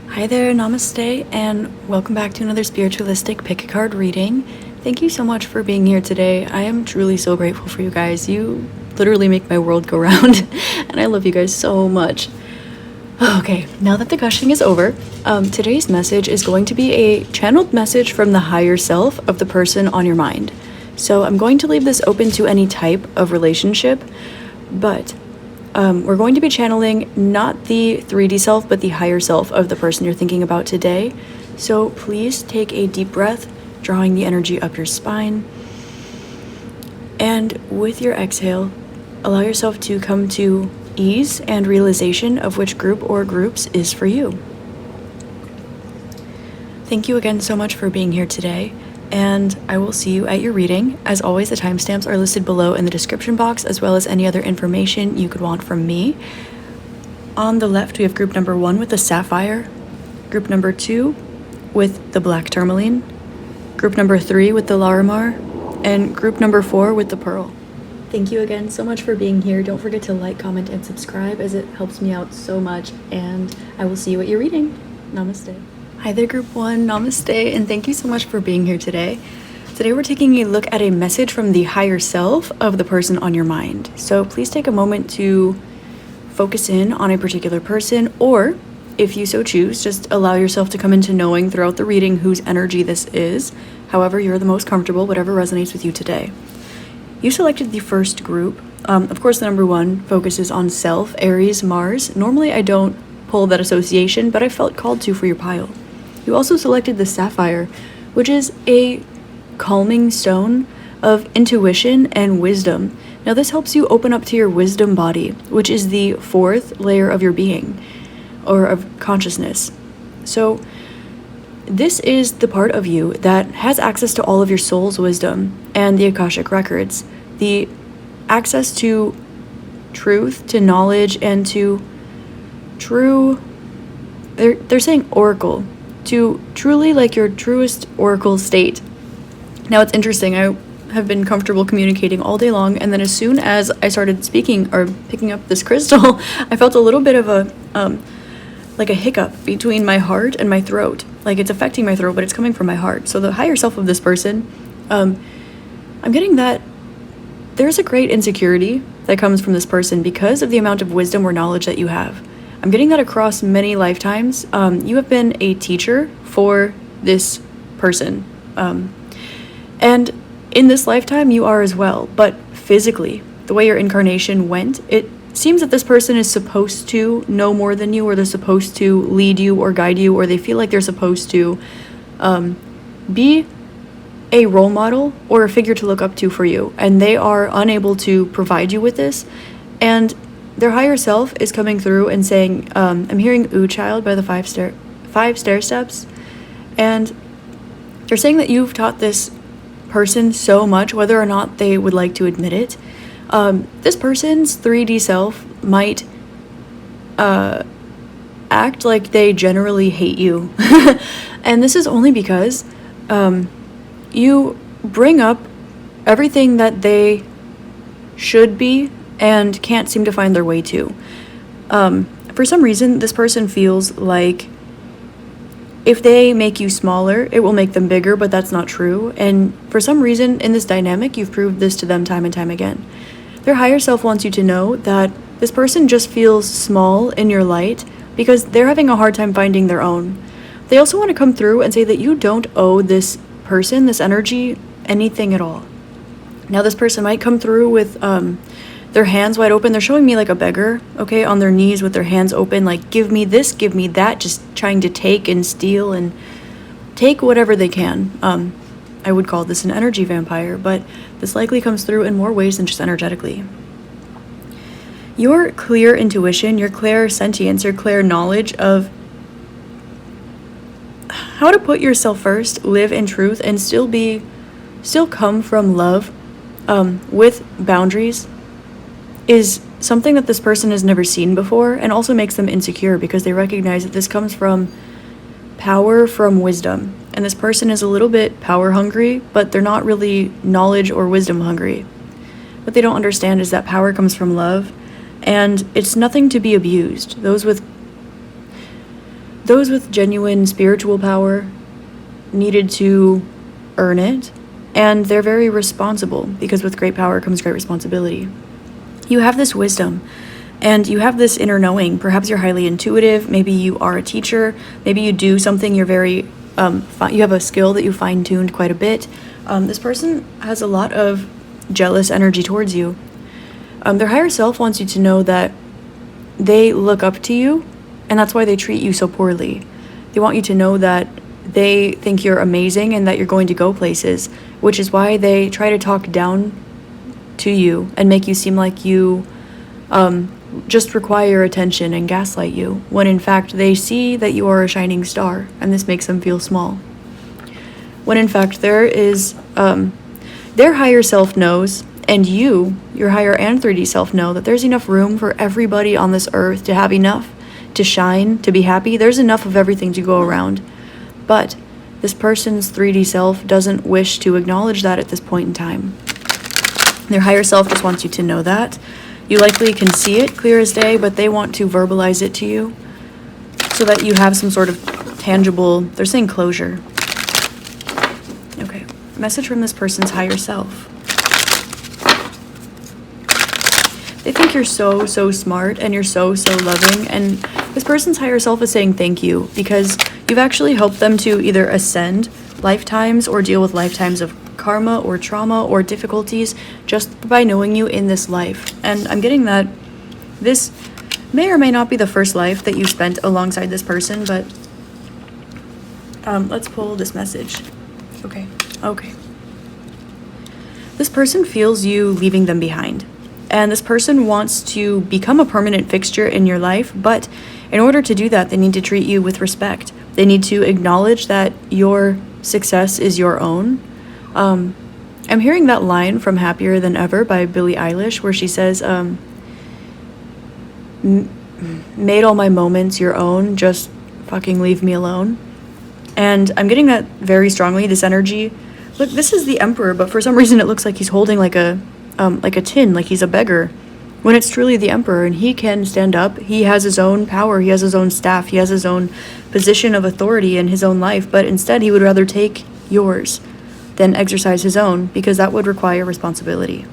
Hi there, namaste, and welcome back to another spiritualistic pick a card reading. Thank you so much for being here today. I am truly so grateful for you guys. You literally make my world go round, and I love you guys so much. Okay, now that the gushing is over, today's message is going to be a channeled message from the higher self of the person on your mind. So I'm going to leave this open to any type of relationship, but we're going to be channeling not the 3D self, but the higher self of the person you're thinking about today. So please take a deep breath, drawing the energy up your spine. And with your exhale, allow yourself to come to ease and realization of which group or groups is for you. Thank you again so much for being here today, and I will see you at your reading. As always, the timestamps are listed below in the description box, as well as any other information you could want from me. On the left, we have group number 1 with the Sapphire, group number 2 with the black Tourmaline, group number 3 with the Larimar, and group number 4 with the Pearl. Thank you again so much for being here. Don't forget to like, comment, and subscribe, as it helps me out so much, and I will see you at your reading. Namaste. Hi there, group 1. Namaste, and thank you so much for being here today. Today we're taking a look at a message from the higher self of the person on your mind. So please take a moment to focus in on a particular person, or if you so choose, just allow yourself to come into knowing throughout the reading whose energy this is. However you're the most comfortable, whatever resonates with you today. You selected the first group. Of course, the number 1 focuses on self, Aries, Mars. Normally I don't pull that association, but I felt called to for your pile. You also selected the Sapphire, which is a calming stone of intuition and wisdom. Now this helps you open up to your wisdom body, which is the 4th layer of your being, or of consciousness. So this is the part of you that has access to all of your soul's wisdom and the Akashic records, the access to truth, to knowledge, and to true, they're saying oracle, to truly like your truest oracle state. Now it's interesting, I have been comfortable communicating all day long, and then as soon as I started speaking or picking up this crystal, I felt a little bit of a like a hiccup between my heart and my throat. Like it's affecting my throat, but it's coming from my heart. So the higher self of this person, I'm getting that there's a great insecurity that comes from this person because of the amount of wisdom or knowledge that you have. I'm getting that across many lifetimes. You have been a teacher for this person. And in this lifetime, you are as well. But physically, the way your incarnation went, it seems that this person is supposed to know more than you, or they're supposed to lead you or guide you, or they feel like they're supposed to be a role model or a figure to look up to for you. And they are unable to provide you with this. And their higher self is coming through and saying, I'm hearing "Ooh, child" by the 5 stair steps, and they're saying that you've taught this person so much, whether or not they would like to admit it. This person's 3D self might act like they generally hate you, and this is only because you bring up everything that they should be and can't seem to find their way to. For some reason, this person feels like if they make you smaller, it will make them bigger, but that's not true. And for some reason, in this dynamic, you've proved this to them time and time again. Their higher self wants you to know that this person just feels small in your light because they're having a hard time finding their own. They also want to come through and say that you don't owe this person, this energy, anything at all. Now, this person might come through with their hands wide open. They're showing me like a beggar, okay, on their knees with their hands open, like give me this, give me that, just trying to take and steal and take whatever they can. I would call this an energy vampire, but this likely comes through in more ways than just energetically. Your clear intuition, your clear sentience, your clear knowledge of how to put yourself first, live in truth, and still come from love, with boundaries, is something that this person has never seen before, and also makes them insecure because they recognize that this comes from power, from wisdom. And this person is a little bit power hungry, but they're not really knowledge or wisdom hungry. What they don't understand is that power comes from love, and it's nothing to be abused. Those those with genuine spiritual power needed to earn it, and they're very responsible, because with great power comes great responsibility. You have this wisdom, and you have this inner knowing. Perhaps you're highly intuitive, maybe you are a teacher, maybe you do something you're very, you have a skill that you fine-tuned quite a bit. This person has a lot of jealous energy towards you. Their higher self wants you to know that they look up to you, and that's why they treat you so poorly. They want you to know that they think you're amazing and that you're going to go places, which is why they try to talk down to you and make you seem like you just require attention and gaslight you, when in fact they see that you are a shining star, and this makes them feel small. When in fact there is, their higher self knows, and you, your higher and 3D self, know that there's enough room for everybody on this earth to have enough, to shine, to be happy. There's enough of everything to go around. But this person's 3D self doesn't wish to acknowledge that at this point in time. Their higher self just wants you to know that. You likely can see it clear as day, but they want to verbalize it to you so that you have some sort of tangible, they're saying closure. Okay, message from this person's higher self. They think you're so smart, and you're so loving, and this person's higher self is saying thank you, because you've actually helped them to either ascend lifetimes or deal with lifetimes of karma or trauma or difficulties just by knowing you in this life. And I'm getting that this may or may not be the first life that you spent alongside this person, but let's pull this message. Okay. This person feels you leaving them behind. And this person wants to become a permanent fixture in your life, but in order to do that, they need to treat you with respect. They need to acknowledge that your success is your own. I'm hearing that line from Happier Than Ever by Billie Eilish, where she says, made all my moments your own, just fucking leave me alone. And I'm getting that very strongly, this energy. Look, this is the Emperor, but for some reason it looks like he's holding like a tin, like he's a beggar, when it's truly the Emperor, and he can stand up. He has his own power, he has his own staff, he has his own position of authority in his own life, but instead he would rather take yours than exercise his own, because that would require responsibility.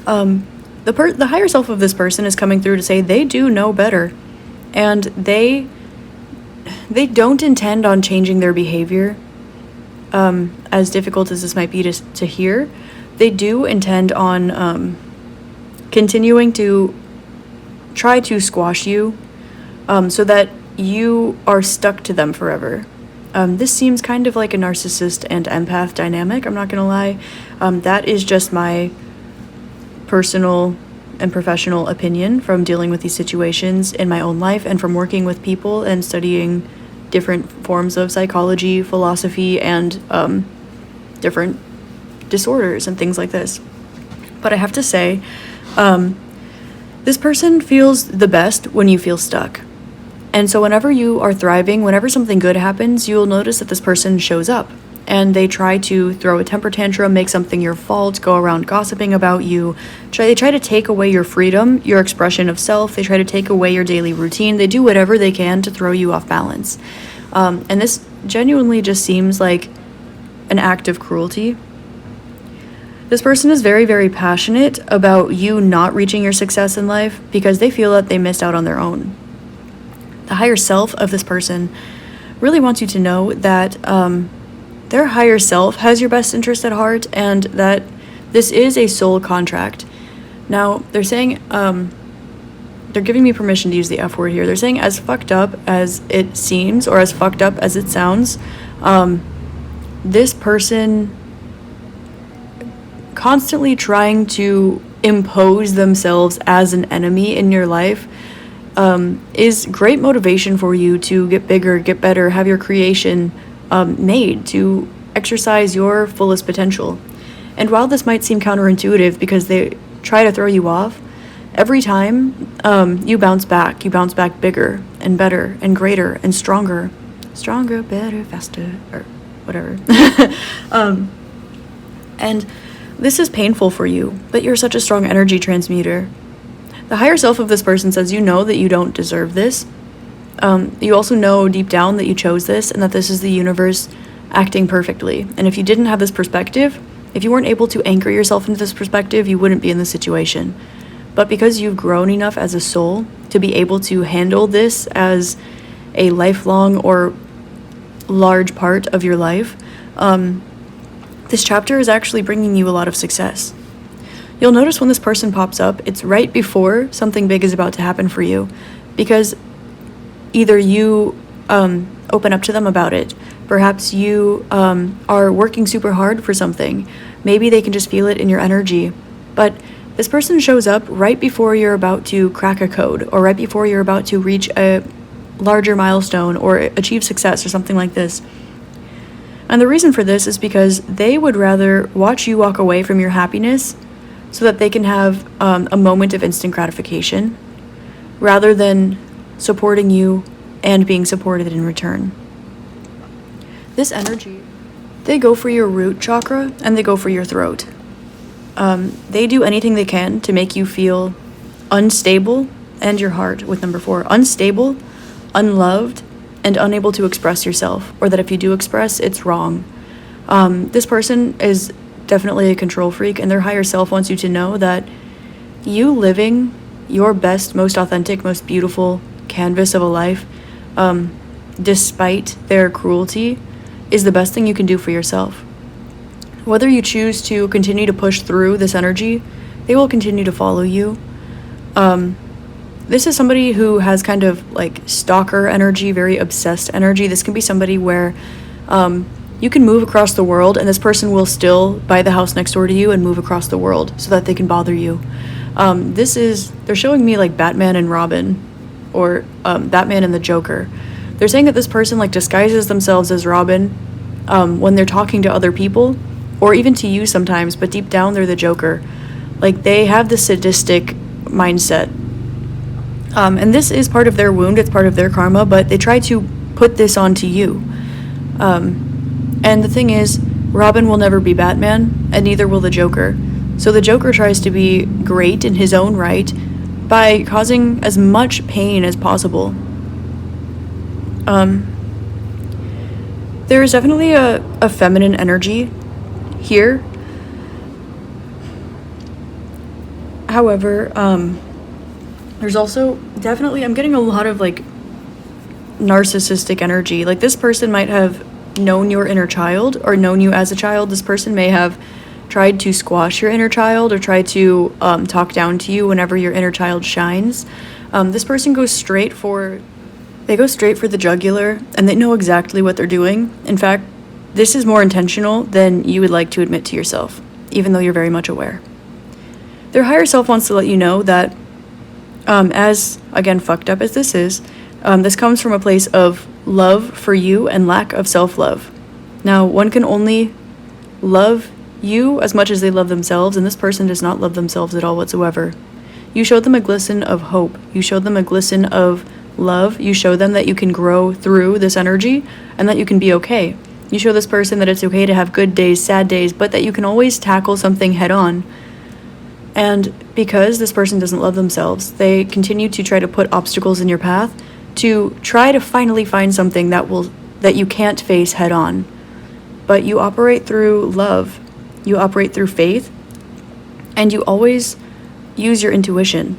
The higher self of this person is coming through to say they do know better, and they don't intend on changing their behavior, as difficult as this might be to hear. They do intend on continuing to try to squash you, so that you are stuck to them forever. This seems kind of like a narcissist and empath dynamic, I'm not gonna lie. That is just my personal and professional opinion from dealing with these situations in my own life, and from working with people and studying different forms of psychology, philosophy, and different disorders and things like this. But I have to say, this person feels the best when you feel stuck. And so whenever you are thriving, whenever something good happens, you'll notice that this person shows up, and they try to throw a temper tantrum, make something your fault, go around gossiping about you. They try to take away your freedom, your expression of self. They try to take away your daily routine. They do whatever they can to throw you off balance. And this genuinely just seems like an act of cruelty. This person is very, very passionate about you not reaching your success in life, because they feel that they missed out on their own. The higher self of this person really wants you to know that their higher self has your best interest at heart, and that this is a soul contract. Now, they're saying, they're giving me permission to use the F word here. They're saying, as fucked up as it seems, or as fucked up as it sounds, this person constantly trying to impose themselves as an enemy in your life is great motivation for you to get bigger, get better, have your creation made, to exercise your fullest potential. And while this might seem counterintuitive because they try to throw you off, every time you bounce back bigger and better and greater and stronger, better, faster, or whatever. And this is painful for you, but you're such a strong energy transmuter. The higher self of this person says you know that you don't deserve this, You also know deep down that you chose this and that this is the universe acting perfectly. And if you didn't have this perspective, if you weren't able to anchor yourself into this perspective, you wouldn't be in this situation. But because you've grown enough as a soul to be able to handle this as a lifelong or large part of your life, this chapter is actually bringing you a lot of success. You'll notice when this person pops up, it's right before something big is about to happen for you, because either you open up to them about it, perhaps you are working super hard for something, maybe they can just feel it in your energy, but this person shows up right before you're about to crack a code, or right before you're about to reach a larger milestone or achieve success or something like this. And the reason for this is because they would rather watch you walk away from your happiness so that they can have a moment of instant gratification, rather than supporting you and being supported in return. This energy, they go for your root chakra and they go for your throat. They do anything they can to make you feel unstable, and your heart with number 4, unstable, unloved, and unable to express yourself, or that if you do express, it's wrong. This person is definitely a control freak, and their higher self wants you to know that you living your best, most authentic, most beautiful canvas of a life, despite their cruelty, is the best thing you can do for yourself. Whether you choose to continue to push through this energy, they will continue to follow you. This is somebody who has kind of like stalker energy, very obsessed energy. This can be somebody where you can move across the world and this person will still buy the house next door to you and move across the world so that they can bother you. They're showing me like Batman and Robin, or Batman and the Joker. They're saying that this person like disguises themselves as Robin when they're talking to other people, or even to you sometimes, but deep down they're the Joker. Like, they have this sadistic mindset. And this is part of their wound, it's part of their karma, but they try to put this onto you. And the thing is, Robin will never be Batman, and neither will the Joker. So the Joker tries to be great in his own right by causing as much pain as possible. There is definitely a feminine energy here. However, there's also definitely, I'm getting a lot of like narcissistic energy. Like, this person might have known your inner child or known you as a child. This person may have tried to squash your inner child or try to talk down to you whenever your inner child shines. This person goes straight for the jugular, and they know exactly what they're doing. In fact, this is more intentional than you would like to admit to yourself, even though you're very much aware. Their higher self wants to let you know that, as, again, fucked up as this is, this comes from a place of love for you and lack of self-love. Now, one can only love you as much as they love themselves, and this person does not love themselves at all whatsoever. You showed them a glisten of hope. You showed them a glisten of love. You show them that you can grow through this energy and that you can be okay. You show this person that it's okay to have good days, sad days, but that you can always tackle something head on. And because this person doesn't love themselves, they continue to try to put obstacles in your path to try to finally find something that you can't face head on. But you operate through love, you operate through faith, and you always use your intuition.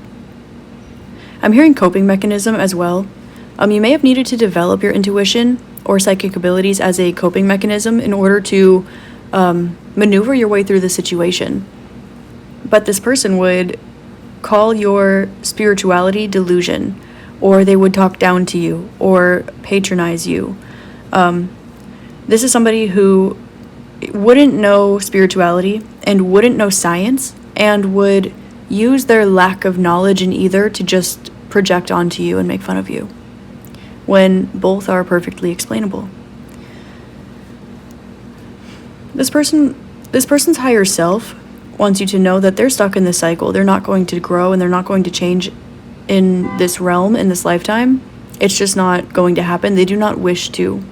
I'm hearing coping mechanism as well. You may have needed to develop your intuition or psychic abilities as a coping mechanism in order to maneuver your way through the situation. But this person would call your spirituality delusion, or they would talk down to you or patronize you. This is somebody who wouldn't know spirituality and wouldn't know science and would use their lack of knowledge in either to just project onto you and make fun of you, when both are perfectly explainable. This person's higher self wants you to know that they're stuck in this cycle. They're not going to grow and they're not going to change in this realm, in this lifetime. It's just not going to happen. They do not wish to.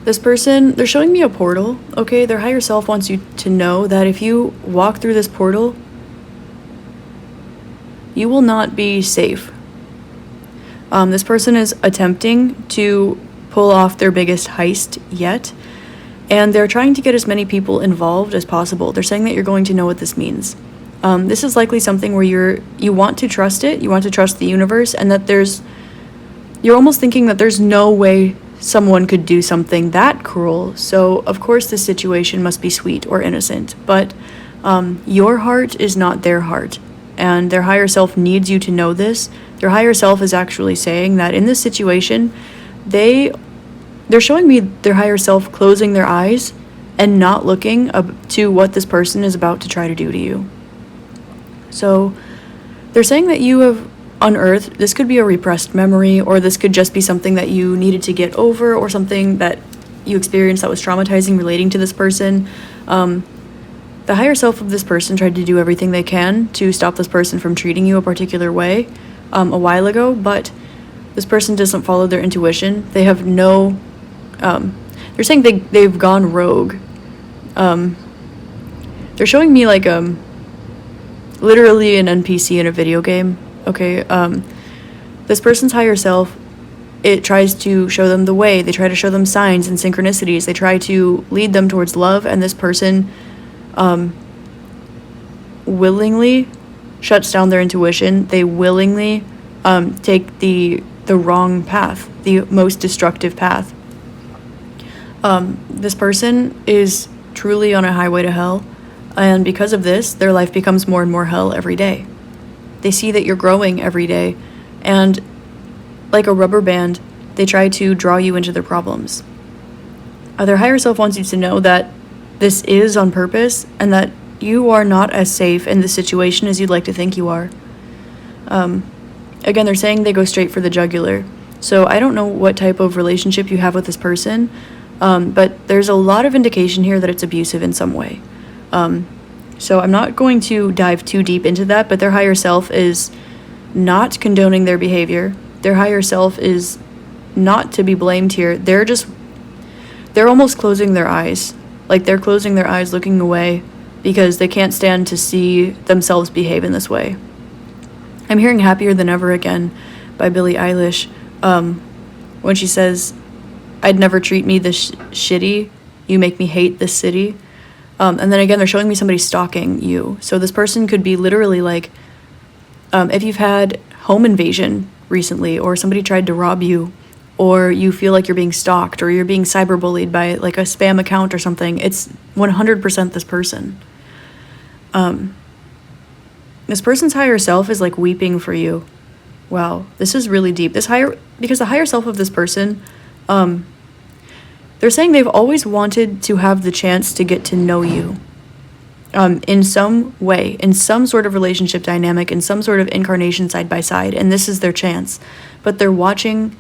This person, they're showing me a portal, okay? Their higher self wants you to know that if you walk through this portal, you will not be safe. This person is attempting to pull off their biggest heist yet, and they're trying to get as many people involved as possible. They're saying that you're going to know what this means. This is likely something where you want to trust it, you want to trust the universe, and that you're almost thinking that there's no way someone could do something that cruel, so of course this situation must be sweet or innocent, but your heart is not their heart, and their higher self needs you to know this. Their higher self is actually saying that in this situation, they're showing me their higher self closing their eyes and not looking up to what this person is about to try to do to you. So they're saying that you have unearthed, this could be a repressed memory, or this could just be something that you needed to get over, or something that you experienced that was traumatizing relating to this person. The higher self of this person tried to do everything they can to stop this person from treating you a particular way a while ago, but this person doesn't follow their intuition. They have no, they're saying they've gone rogue. They're showing me like literally an NPC in a video game. Okay, this person's higher self, it tries to show them the way. They try to show them signs and synchronicities. They try to lead them towards love, and this person willingly shuts down their intuition. They willingly take the wrong path, the most destructive path. This person is truly on a highway to hell, and because of this, their life becomes more and more hell every day. They see that you're growing every day, and like a rubber band, they try to draw you into their problems. Their higher self wants you to know that this is on purpose, and that you are not as safe in this situation as you'd like to think you are. Again, they're saying they go straight for the jugular. So I don't know what type of relationship you have with this person, but there's a lot of indication here that it's abusive in some way. So I'm not going to dive too deep into that, but their higher self is not condoning their behavior. Their higher self is not to be blamed here. They're almost closing their eyes. Like, they're closing their eyes, looking away, because they can't stand to see themselves behave in this way. I'm hearing Happier Than Ever Again by Billie Eilish, when she says, "I'd never treat me this shitty, you make me hate this city." And then again, they're showing me somebody stalking you. So this person could be literally like, if you've had home invasion recently, or somebody tried to rob you, or you feel like you're being stalked, or you're being cyberbullied by like a spam account or something, it's 100% this person. This person's higher self is like weeping for you. Wow, this is really deep. Because the higher self of this person, they're saying they've always wanted to have the chance to get to know you in some way, in some sort of relationship dynamic, in some sort of incarnation side by side, and this is their chance. But they're watching.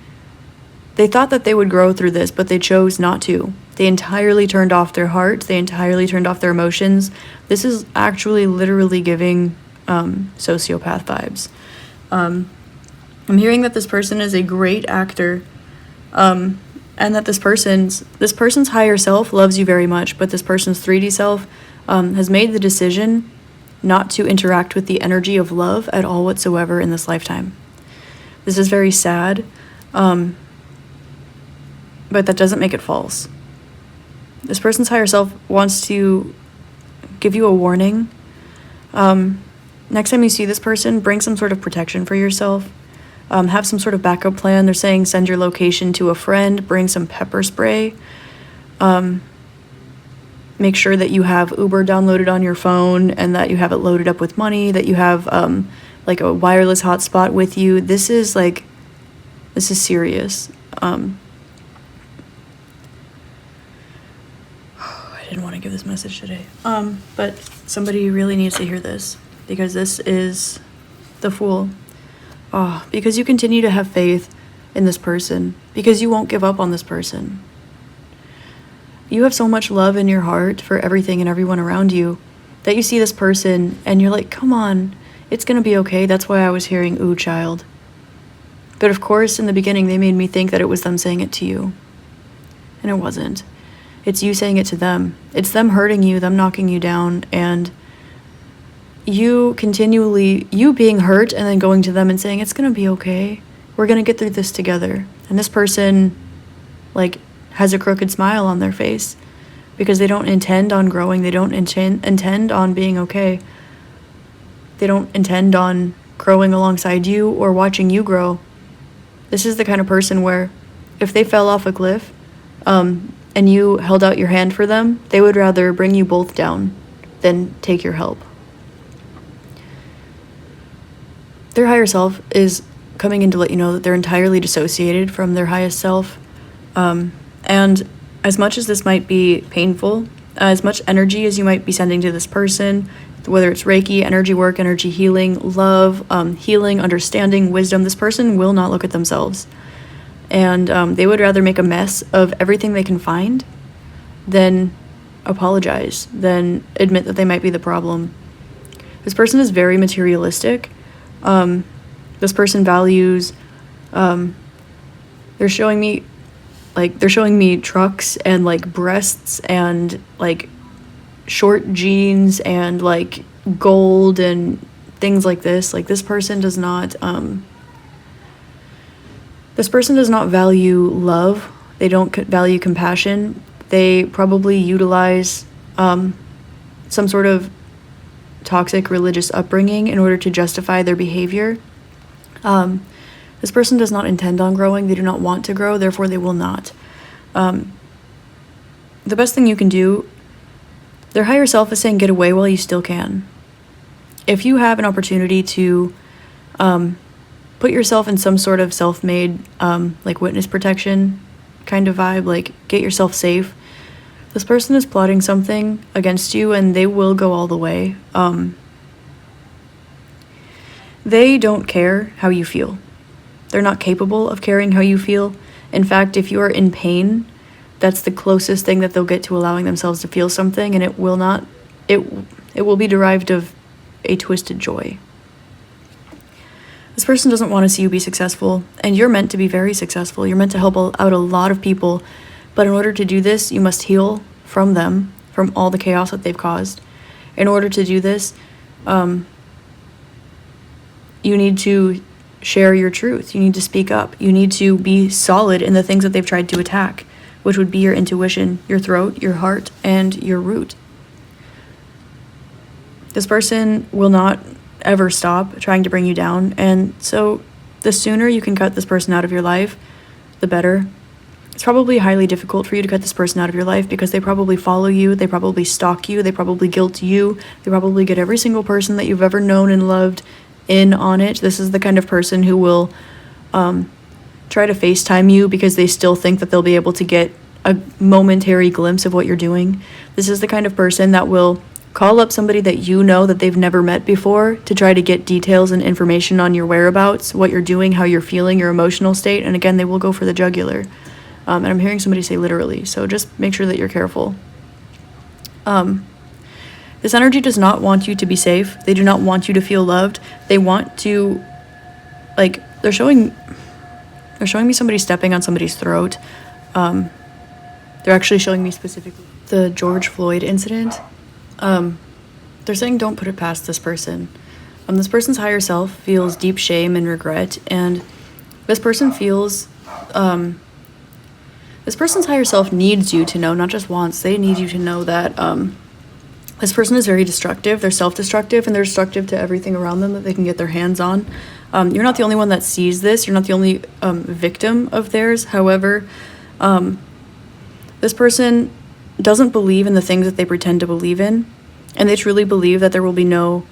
They thought that they would grow through this, but they chose not to. They entirely turned off their heart. They entirely turned off their emotions. This is actually literally giving sociopath vibes. I'm hearing that this person is a great actor, and that this person's higher self loves you very much, but this person's 3D self has made the decision not to interact with the energy of love at all whatsoever in this lifetime. This is very sad, but that doesn't make it false. This person's higher self wants to give you a warning. Next time you see this person, bring some sort of protection for yourself. Have some sort of backup plan. They're saying send your location to a friend, bring some pepper spray. Make sure that you have Uber downloaded on your phone, and that you have it loaded up with money, that you have like a wireless hotspot with you. This is serious. I didn't want to give this message today. But somebody really needs to hear this, because this is the Fool. Because you continue to have faith in this person, because you won't give up on this person. You have so much love in your heart for everything and everyone around you that you see this person and you're like, come on, it's gonna be okay. That's why I was hearing, ooh, child. But of course, in the beginning, they made me think that it was them saying it to you. And it wasn't. It's you saying it to them. It's them hurting you, them knocking you down, and you being hurt and then going to them and saying, it's gonna be okay. we're gonna get through this together. And this person, like, has a crooked smile on their face because they don't intend on growing. They don't intend on being okay. They don't intend on growing alongside you or watching you grow. This is the kind of person where if they fell off a cliff, and you held out your hand for them, they would rather bring you both down than take your help. Their higher self is coming in to let you know that they're entirely dissociated from their highest self. And as much as this might be painful, as much energy as you might be sending to this person, whether it's Reiki, energy work, energy healing, love, healing, understanding, wisdom, this person will not look at themselves. And they would rather make a mess of everything they can find than apologize, than admit that they might be the problem. This person is very materialistic. This person values, they're showing me trucks and like breasts and like short jeans and like gold and things like this. Like this person does not value love. They don't value compassion. They probably utilize some sort of toxic religious upbringing in order to justify their behavior. This person does not intend on growing. They do not want to grow, therefore they will not. The best thing you can do, their higher self is saying get away while you still can. If you have an opportunity to put yourself in some sort of self-made like witness protection kind of vibe, like get yourself safe, this person is plotting something against you and they will go all the way. They don't care how you feel. They're not capable of caring how you feel. In fact, if you are in pain, that's the closest thing that they'll get to allowing themselves to feel something, and it will be derived of a twisted joy. This person doesn't want to see you be successful, and you're meant to be very successful. You're meant to help out a lot of people, but in order to do this, you must heal from them, from all the chaos that they've caused. In order to do this, you need to share your truth. You need to speak up. You need to be solid in the things that they've tried to attack, which would be your intuition, your throat, your heart, and your root. This person will not ever stop trying to bring you down, and so the sooner you can cut this person out of your life, the better. It's probably highly difficult for you to cut this person out of your life because they probably follow you, they probably stalk you, they probably guilt you, they probably get every single person that you've ever known and loved in on it. This is the kind of person who will try to FaceTime you because they still think that they'll be able to get a momentary glimpse of what you're doing. This is the kind of person that will call up somebody that you know that they've never met before to try to get details and information on your whereabouts, what you're doing, how you're feeling, your emotional state, and again, they will go for the jugular. And I'm hearing somebody say literally, so just make sure that you're careful. This energy does not want you to be safe. They do not want you to feel loved. They want to, like, they're showing me somebody stepping on somebody's throat. They're actually showing me specifically the George Floyd incident. They're saying don't put it past this person. This person's higher self feels deep shame and regret, and this person feels, this person's higher self needs you to know, not just wants, they need you to know that, this person is very destructive. They're self-destructive, and they're destructive to everything around them that they can get their hands on. You're not the only one that sees this. You're not the only victim of theirs. However, this person doesn't believe in the things that they pretend to believe in, and they truly believe that there will be no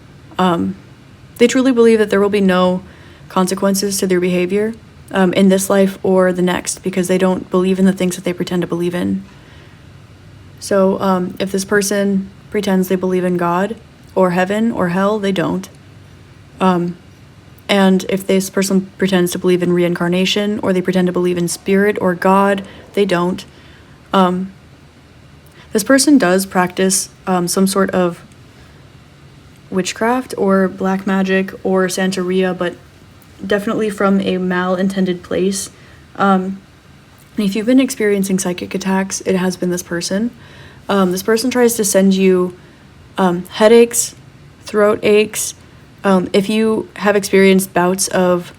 consequences to their behavior in this life or the next, because they don't believe in the things that they pretend to believe in. So if this person pretends they believe in God or heaven or hell, they don't. And if this person pretends to believe in reincarnation, or they pretend to believe in spirit or God, they don't. This person does practice some sort of witchcraft or black magic or Santeria, but definitely from a malintended place. And if you've been experiencing psychic attacks, it has been this person. This person tries to send you headaches, throat aches. If you have experienced bouts of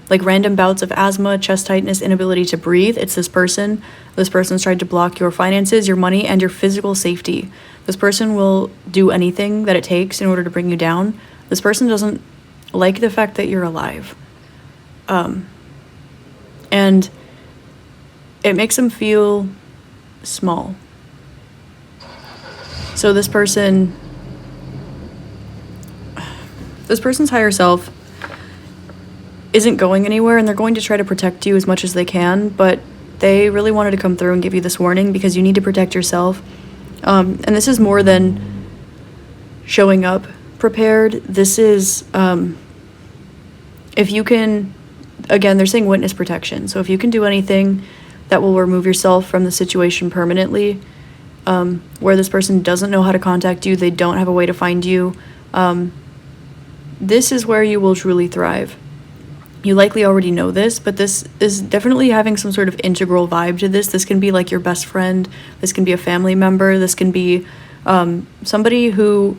like random bouts of asthma, chest tightness, inability to breathe. It's this person. This person's tried to block your finances, your money, and your physical safety. This person will do anything that it takes in order to bring you down. This person doesn't like the fact that you're alive. And it makes them feel small. So this person's higher self isn't going anywhere, and they're going to try to protect you as much as they can, but they really wanted to come through and give you this warning because you need to protect yourself. And this is more than showing up prepared. This is, if you can, again, they're saying witness protection. So if you can do anything that will remove yourself from the situation permanently, where this person doesn't know how to contact you, they don't have a way to find you, this is where you will truly thrive. You likely already know this, but this is definitely having some sort of integral vibe to this. This can be like your best friend. This can be a family member. This can be somebody who,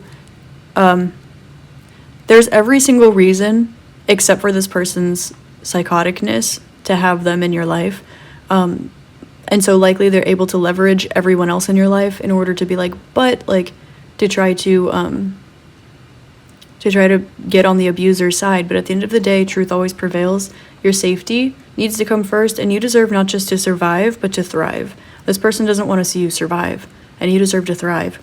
there's every single reason, except for this person's psychoticness, to have them in your life. And so likely they're able to leverage everyone else in your life in order to be like, but like to try to get on the abuser's side. But at the end of the day, truth always prevails. Your safety needs to come first, and you deserve not just to survive, but to thrive. This person doesn't want to see you survive, and you deserve to thrive.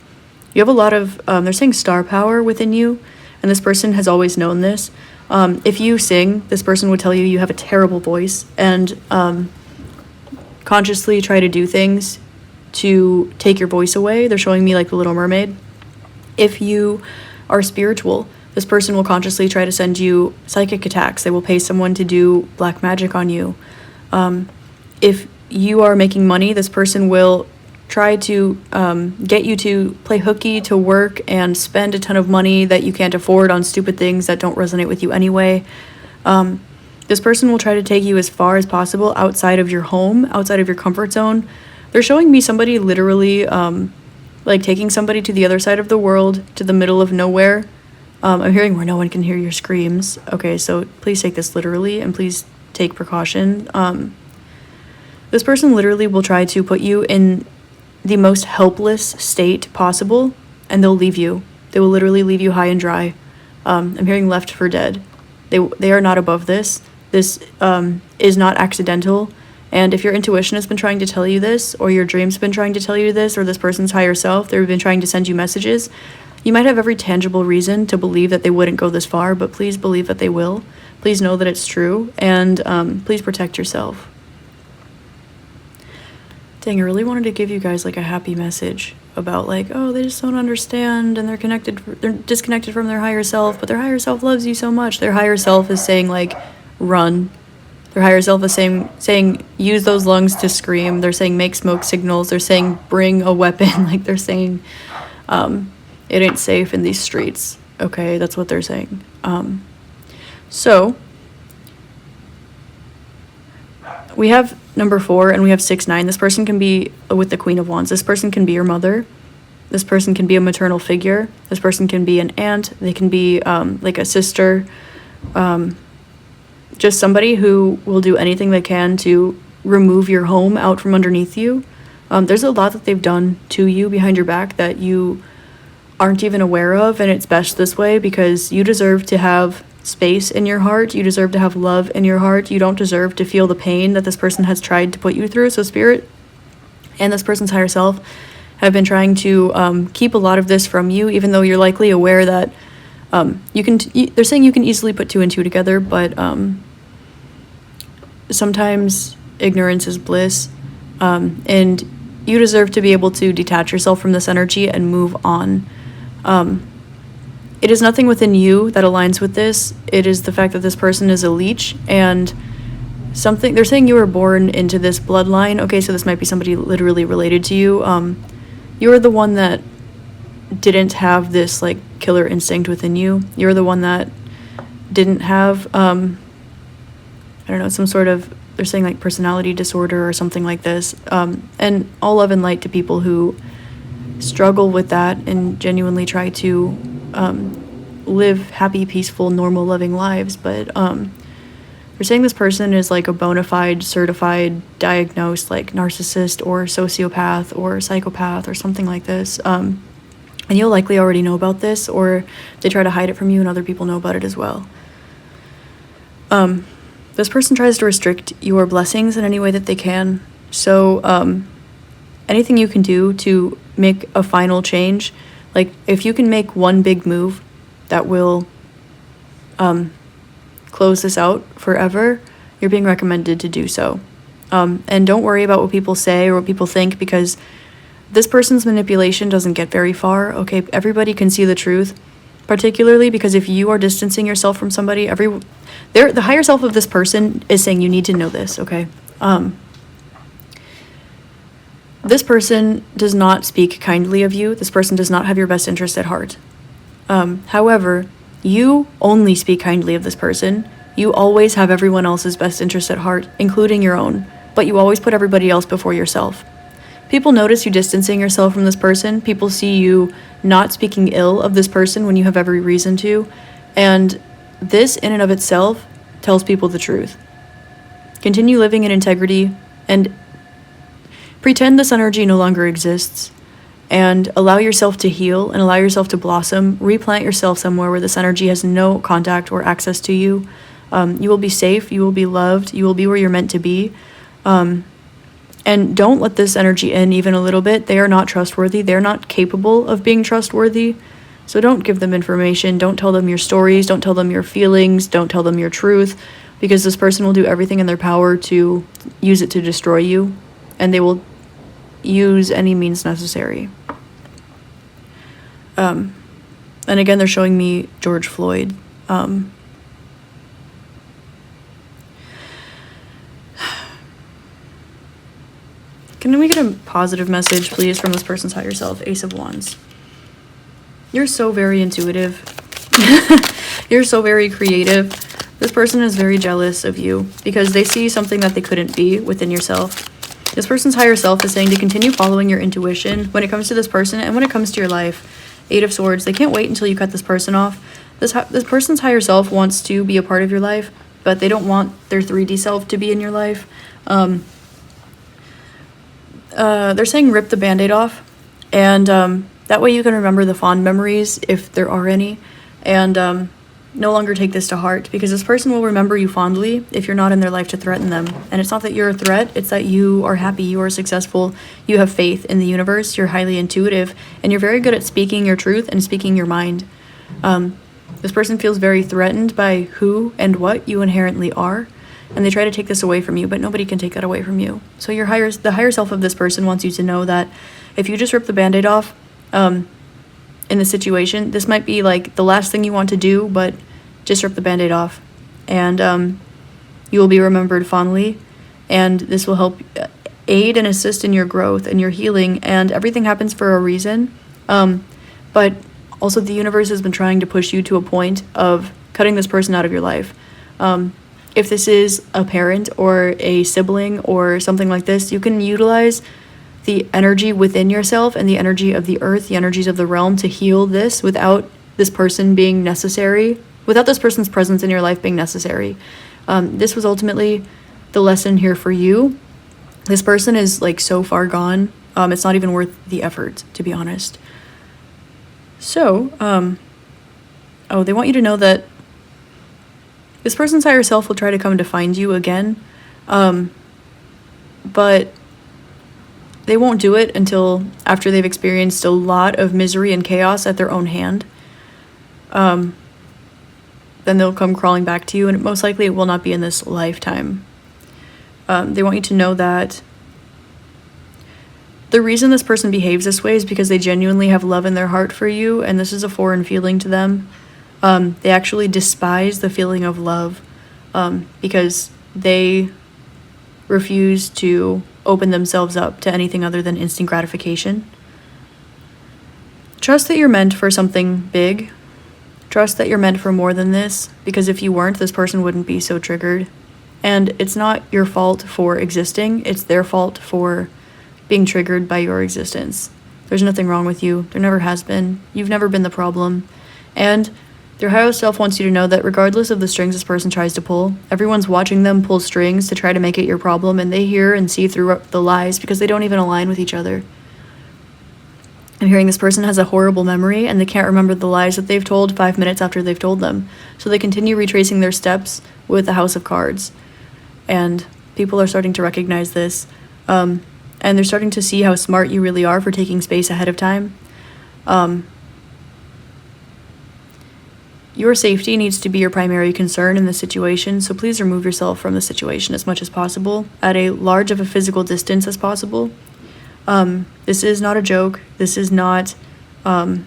You have a lot of, they're saying star power within you, and this person has always known this. If you sing, this person would tell you you have a terrible voice, and consciously try to do things to take your voice away. They're showing me like the Little Mermaid. If you are spiritual, this person will consciously try to send you psychic attacks. They will pay someone to do black magic on you. If you are making money, this person will try to get you to play hooky, to work and spend a ton of money that you can't afford on stupid things that don't resonate with you anyway. This person will try to take you as far as possible outside of your home, outside of your comfort zone. They're showing me somebody literally like taking somebody to the other side of the world, to the middle of nowhere. I'm hearing where no one can hear your screams. Okay, so please take this literally and please take precaution. This person literally will try to put you in the most helpless state possible, and they'll leave you. They will literally leave you high and dry. I'm hearing left for dead. They are not above this. This is not accidental. And if your intuition has been trying to tell you this, or your dreams have been trying to tell you this, or this person's higher self, they've been trying to send you messages, you might have every tangible reason to believe that they wouldn't go this far, but please believe that they will. Please know that it's true, and please protect yourself. Dang, I really wanted to give you guys like a happy message about like, oh, they just don't understand, and they're disconnected from their higher self, but their higher self loves you so much. Their higher self is saying like, run. Their higher self is saying use those lungs to scream. They're saying make smoke signals. They're saying bring a weapon. Like they're saying it ain't safe in these streets. Okay, that's what they're saying. So we have number 4 and we have 6-9. This person can be with the Queen of Wands. This person can be your mother. This person can be a maternal figure. This person can be an aunt. They can be like a sister. Just somebody who will do anything they can to remove your home out from underneath you. There's a lot that they've done to you behind your back that you aren't even aware of, and it's best this way because you deserve to have space in your heart. You deserve to have love in your heart. You don't deserve to feel the pain that this person has tried to put you through. So Spirit and this person's higher self have been trying to keep a lot of this from you, even though you're likely aware that they're saying you can easily put 2 and 2 together, but sometimes ignorance is bliss, and you deserve to be able to detach yourself from this energy and move on. It is nothing within you that aligns with this. It is the fact that this person is a leech, and they're saying you were born into this bloodline. Okay, so this might be somebody literally related to you. You're the one that didn't have this like killer instinct within you. You're the one that didn't have I don't know, some sort of, they're saying like personality disorder or something like this. And all love and light to people who struggle with that and genuinely try to live happy, peaceful, normal, loving lives. But they're They're saying this person is like a bona fide, certified, diagnosed like narcissist or sociopath or psychopath or something like this. And you'll likely already know about this, or they try to hide it from you and other people know about it as well. This person tries to restrict your blessings in any way that they can. So anything you can do to make a final change, like if you can make one big move that will close this out forever, you're being recommended to do so. And don't worry about what people say or what people think, because this person's manipulation doesn't get very far, okay? Everybody can see the truth, particularly because if you are distancing yourself from somebody, the higher self of this person is saying you need to know this, okay? This person does not speak kindly of you. This person does not have your best interest at heart. However, you only speak kindly of this person. You always have everyone else's best interest at heart, including your own, but you always put everybody else before yourself. People notice you distancing yourself from this person. People see you not speaking ill of this person when you have every reason to, and this in and of itself tells people the truth. Continue living in integrity and pretend this energy no longer exists, and allow yourself to heal and allow yourself to blossom. Replant yourself somewhere where this energy has no contact or access to you. You will be safe, you will be loved, you will be where you're meant to be. And don't let this energy in even a little bit. They are not trustworthy. They're not capable of being trustworthy. So don't give them information. Don't tell them your stories. Don't tell them your feelings. Don't tell them your truth, because this person will do everything in their power to use it to destroy you, and they will use any means necessary. And again, they're showing me George Floyd. Can we get a positive message, please, from this person's higher self? Ace of Wands. You're so very intuitive. You're so very creative. This person is very jealous of you because they see something that they couldn't be within yourself. This person's higher self is saying to continue following your intuition when it comes to this person and when it comes to your life. 8 of Swords. They can't wait until you cut this person off. This person's higher self wants to be a part of your life, but they don't want their 3D self to be in your life. They're saying rip the band-aid off, and that way you can remember the fond memories, if there are any, and no longer take this to heart, because this person will remember you fondly if you're not in their life to threaten them. And it's not that you're a threat, it's that you are happy, you are successful, you have faith in the universe, you're highly intuitive, and you're very good at speaking your truth and speaking your mind. This person feels very threatened by who and what you inherently are, and they try to take this away from you, but nobody can take that away from you. So the higher self of this person wants you to know that if you just rip the band-aid off, in the situation, this might be like the last thing you want to do, but just rip the band-aid off, and you will be remembered fondly, and this will help aid and assist in your growth and your healing, and everything happens for a reason. But also the universe has been trying to push you to a point of cutting this person out of your life. If this is a parent or a sibling or something like this, you can utilize the energy within yourself and the energy of the earth, the energies of the realm, to heal this without this person being necessary, without this person's presence in your life being necessary. This was ultimately the lesson here for you. This person is like so far gone, it's not even worth the effort, to be honest. So, they want you to know that this person's higher self will try to come to find you again, but they won't do it until after they've experienced a lot of misery and chaos at their own hand. Then they'll come crawling back to you, and most likely it will not be in this lifetime. They want you to know that the reason this person behaves this way is because they genuinely have love in their heart for you, and this is a foreign feeling to them. They actually despise the feeling of love because they refuse to open themselves up to anything other than instant gratification. Trust that you're meant for something big. Trust that you're meant for more than this, because if you weren't, this person wouldn't be so triggered. And it's not your fault for existing, it's their fault for being triggered by your existence. There's nothing wrong with you. There never has been. You've never been the problem. And Your higher self wants you to know that regardless of the strings this person tries to pull, everyone's watching them pull strings to try to make it your problem, and they hear and see through the lies because they don't even align with each other. I'm hearing this person has a horrible memory and they can't remember the lies that they've told 5 minutes after they've told them. So they continue retracing their steps with the House of Cards. And people are starting to recognize this. And they're starting to see how smart you really are for taking space ahead of time. Your safety needs to be your primary concern in this situation, so please remove yourself from the situation as much as possible, at a large of a physical distance as possible. This is not a joke. This is not a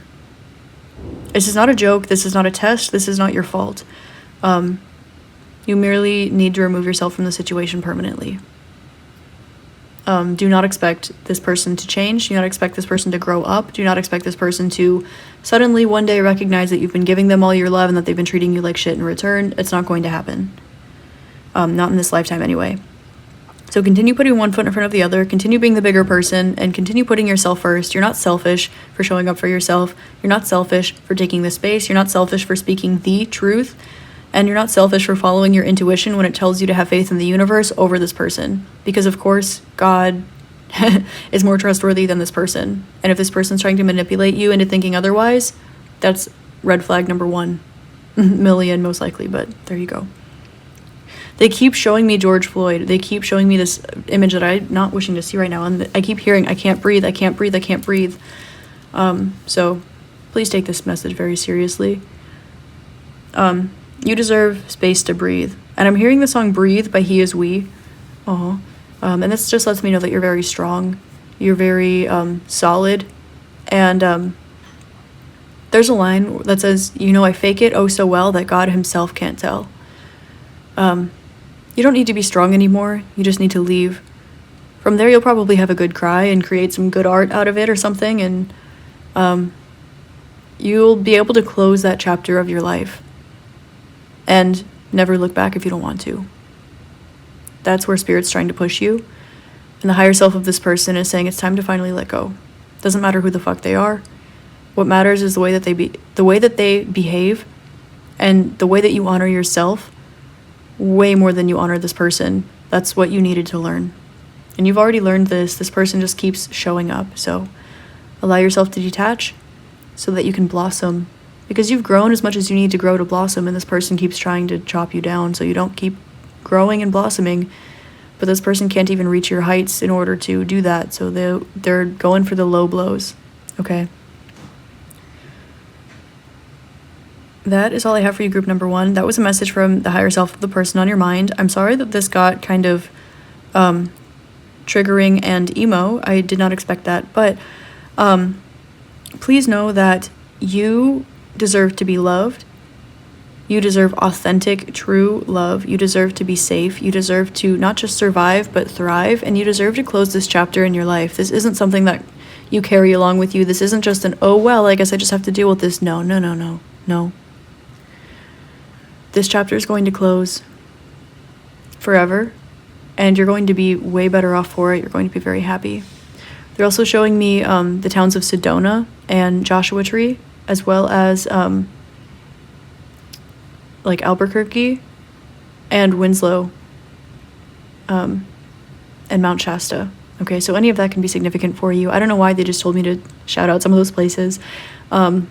joke. This is not a test. This is not your fault. You merely need to remove yourself from the situation permanently. Do not expect this person to change. Do not expect this person to grow up. Do not expect this person to suddenly one day recognize that you've been giving them all your love and that they've been treating you like shit in return. It's not going to happen. Not in this lifetime anyway. So continue putting one foot in front of the other, continue being the bigger person, and continue putting yourself first. You're not selfish for showing up for yourself. You're not selfish for taking the space. You're not selfish for speaking the truth. And you're not selfish for following your intuition when it tells you to have faith in the universe over this person. Because, of course, God is more trustworthy than this person. And if this person's trying to manipulate you into thinking otherwise, that's red flag number 1 million, most likely. But there you go. They keep showing me George Floyd. They keep showing me this image that I'm not wishing to see right now. And I keep hearing, I can't breathe, I can't breathe, I can't breathe. So please take this message very seriously. You deserve space to breathe. And I'm hearing the song Breathe by He Is We. And this just lets me know that you're very strong. You're very solid. And there's a line that says, I fake it oh so well that God himself can't tell. You don't need to be strong anymore. You just need to leave. From there, you'll probably have a good cry and create some good art out of it or something. And you'll be able to close that chapter of your life. And never look back if you don't want to. That's where Spirit's trying to push you. And the higher self of this person is saying it's time to finally let go. Doesn't matter who the fuck they are. What matters is the way that they behave, and the way that you honor yourself way more than you honor this person. That's what you needed to learn. And you've already learned this. This person just keeps showing up. So allow yourself to detach so that you can blossom. Because you've grown as much as you need to grow to blossom, and this person keeps trying to chop you down so you don't keep growing and blossoming. But this person can't even reach your heights in order to do that, so they're going for the low blows. Okay? That is all I have for you, group number 1. That was a message from the higher self of the person on your mind. I'm sorry that this got kind of triggering and emo. I did not expect that. But please know that you deserve to be loved. You deserve authentic, true love. You deserve to be safe. You deserve to not just survive, but thrive. And you deserve to close this chapter in your life. This isn't something that you carry along with you. This isn't just an, oh, well, I guess I just have to deal with this. No. This chapter is going to close forever. And you're going to be way better off for it. You're going to be very happy. They're also showing me the towns of Sedona and Joshua Tree, as well as like Albuquerque and Winslow and Mount Shasta. Okay, so any of that can be significant for you. I don't know why they just told me to shout out some of those places. I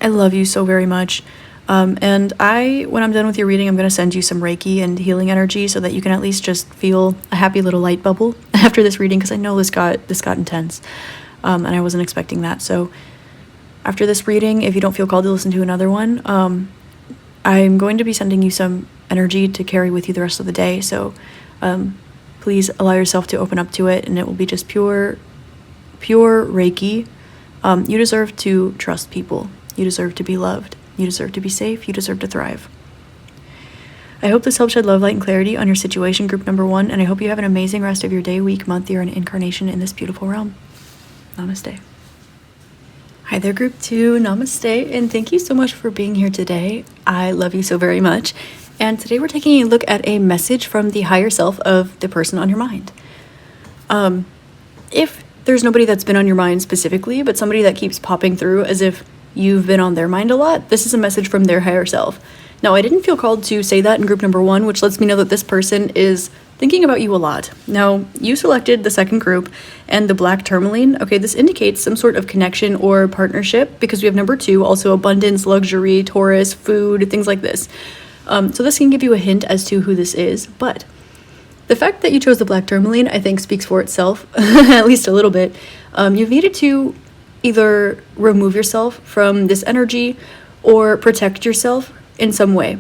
love you so very much. And when I'm done with your reading, I'm going to send you some Reiki and healing energy so that you can at least just feel a happy little light bubble after this reading, because I know this got intense, and I wasn't expecting that. So after this reading, if you don't feel called to listen to another one, I'm going to be sending you some energy to carry with you the rest of the day. So please allow yourself to open up to it, and it will be just pure Reiki. You deserve to trust people. You deserve to be loved. You deserve to be safe. You deserve to thrive. I hope this helps shed love, light, and clarity on your situation, group number 1, and I hope you have an amazing rest of your day, week, month, year, and incarnation in this beautiful realm. Namaste. Hi there, group 2. Namaste, and thank you so much for being here today. I love you so very much. And today we're taking a look at a message from the higher self of the person on your mind. If there's nobody that's been on your mind specifically, but somebody that keeps popping through as if you've been on their mind a lot. This is a message from their higher self. Now, I didn't feel called to say that in group number 1, which lets me know that this person is thinking about you a lot. Now, you selected the second group and the black tourmaline. Okay, this indicates some sort of connection or partnership because we have number 2, also abundance, luxury, Taurus, food, things like this. So this can give you a hint as to who this is, but the fact that you chose the black tourmaline, I think, speaks for itself, at least a little bit. You've needed to either remove yourself from this energy or protect yourself in some way.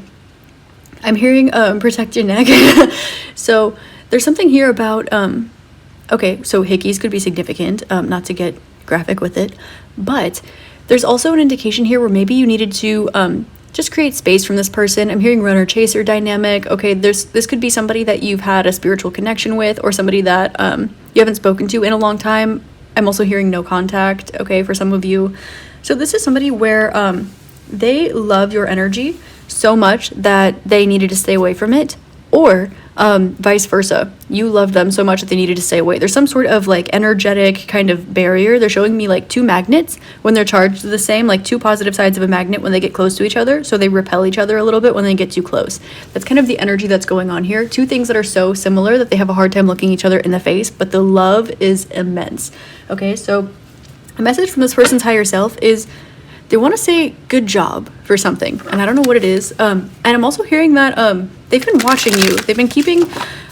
I'm hearing protect your neck. So there's something here about, okay, so hickeys could be significant, not to get graphic with it, but there's also an indication here where maybe you needed to just create space from this person. I'm hearing runner-chaser dynamic. Okay, this could be somebody that you've had a spiritual connection with or somebody that you haven't spoken to in a long time. I'm also hearing no contact, okay, for some of you. So this is somebody where they love your energy so much that they needed to stay away from it, or vice versa. You loved them so much that they needed to stay away. There's some sort of like energetic kind of barrier. They're showing me like 2 magnets when they're charged the same, like 2 positive sides of a magnet when they get close to each other. So they repel each other a little bit when they get too close. That's kind of the energy that's going on here. 2 things that are so similar that they have a hard time looking each other in the face, but the love is immense. Okay, so a message from this person's higher self is they want to say good job for something, and I don't know what it is. And I'm also hearing that they've been watching you. They've been keeping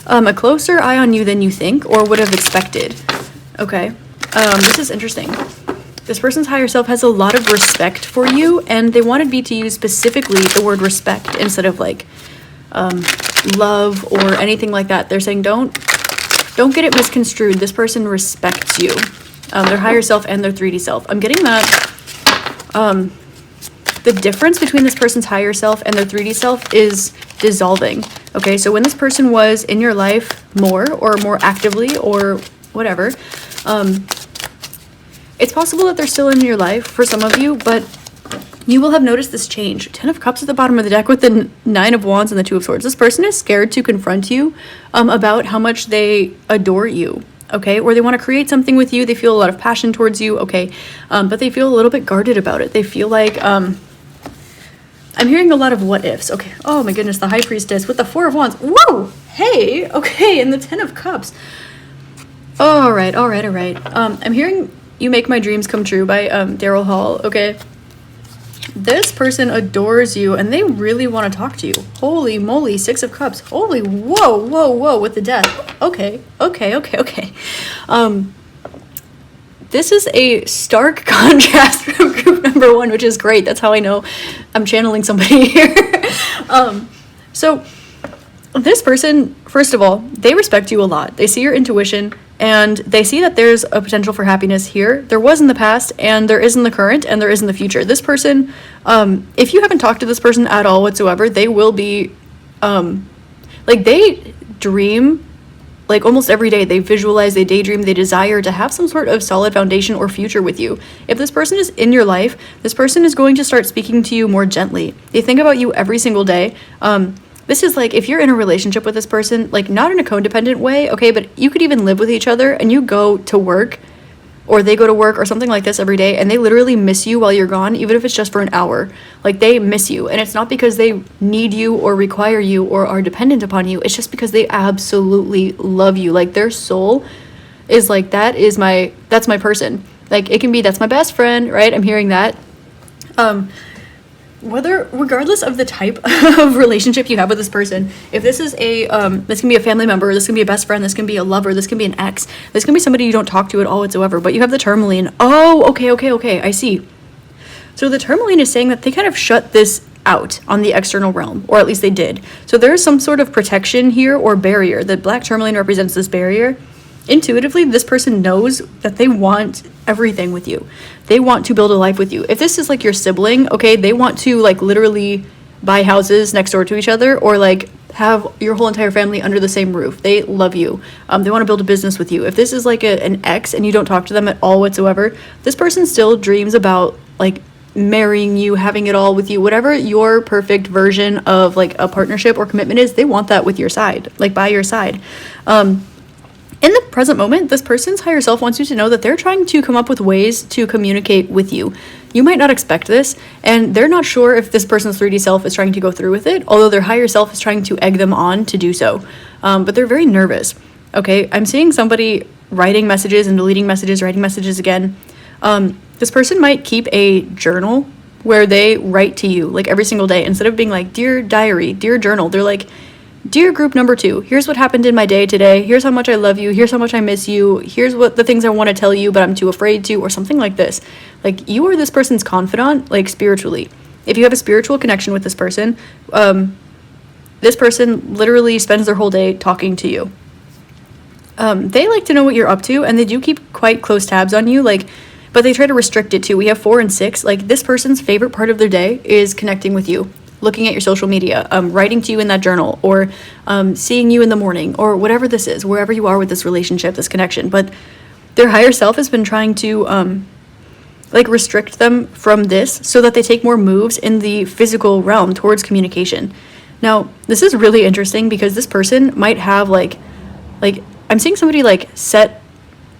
a closer eye on you than you think or would have expected. Okay, this is interesting. This person's higher self has a lot of respect for you, and they wanted me to use specifically the word respect instead of like love or anything like that. They're saying don't get it misconstrued. This person respects you, their higher self and their 3D self. I'm getting that. The difference between this person's higher self and their 3D self is dissolving. Okay, so when this person was in your life more actively or whatever, it's possible that they're still in your life for some of you, but you will have noticed this change. 10 of Cups at the bottom of the deck with the 9 of Wands and the 2 of Swords. This person is scared to confront you about how much they adore you. Okay, or they want to create something with you. They feel a lot of passion towards you. Okay, but they feel a little bit guarded about it. They feel like I'm hearing a lot of what ifs. Okay, oh my goodness, the High Priestess with the 4 of Wands. Whoa, hey, okay, and the 10 of Cups. All right. I'm hearing You Make My Dreams Come True by Daryl Hall. Okay, this person adores you and they really want to talk to you. Holy moly, 6 of Cups. Holy whoa with the Death. Okay. This is a stark contrast from group number 1, which is great. That's how I know I'm channeling somebody here. So this person, first of all, they respect you a lot. They see your intuition and they see that there's a potential for happiness here. There was in the past, and there is in the current, and there is in the future. This person, if you haven't talked to this person at all whatsoever, they will be, like, they dream, like, almost every day. They visualize, they daydream, they desire to have some sort of solid foundation or future with you. If this person is in your life, this person is going to start speaking to you more gently. They think about you every single day. This is like if you're in a relationship with this person, like not in a codependent way, okay, but you could even live with each other and you go to work or they go to work or something like this every day and they literally miss you while you're gone, even if it's just for an hour. Like they miss you, and it's not because they need you or require you or are dependent upon you. It's just because they absolutely love you. Like their soul is like, that's my person. Like it can be, that's my best friend, right? I'm hearing that. Regardless of the type of relationship you have with this person, if this is this can be a family member, this can be a best friend, this can be a lover, this can be an ex, this can be somebody you don't talk to at all whatsoever, but you have the Tourmaline. Oh, okay, I see. So the Tourmaline is saying that they kind of shut this out on the external realm, or at least they did. So there's some sort of protection here or barrier. The black Tourmaline represents this barrier. Intuitively, this person knows that they want everything with you. They want to build a life with you. If this is like your sibling, okay, they want to like literally buy houses next door to each other or like have your whole entire family under the same roof. They love you. They want to build a business with you. If this is like an ex and you don't talk to them at all whatsoever, this person still dreams about like marrying you, having it all with you. Whatever your perfect version of like a partnership or commitment is, they want that with your side, like by your side. In the present moment, this person's higher self wants you to know that they're trying to come up with ways to communicate with you. You might not expect this, and they're not sure if this person's 3D self is trying to go through with it, although their higher self is trying to egg them on to do so. But they're very nervous. Okay, I'm seeing somebody writing messages and deleting messages, writing messages again. This person might keep a journal where they write to you like every single day. Instead of being like, dear diary, dear journal, they're like, dear group number 2, here's what happened in my day today. Here's how much I love you. Here's how much I miss you. Here's what the things I want to tell you, but I'm too afraid to, or something like this. Like, you are this person's confidant, like spiritually. If you have a spiritual connection with this person literally spends their whole day talking to you. They like to know what you're up to, and they do keep quite close tabs on you, like, but they try to restrict it too. We have 4 and 6. Like, this person's favorite part of their day is connecting with you, looking at your social media, writing to you in that journal, or seeing you in the morning, or whatever this is, wherever you are with this relationship, this connection. But their higher self has been trying to restrict them from this so that they take more moves in the physical realm towards communication. Now, this is really interesting because this person might have like I'm seeing somebody like set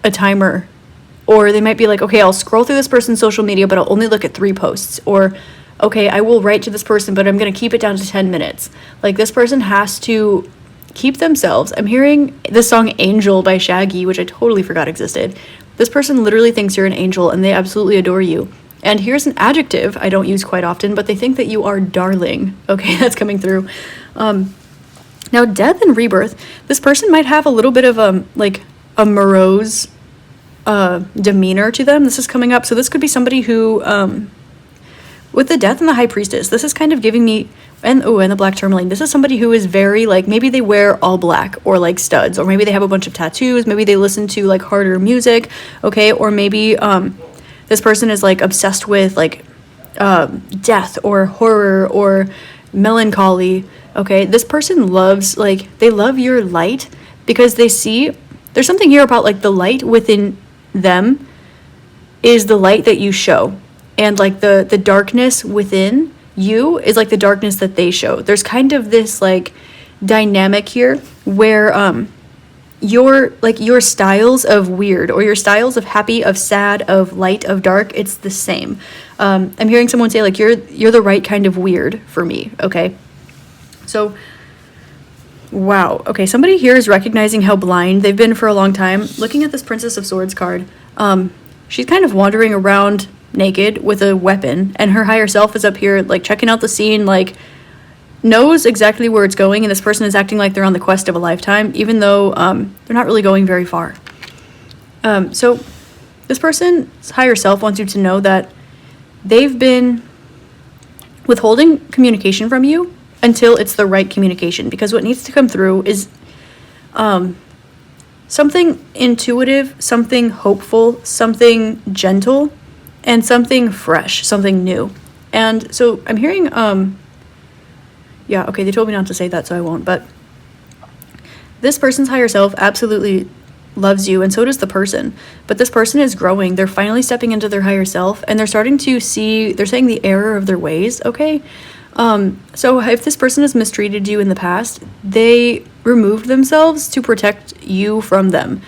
a timer, or they might be like, okay, I'll scroll through this person's social media, but I'll only look at 3 posts, or okay, I will write to this person, but I'm going to keep it down to 10 minutes. Like, this person has to keep themselves. I'm hearing the song Angel by Shaggy, which I totally forgot existed. This person literally thinks you're an angel, and they absolutely adore you. And here's an adjective I don't use quite often, but they think that you are darling. Okay, that's coming through. Now, death and rebirth, this person might have a little bit of a morose demeanor to them. This is coming up. So this could be somebody who, with the death and the high priestess, this is kind of giving me, and the black tourmaline, this is somebody who is very, like, maybe they wear all black, or like studs, or maybe they have a bunch of tattoos, maybe they listen to like harder music, okay, or maybe this person is like obsessed with like death or horror or melancholy. Okay, this person loves, like, they love your light because they see, there's something here about like the light within them is the light that you show, and like the darkness within you is like the darkness that they show. There's kind of this like dynamic here where your styles of weird, or your styles of happy, of sad, of light, of dark, it's the same. I'm hearing someone say like, you're the right kind of weird for me. Okay, so wow. Okay, somebody here is recognizing how blind they've been for a long time. Looking at this Princess of Swords card, she's kind of wandering around naked with a weapon, and her higher self is up here like checking out the scene, like knows exactly where it's going, and this person is acting like they're on the quest of a lifetime, even though they're not really going very far. So this person's higher self wants you to know that they've been withholding communication from you until it's the right communication, because what needs to come through is something intuitive, something hopeful, something gentle, and something fresh, something new. And so I'm hearing yeah, okay, they told me not to say that, so I won't, but this person's higher self absolutely loves you, and so does the person. But this person is growing. They're finally stepping into their higher self, and they're starting to see, they're saying the error of their ways, okay? So if this person has mistreated you in the past, they removed themselves to protect you from them.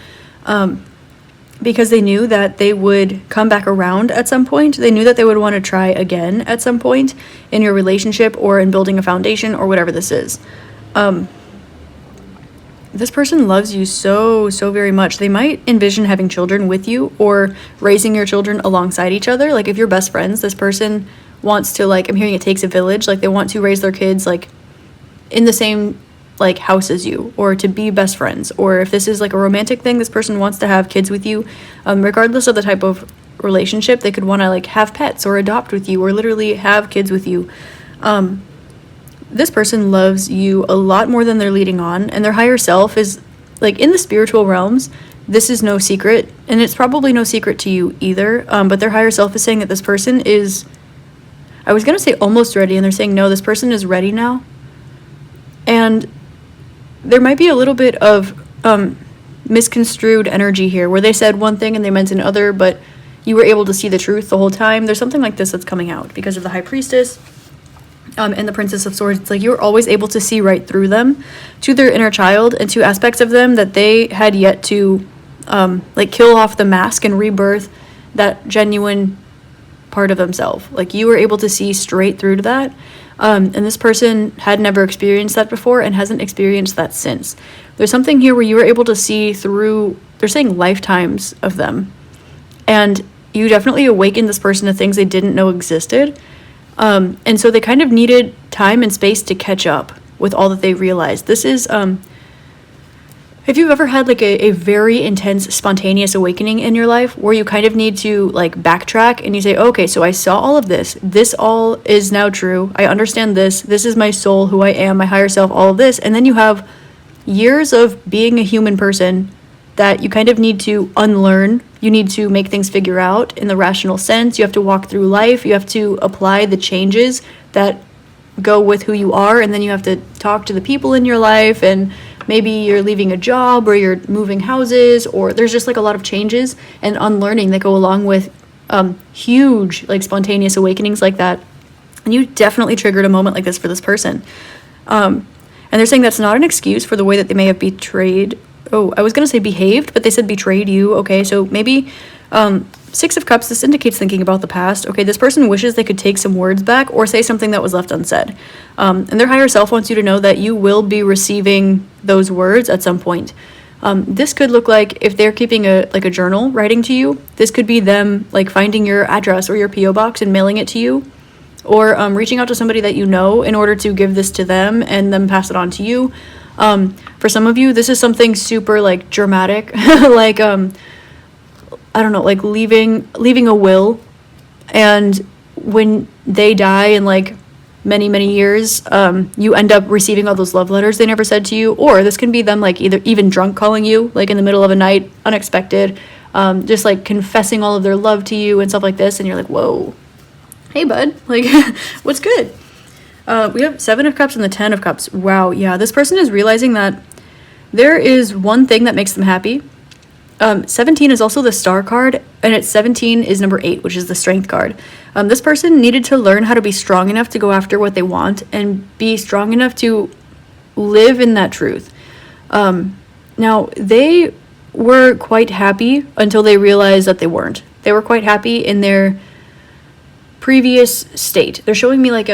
Because they knew that they would come back around at some point. They knew that they would want to try again at some point in your relationship, or in building a foundation, or whatever this is. This person loves you so very much. They might envision having children with you, or raising your children alongside each other. Like, if you're best friends, this person wants to, like, I'm hearing it takes a village. Like, they want to raise their kids, like, in the same like house as you, or to be best friends. Or if this is like a romantic thing, this person wants to have kids with you, regardless of the type of relationship. They could want to like have pets, or adopt with you, or literally have kids with you. This person loves you a lot more than they're leading on, and their higher self is like, in the spiritual realms, this is no secret, and it's probably no secret to you either, but their higher self is saying that this person is, I was gonna say almost ready, and they're saying no, this person is ready now. And there might be a little bit of misconstrued energy here, where they said one thing and they meant another, but you were able to see the truth the whole time. There's something like this that's coming out because of the High Priestess and the Princess of Swords. It's like you're always able to see right through them, to their inner child, and to aspects of them that they had yet to like kill off the mask and rebirth that genuine part of themselves. Like, you were able to see straight through to that. And this person had never experienced that before and hasn't experienced that since. There's something here where you were able to see through, they're saying lifetimes of them. And you definitely awakened this person to things they didn't know existed. And so they kind of needed time and space to catch up with all that they realized. This is, if you've ever had like a very intense spontaneous awakening in your life where you kind of need to like backtrack and you say, okay, so I saw all of this all is now true, I understand this is my soul, who I am, my higher self, all of this, and then you have years of being a human person that you kind of need to unlearn. You need to make things figure out in the rational sense. You have to walk through life. You have to apply the changes that go with who you are, and then you have to talk to the people in your life, and maybe you're leaving a job or you're moving houses, or there's just like a lot of changes and unlearning that go along with huge like spontaneous awakenings like that. And you definitely triggered a moment like this for this person. And they're saying that's not an excuse for the way that they may have betrayed. Oh, I was going to say behaved, but they said betrayed you. Okay, so maybe Six of Cups, this indicates thinking about the past. Okay, this person wishes they could take some words back or say something that was left unsaid. And their higher self wants you to know that you will be receiving those words at some point. This could look like, if they're keeping a journal writing to you, this could be them like finding your address or your P.O. box and mailing it to you, or reaching out to somebody that you know in order to give this to them and then pass it on to you. For some of you, this is something super like dramatic, like I don't know, like leaving a will, and when they die in like many years, you end up receiving all those love letters they never said to you. Or this can be them like either even drunk calling you like in the middle of a night, unexpected, just like confessing all of their love to you and stuff like this, and you're like, whoa, hey bud, like what's good? We have Seven of Cups and the Ten of Cups. Wow, yeah, this person is realizing that there is one thing that makes them happy. 17 is also the Star card, and 17 is number 8, which is the Strength card. This person needed to learn how to be strong enough to go after what they want and be strong enough to live in that truth. Now, they were quite happy until they realized that they weren't. They were quite happy in their previous state. They're showing me like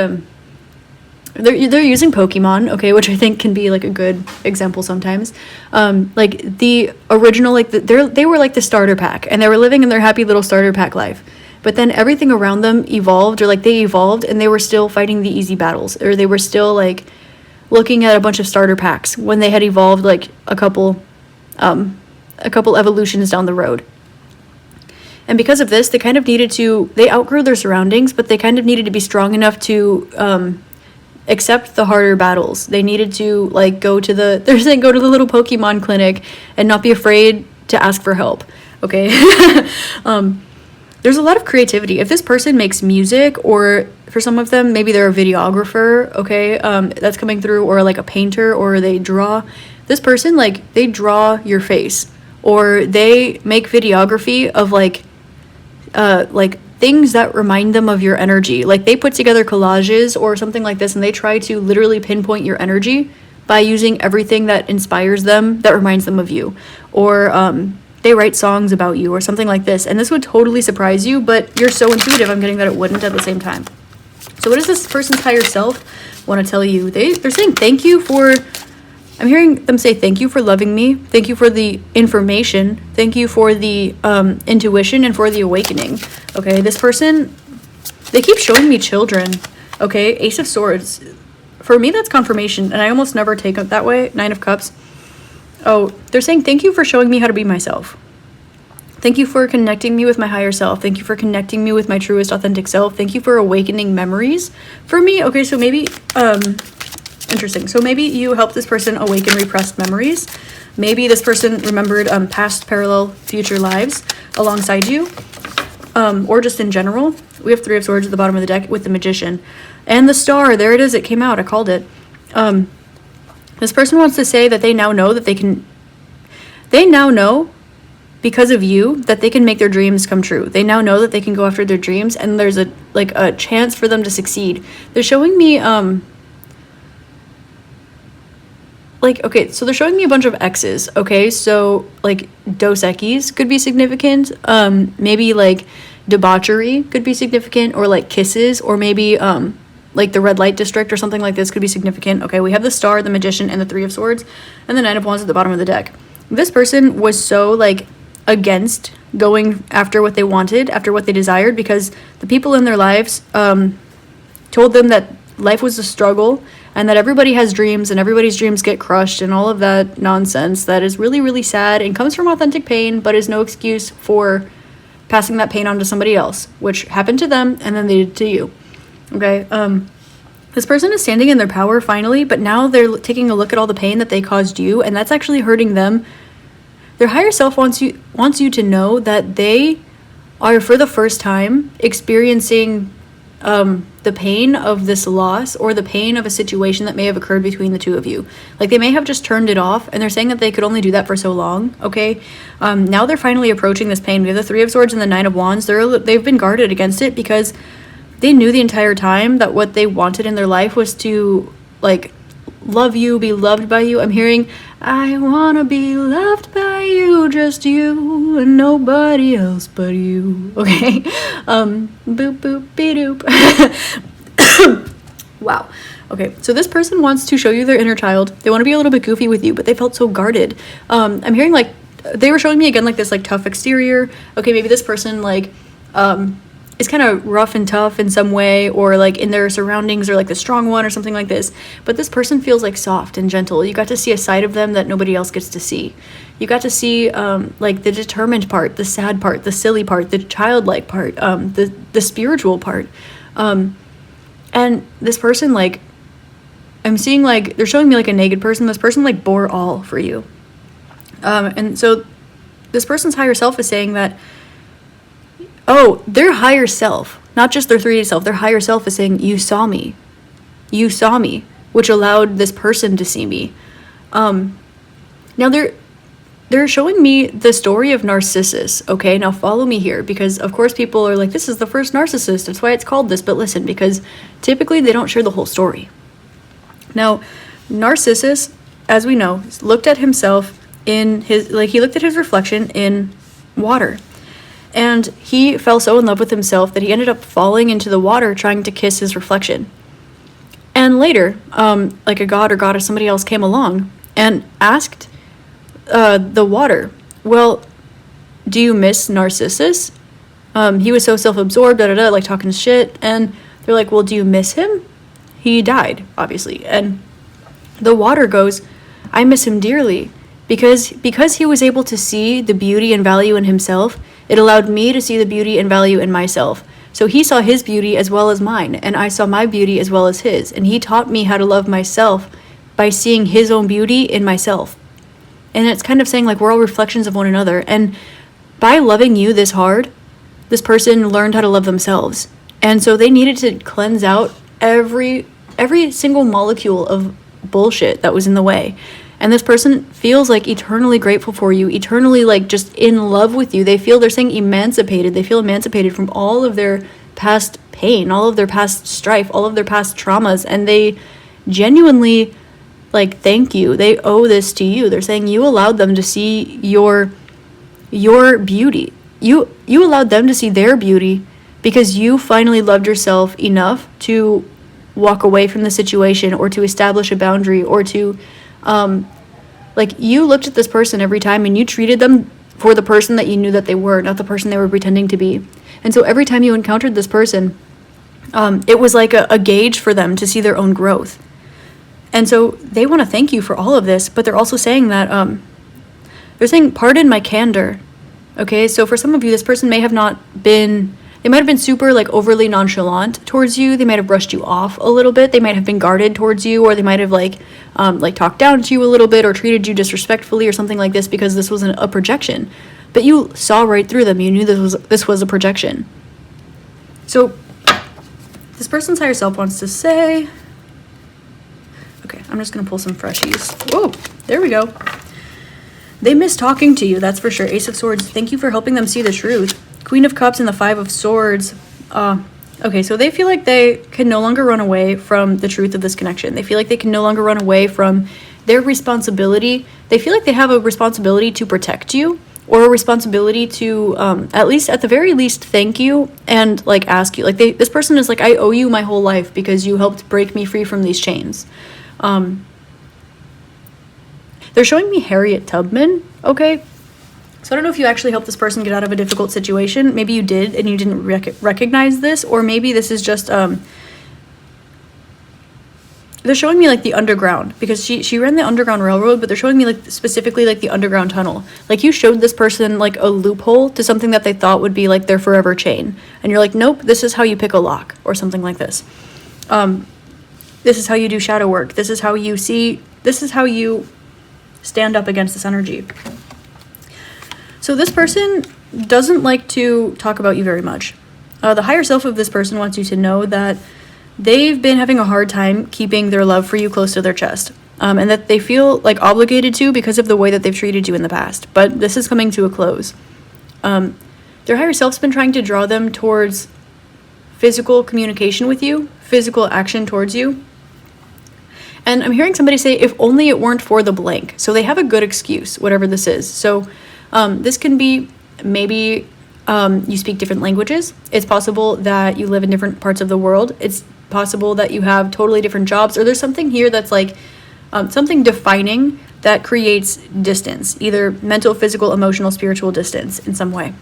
they're using Pokemon, okay, which I think can be like a good example sometimes. Like the original, like they were like the starter pack, and they were living in their happy little starter pack life. But then everything around them evolved, or like they evolved, and they were still fighting the easy battles, or they were still like looking at a bunch of starter packs when they had evolved like a couple evolutions down the road. And because of this, they kind of needed to, they outgrew their surroundings, but they kind of needed to be strong enough to accept the harder battles. They needed to like go to the little Pokemon clinic and not be afraid to ask for help. Okay. There's a lot of creativity. If this person makes music, or for some of them, maybe they're a videographer, okay, that's coming through, or like a painter, or they draw. This person, like, they draw your face, or they make videography of like things that remind them of your energy. Like they put together collages or something like this, and they try to literally pinpoint your energy by using everything that inspires them, that reminds them of you. Or they write songs about you or something like this. And this would totally surprise you, but you're so intuitive, I'm getting that it wouldn't at the same time. So what does this person's higher self want to tell you? They're saying thank you for, I'm hearing them say thank you for loving me, thank you for the information, thank you for the intuition, and for the awakening. Okay, this person, they keep showing me children. Okay, Ace of Swords. For me, that's confirmation, and I almost never take it that way. Nine of Cups. Oh, they're saying thank you for showing me how to be myself. Thank you for connecting me with my higher self. Thank you for connecting me with my truest, authentic self. Thank you for awakening memories for me. Okay, so maybe, interesting. So maybe you helped this person awaken repressed memories. Maybe this person remembered past, parallel, future lives alongside you. Or just in general. We have Three of Swords at the bottom of the deck with the Magician. And the Star, there it is, it came out, I called it. This person wants to say that they now know that they now know, because of you, that they can make their dreams come true. They now know that they can go after their dreams, and there's a chance for them to succeed. They're showing me, okay, so they're showing me a bunch of X's, okay? So, like, Dos Equis could be significant. Maybe, like, debauchery could be significant, or like kisses, or maybe like the red light district or something like this could be significant. Okay, we have the Star, the Magician, and the Three of Swords, and the Knight of Wands at the bottom of the deck. This person was so like against going after what they wanted, after what they desired, because the people in their lives told them that life was a struggle and that everybody has dreams and everybody's dreams get crushed and all of that nonsense that is really, really sad and comes from authentic pain, but is no excuse for passing that pain on to somebody else, which happened to them and then they did to you. Okay, this person is standing in their power finally, but now they're taking a look at all the pain that they caused you, and that's actually hurting them. Their higher self wants you to know that they are, for the first time, experiencing the pain of this loss, or the pain of a situation that may have occurred between the two of you. Like, they may have just turned it off, and they're saying that they could only do that for so long, okay? Now they're finally approaching this pain. We have the Three of Swords and the Nine of Wands. They've been guarded against it because they knew the entire time that what they wanted in their life was to, like, love you, be loved by you. I'm hearing, I wanna be loved by you, just you, and nobody else but you. Okay? Boop, boop, be doop. Wow. Okay, so this person wants to show you their inner child. They want to be a little bit goofy with you, but they felt so guarded. I'm hearing, like, they were showing me again, like, this, like, tough exterior. Okay, maybe this person, like, is kind of rough and tough in some way, or like in their surroundings, or like the strong one or something like this, but this person feels like soft and gentle. You got to see a side of them that nobody else gets to see. You got to see like the determined part, the sad part, the silly part, the childlike part, the spiritual part, and this person, like, I'm seeing, like, they're showing me like a naked person. This person, like, bore all for you, and so this person's higher self is saying that, oh, their higher self, not just their 3D self, their higher self is saying, you saw me, which allowed this person to see me. Now they're showing me the story of Narcissus, okay? Now follow me here, because of course people are like, this is the first narcissist, that's why it's called this, but listen, because typically they don't share the whole story. Now, Narcissus, as we know, looked at himself in his, like, he looked at his reflection in water. And he fell so in love with himself that he ended up falling into the water trying to kiss his reflection. And later, like a god or goddess, somebody else came along and asked the water, well, do you miss Narcissus? He was so self-absorbed, like talking shit. And they're like, well, do you miss him? He died, obviously. And the water goes, I miss him dearly. Because he was able to see the beauty and value in himself, it allowed me to see the beauty and value in myself. So he saw his beauty as well as mine, and I saw my beauty as well as his. And he taught me how to love myself by seeing his own beauty in myself. And it's kind of saying, like, we're all reflections of one another. And by loving you this hard, this person learned how to love themselves. And so they needed to cleanse out every single molecule of bullshit that was in the way. And this person feels, like, eternally grateful for you, eternally, like, just in love with you. They're saying emancipated. They feel emancipated from all of their past pain, all of their past strife, all of their past traumas. And they genuinely, like, thank you. They owe this to you. They're saying you allowed them to see your beauty. You allowed them to see their beauty because you finally loved yourself enough to walk away from the situation, or to establish a boundary, or to... like, you looked at this person every time and you treated them for the person that you knew that they were, not the person they were pretending to be. And so every time you encountered this person, it was like a gauge for them to see their own growth. And so they want to thank you for all of this, but they're also saying that, they're saying, pardon my candor. Okay, so for some of you, this person may have not been... They might have been super, like, overly nonchalant towards you. They might have brushed you off a little bit. They might have been guarded towards you, or they might have, like talked down to you a little bit, or treated you disrespectfully or something like this, because this wasn't a projection. But you saw right through them. You knew this was a projection. So this person's higher self wants to say... Okay, I'm just going to pull some freshies. Whoa, there we go. They miss talking to you, that's for sure. Ace of Swords, thank you for helping them see the truth. Queen of Cups and the Five of Swords. Okay, so they feel like they can no longer run away from the truth of this connection. They feel like they can no longer run away from their responsibility. They feel like they have a responsibility to protect you, or a responsibility to, at the very least, thank you and like ask you. Like this person is like, I owe you my whole life because you helped break me free from these chains. They're showing me Harriet Tubman, okay? So I don't know if you actually helped this person get out of a difficult situation. Maybe you did and you didn't recognize this, or maybe this is just, they're showing me like the underground, because she ran the Underground Railroad, but they're showing me like specifically like the underground tunnel. Like you showed this person like a loophole to something that they thought would be like their forever chain. And you're like, nope, this is how you pick a lock, or something like this. This is how you do shadow work. This is how you stand up against this energy. So this person doesn't like to talk about you very much. The higher self of this person wants you to know that they've been having a hard time keeping their love for you close to their chest, and that they feel like obligated to because of the way that they've treated you in the past. But this is coming to a close. Their higher self's been trying to draw them towards physical communication with you, physical action towards you. And I'm hearing somebody say, if only it weren't for the blank. So they have a good excuse, whatever this is. So this can be maybe you speak different languages. It's possible that you live in different parts of the world. It's possible that you have totally different jobs, or there's something here that's like something defining that creates distance, either mental, physical, emotional, spiritual distance in some way.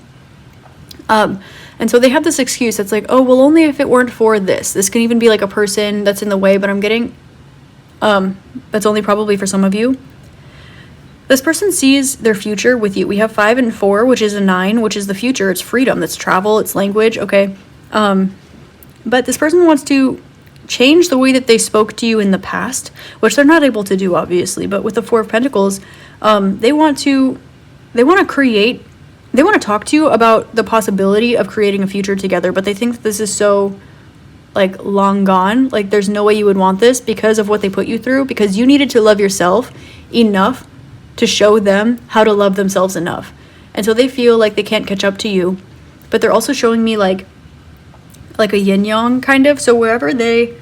And so they have this excuse that's like, oh, well, only if it weren't for this. This can even be like a person that's in the way, but I'm getting, that's only probably for some of you. This person sees their future with you. We have 5 and 4, which is a 9, which is the future. It's freedom, it's travel, it's language, okay? But this person wants to change the way that they spoke to you in the past, which they're not able to do, obviously. But with the 4 of Pentacles, they want to talk to you about the possibility of creating a future together, but they think that this is so like long gone. Like there's no way you would want this because of what they put you through, because you needed to love yourself enough to show them how to love themselves enough. And so they feel like they can't catch up to you, but they're also showing me like a yin-yang kind of. So wherever they,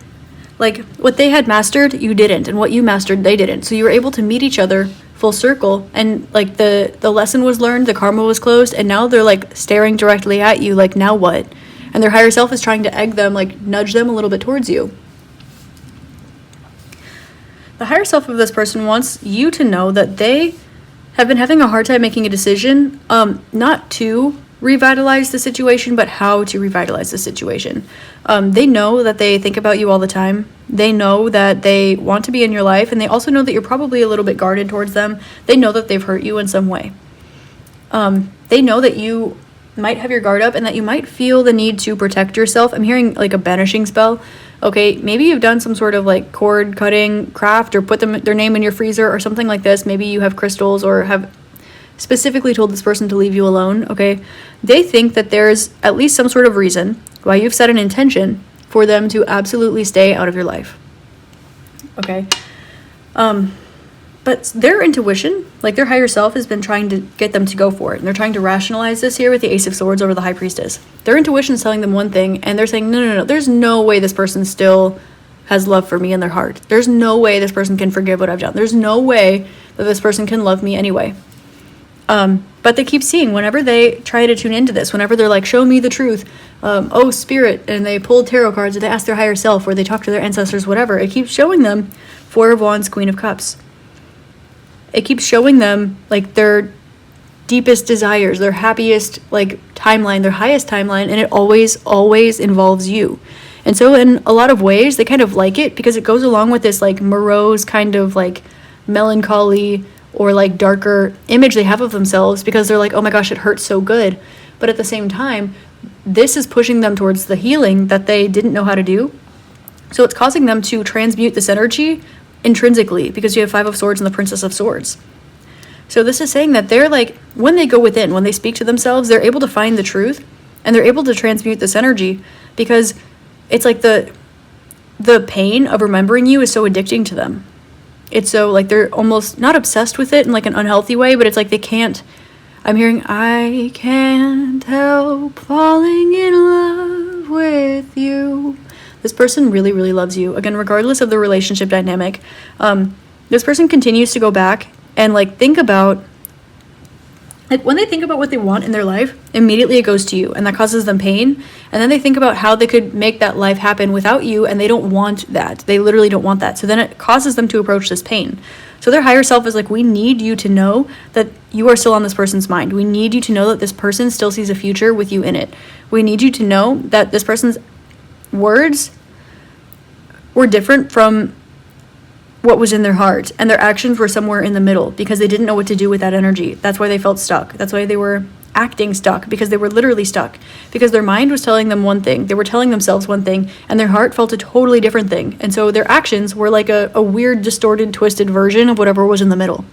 like what they had mastered, you didn't, and what you mastered, they didn't. So you were able to meet each other full circle, and like the lesson was learned, the karma was closed, and now they're like staring directly at you like, now what? And their higher self is trying to egg them, like nudge them a little bit towards you. The higher self of this person wants you to know that they have been having a hard time making a decision, not to revitalize the situation, but how to revitalize the situation. They know that they think about you all the time. They know that they want to be in your life, and they also know that you're probably a little bit guarded towards them. They know that they've hurt you in some way. They know that you might have your guard up and that you might feel the need to protect yourself. I'm hearing like a banishing spell. Okay, maybe you've done some sort of like cord cutting craft, or put their name in your freezer or something like this. Maybe you have crystals, or have specifically told this person to leave you alone, okay? They think that there's at least some sort of reason why you've set an intention for them to absolutely stay out of your life, okay? But their intuition, like their higher self, has been trying to get them to go for it. And they're trying to rationalize this here with the Ace of Swords over the High Priestess. Their intuition is telling them one thing, and they're saying, no, there's no way this person still has love for me in their heart. There's no way this person can forgive what I've done. There's no way that this person can love me anyway. But they keep seeing, whenever they try to tune into this, whenever they're like, show me the truth, oh, spirit, and they pull tarot cards, or they ask their higher self, or they talk to their ancestors, whatever, it keeps showing them 4 of Wands, Queen of Cups. It keeps showing them like their deepest desires, their happiest like timeline, their highest timeline, and it always involves you. And so in a lot of ways, they kind of like it because it goes along with this like morose kind of like melancholy or like darker image they have of themselves, because they're like, oh my gosh, it hurts so good. But at the same time, this is pushing them towards the healing that they didn't know how to do. So it's causing them to transmute this energy intrinsically, because you have 5 of Swords and the Princess of Swords. So this is saying that they're like, when they go within, when they speak to themselves, they're able to find the truth, and they're able to transmute this energy, because it's like the pain of remembering you is so addicting to them. It's so like they're almost not obsessed with it in like an unhealthy way, but it's like they can't, I'm hearing, I can't help falling in love with you. This person really, really loves you. Again, regardless of the relationship dynamic, this person continues to go back and like think about like when they think about what they want in their life, immediately it goes to you, and that causes them pain. And then they think about how they could make that life happen without you, and they don't want that. They literally don't want that. So then it causes them to approach this pain. So their higher self is like, we need you to know that you are still on this person's mind. We need you to know that this person still sees a future with you in it. We need you to know that this person's words were different from what was in their heart, and their actions were somewhere in the middle because they didn't know what to do with that energy. That's why they felt stuck. That's why they were acting stuck, because they were literally stuck, because their mind was telling them one thing, they were telling themselves one thing, and their heart felt a totally different thing. And so their actions were like a weird, distorted, twisted version of whatever was in the middle.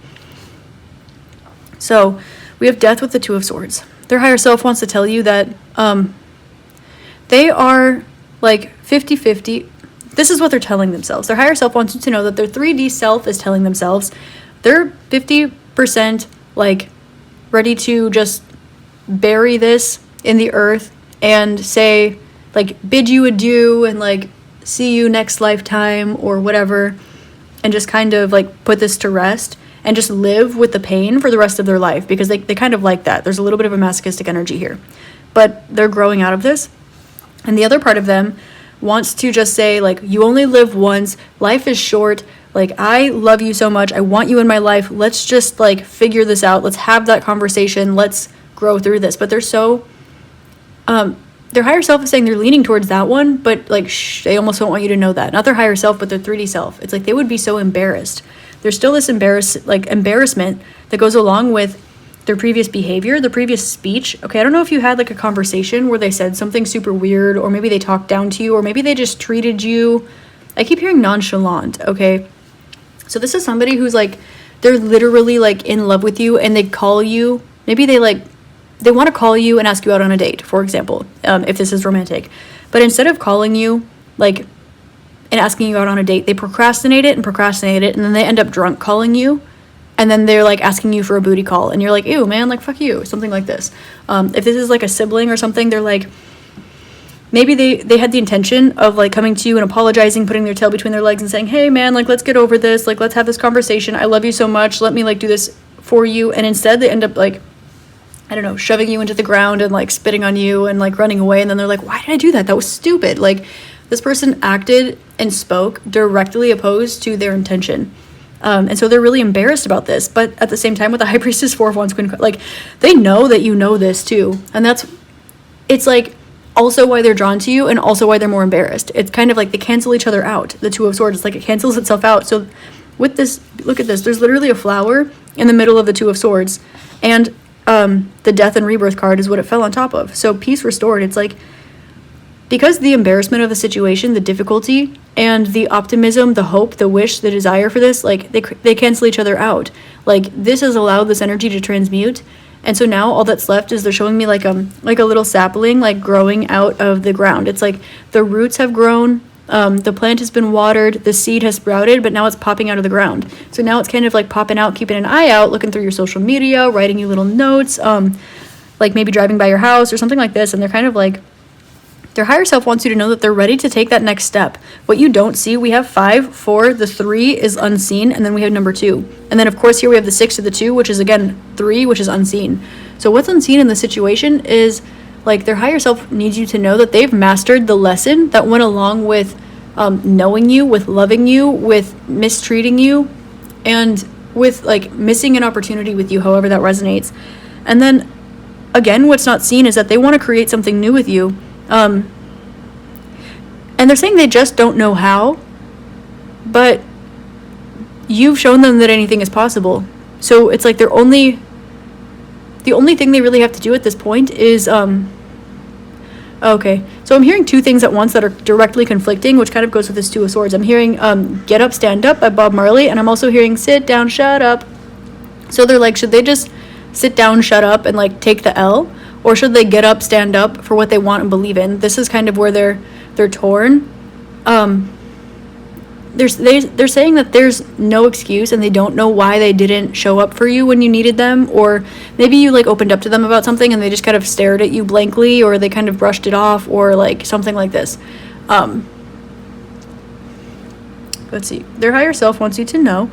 So we have Death with the Two of Swords. Their higher self wants to tell you that they are like 50-50. This is what they're telling themselves. Their higher self wants you to know that their 3D self is telling themselves they're 50% like ready to just bury this in the earth and say, like, bid you adieu and like see you next lifetime or whatever, and just kind of like put this to rest and just live with the pain for the rest of their life, because they kind of like that. There's a little bit of a masochistic energy here, but they're growing out of this. And the other part of them wants to just say, like, you only live once, life is short, like, I love you so much, I want you in my life, let's just like figure this out, let's have that conversation, let's grow through this. But they're so their higher self is saying they're leaning towards that one, but like they almost don't want you to know that. Not their higher self, but their 3D self. It's like they would be so embarrassed. There's still this embarrassment that goes along with their previous behavior, the previous speech. Okay, I don't know if you had like a conversation where they said something super weird, or maybe they talked down to you, or maybe they just treated you, I keep hearing nonchalant, okay? So this is somebody who's like, they're literally like in love with you, and they call you, maybe they want to call you and ask you out on a date, for example, if this is romantic. But instead of calling you like and asking you out on a date, they procrastinate it, and then they end up drunk calling you. And then they're like asking you for a booty call, and you're like, ew, man, like, fuck you, something like this. If this is like a sibling or something, they're like, maybe they had the intention of like coming to you and apologizing, putting their tail between their legs and saying, hey man, like, let's get over this, like, let's have this conversation, I love you so much, let me like do this for you. And instead they end up like, I don't know, shoving you into the ground and like spitting on you and like running away. And then they're like, why did I do that? That was stupid. Like, this person acted and spoke directly opposed to their intention. And so they're really embarrassed about this. But at the same time, with the High Priestess, Four of Wands, Queen, like, they know that you know this too. And it's like also why they're drawn to you, and also why they're more embarrassed. It's kind of like they cancel each other out. The Two of Swords, it's like it cancels itself out. So with this, look at this. There's literally a flower in the middle of the Two of Swords. And the Death and Rebirth card is what it fell on top of. So peace restored. It's like, because the embarrassment of the situation, the difficulty, and the optimism, the hope, the wish, the desire for this, like, they cancel each other out. Like, this has allowed this energy to transmute, and so now all that's left is they're showing me like a little sapling, like, growing out of the ground. It's like the roots have grown, the plant has been watered, the seed has sprouted, but now it's popping out of the ground. So now it's kind of like popping out, keeping an eye out, looking through your social media, writing you little notes, like maybe driving by your house or something like this, and they're kind of like, their higher self wants you to know that they're ready to take that next step. What you don't see, we have 5, 4, the 3 is unseen, and then we have number 2. And then, of course, here we have the 6 to the 2, which is, again, 3, which is unseen. So what's unseen in this situation is, like, their higher self needs you to know that they've mastered the lesson that went along with knowing you, with loving you, with mistreating you, and with, like, missing an opportunity with you, however that resonates. And then, again, what's not seen is that they want to create something new with you. And they're saying they just don't know how, but you've shown them that anything is possible. So it's like the only thing they really have to do at this point is, okay, so I'm hearing 2 things at once that are directly conflicting, which kind of goes with this Two of Swords. I'm hearing, Get Up, Stand Up by Bob Marley, and I'm also hearing Sit Down, Shut Up. So they're like, should they just sit down, shut up, and like take the L? Or should they get up, stand up for what they want and believe in? This is kind of where they're torn. They're saying that there's no excuse, and they don't know why they didn't show up for you when you needed them. Or maybe you like opened up to them about something and they just kind of stared at you blankly, or they kind of brushed it off, or like something like this. Let's see. Their higher self wants you to know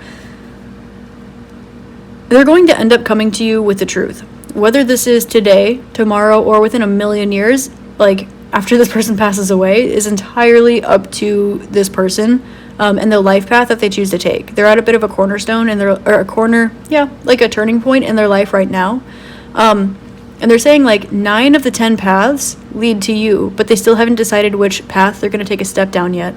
they're going to end up coming to you with the truth. whether this is today, tomorrow, or within a million years, like after this person passes away, is entirely up to this person and the life path that they choose to take. They're at a bit of a cornerstone and like a turning point in their life right now. And they're saying like 9 of the 10 paths lead to you, but they still haven't decided which path they're going to take a step down yet.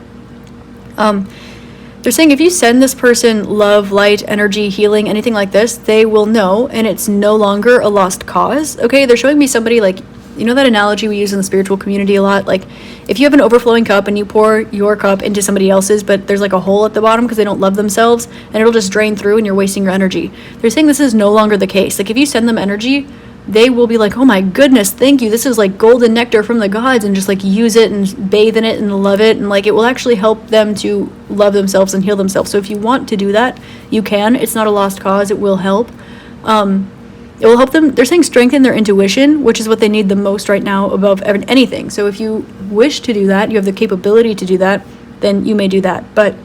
They're saying if you send this person love, light, energy, healing, anything like this, they will know, and it's no longer a lost cause. Okay, they're showing me somebody like, you know that analogy we use in the spiritual community a lot? Like, if you have an overflowing cup and you pour your cup into somebody else's, but there's like a hole at the bottom because they don't love themselves, and it'll just drain through and you're wasting your energy. They're saying this is no longer the case. Like, if you send them energy, they will be like, oh my goodness, thank you, this is like golden nectar from the gods, and just like use it and bathe in it and love it, and like it will actually help them to love themselves and heal themselves. So if you want to do that, you can. It's not a lost cause. It will help. It will help them. They're saying strengthen their intuition, which is what they need the most right now above anything. So if you wish to do that, you have the capability to do that, then you may do that. But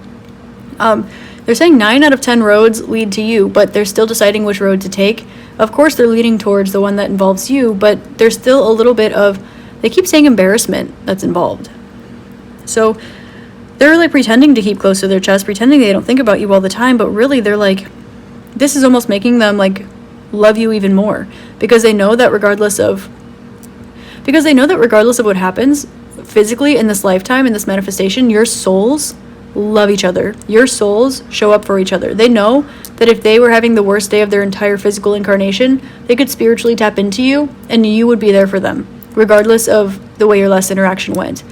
they're saying 9 out of 10 roads lead to you, but they're still deciding which road to take. Of course, they're leaning towards the one that involves you, but there's still a little bit of, they keep saying embarrassment that's involved. So they're really pretending to keep close to their chest, pretending they don't think about you all the time, but really they're like, this is almost making them like love you even more, because they know that regardless of what happens physically in this lifetime, in this manifestation, your souls love each other. Your souls show up for each other. They know that if they were having the worst day of their entire physical incarnation, they could spiritually tap into you and you would be there for them, regardless of the way your last interaction went.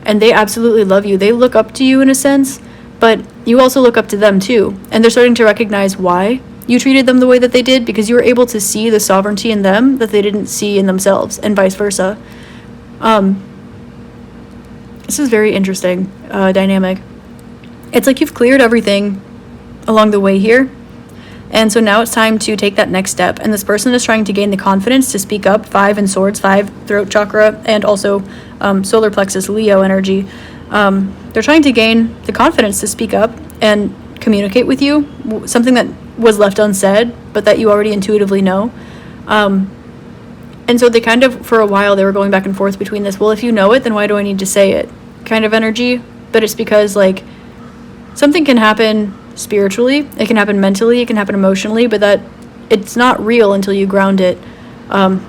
And they absolutely love you. They look up to you in a sense, but you also look up to them too. And they're starting to recognize why you treated them the way that they did, because you were able to see the sovereignty in them that they didn't see in themselves, and vice versa. This is very interesting dynamic. It's like you've cleared everything along the way here, and so now it's time to take that next step. And this person is trying to gain the confidence to speak up. 5 in swords, 5 throat chakra, and also solar plexus, Leo energy. They're trying to gain the confidence to speak up and communicate with you, something that was left unsaid, but that you already intuitively know. And so they kind of, for a while, they were going back and forth between this, well, if you know it, then why do I need to say it kind of energy. But it's because, like, something can happen spiritually, it can happen mentally, it can happen emotionally, but that it's not real until you ground it. And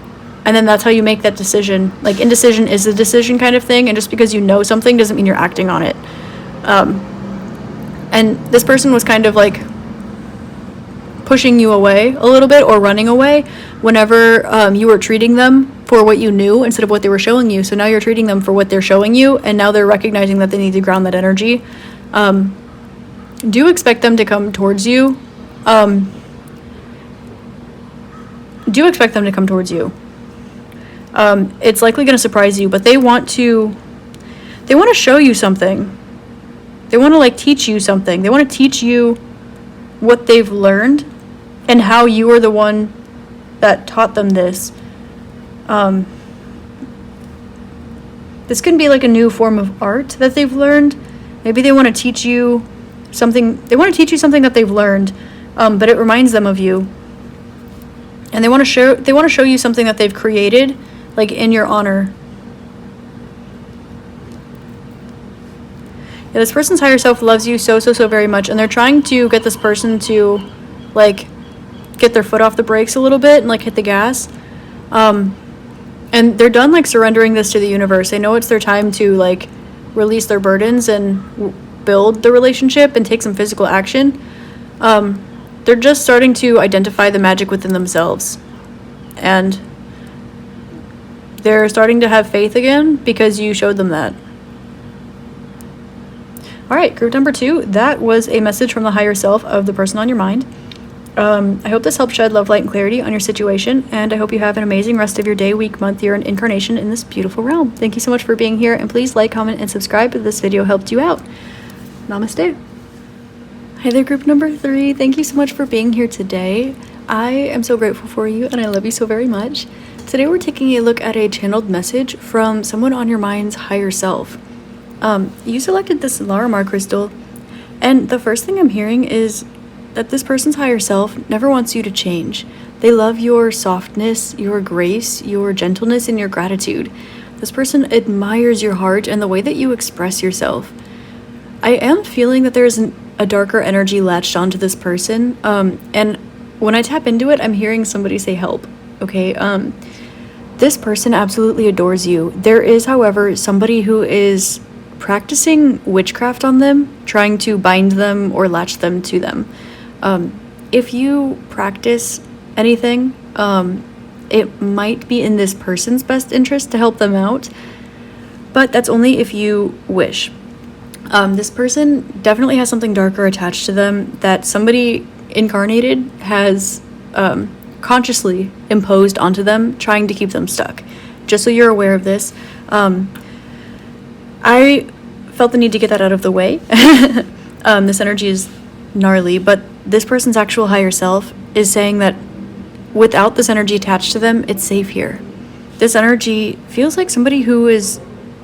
then that's how you make that decision. Like, indecision is a decision kind of thing, and just because you know something doesn't mean you're acting on it. And this person was kind of like pushing you away a little bit, or running away whenever you were treating them for what you knew instead of what they were showing you. So now you're treating them for what they're showing you, and now they're recognizing that they need to ground that energy. Do expect them to come towards you. It's likely going to surprise you, but they want to show you something. They want to, like, teach you something. They want to teach you what they've learned and how you are the one that taught them this. This can be like a new form of art that they've learned. Maybe they want to teach you something. They want to teach you something that they've learned, but it reminds them of you. And they want to show you something that they've created, like, in your honor. Yeah, this person's higher self loves you so very much, and they're trying to get this person to, like, get their foot off the brakes a little bit and, like, hit the gas. And they're done, like, surrendering this to the universe. They know it's their time to, like, release their burdens and build the relationship and take some physical action. They're just starting to identify the magic within themselves. And they're starting to have faith again because you showed them that. All right, group number 2, that was a message from the higher self of the person on your mind. I hope this helped shed love, light, and clarity on your situation, and I hope you have an amazing rest of your day, week, month, year, and incarnation in this beautiful realm. Thank you so much for being here, and please like, comment, and subscribe if this video helped you out. Namaste. Hi there, group number 3. Thank you so much for being here today. I am so grateful for you, and I love you so very much. Today we're taking a look at a channeled message from someone on your mind's higher self. You selected this Larimar crystal, and the first thing I'm hearing is that this person's higher self never wants you to change. They love your softness, your grace, your gentleness, and your gratitude. This person admires your heart and the way that you express yourself. I am feeling that there's a darker energy latched onto this person, and when I tap into it, I'm hearing somebody say help, okay? This person absolutely adores you. There is, however, somebody who is practicing witchcraft on them, trying to bind them or latch them to them. If you practice anything, it might be in this person's best interest to help them out, but that's only if you wish. This person definitely has something darker attached to them that somebody incarnated has consciously imposed onto them, trying to keep them stuck. Just so you're aware of this. I felt the need to get that out of the way. This energy is gnarly, but this person's actual higher self is saying that without this energy attached to them, it's safe here. This energy feels like somebody who is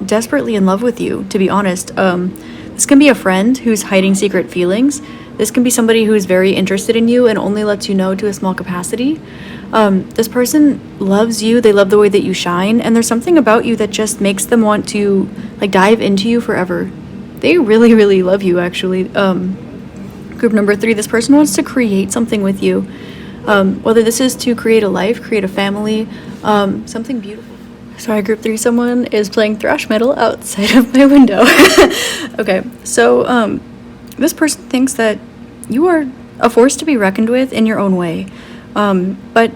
desperately in love with you, to be honest. This can be a friend who's hiding secret feelings. This can be somebody who is very interested in you and only lets you know to a small capacity. This person loves you, they love the way that you shine, and there's something about you that just makes them want to dive into you forever. They really, really love you, actually. Group number 3, this person wants to create something with you. Whether this is to create a life, create a family, something beautiful. Sorry, group 3, someone is playing thrash metal outside of my window. Okay, so this person thinks that you are a force to be reckoned with in your own way. But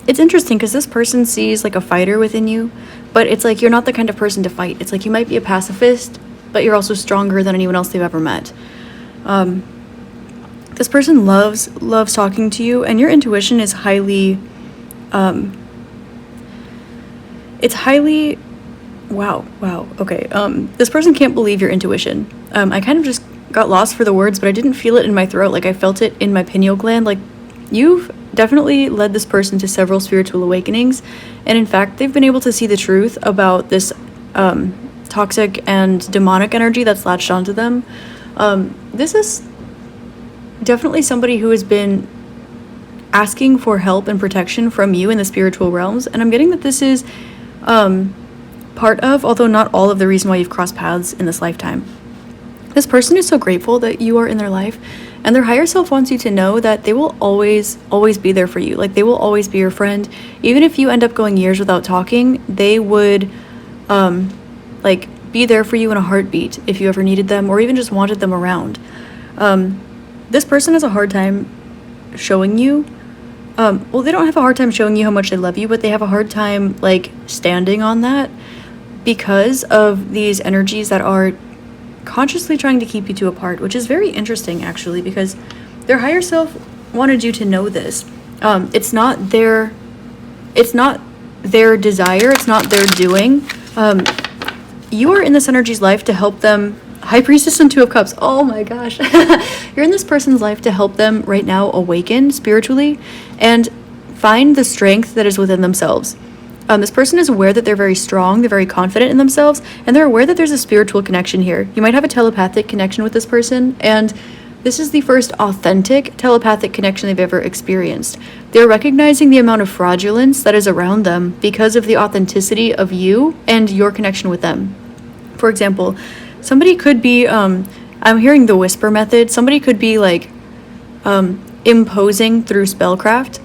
it's interesting because this person sees a fighter within you, but it's you're not the kind of person to fight. It's you might be a pacifist, but you're also stronger than anyone else they've ever met. This person loves talking to you, and your intuition is highly, wow, okay. This person can't believe your intuition. I kind of just got lost for the words, but I didn't feel it in my throat. I felt it in my pineal gland. You've definitely led this person to several spiritual awakenings, and in fact, they've been able to see the truth about this toxic and demonic energy that's latched onto them. This is definitely somebody who has been asking for help and protection from you in the spiritual realms, and I'm getting that this is part of, although not all of, the reason why you've crossed paths in this lifetime. This person is so grateful that you are in their life, and their higher self wants you to know that they will always be there for you. They will always be your friend. Even if you end up going years without talking, they would be there for you in a heartbeat if you ever needed them or even just wanted them around. This person has a hard time showing you, they don't have a hard time showing you how much they love you, but they have a hard time standing on that because of these energies that are consciously trying to keep you two apart, which is very interesting, actually, because their higher self wanted you to know this. It's not their desire, it's not their doing. You are in this energy's life to help them. High Priestess and 2 of Cups. Oh my gosh. You're in this person's life to help them right now awaken spiritually and find the strength that is within themselves. This person is aware that they're very strong, they're very confident in themselves, and they're aware that there's a spiritual connection here. You might have a telepathic connection with this person, and this is the first authentic telepathic connection they've ever experienced. They're recognizing the amount of fraudulence that is around them because of the authenticity of you and your connection with them. For example, somebody could be, I'm hearing the whisper method, somebody could be imposing through spellcraft,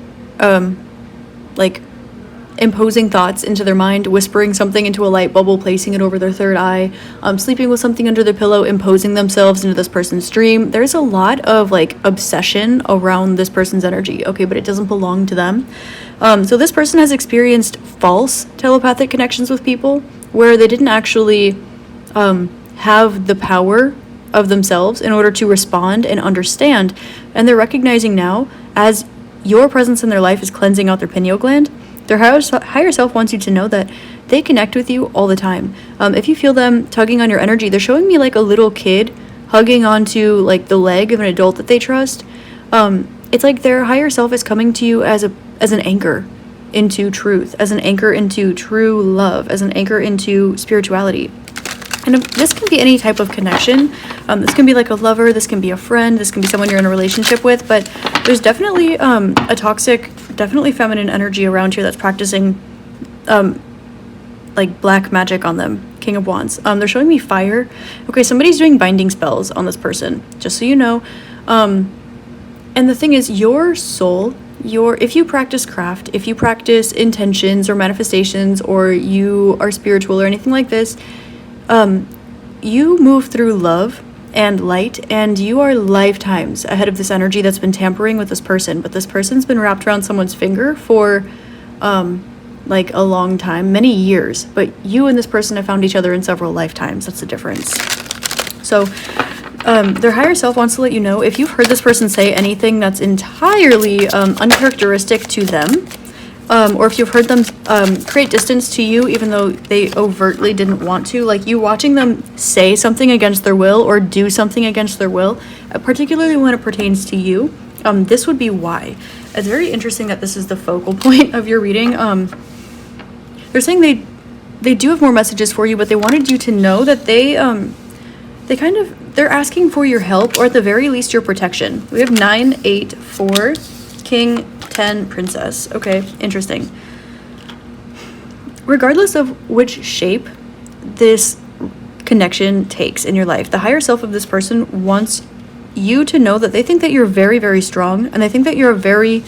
imposing thoughts into their mind, whispering something into a light bubble, placing it over their third eye, sleeping with something under their pillow, imposing themselves into this person's dream. There's a lot of obsession around this person's energy, okay, but it doesn't belong to them. So this person has experienced false telepathic connections with people where they didn't actually have the power of themselves in order to respond and understand, and they're recognizing now, as your presence in their life is cleansing out their pineal gland, their higher self wants you to know that they connect with you all the time. If you feel them tugging on your energy, they're showing me a little kid hugging onto the leg of an adult that they trust. It's their higher self is coming to you as an anchor into truth, as an anchor into true love, as an anchor into spirituality. And this can be any type of connection. This can be a lover, this can be a friend, this can be someone you're in a relationship with, but there's definitely a toxic definitely feminine energy around here that's practicing like black magic on them. King of Wands. They're showing me fire. Okay, somebody's doing binding spells on this person, just so you know. And the thing is, your soul, if you practice craft, if you practice intentions or manifestations, or you are spiritual or anything like this, you move through love and light, and you are lifetimes ahead of this energy that's been tampering with this person. But this person's been wrapped around someone's finger for like a long time, many years, but you and this person have found each other in several lifetimes. That's the difference. So their higher self wants to let you know, if you've heard this person say anything that's entirely uncharacteristic to them, or if you've heard them create distance to you even though they overtly didn't want to, like you watching them say something against their will or do something against their will, particularly when it pertains to you, this would be why. It's very interesting that this is the focal point of your reading. They're saying they do have more messages for you, but they wanted you to know that they're asking for your help, or at the very least your protection. We have 9, 8, 4, King, 10, Princess. Okay, interesting. Regardless of which shape this connection takes in your life, the higher self of this person wants you to know that they think that you're very, very strong, and they think that you're a very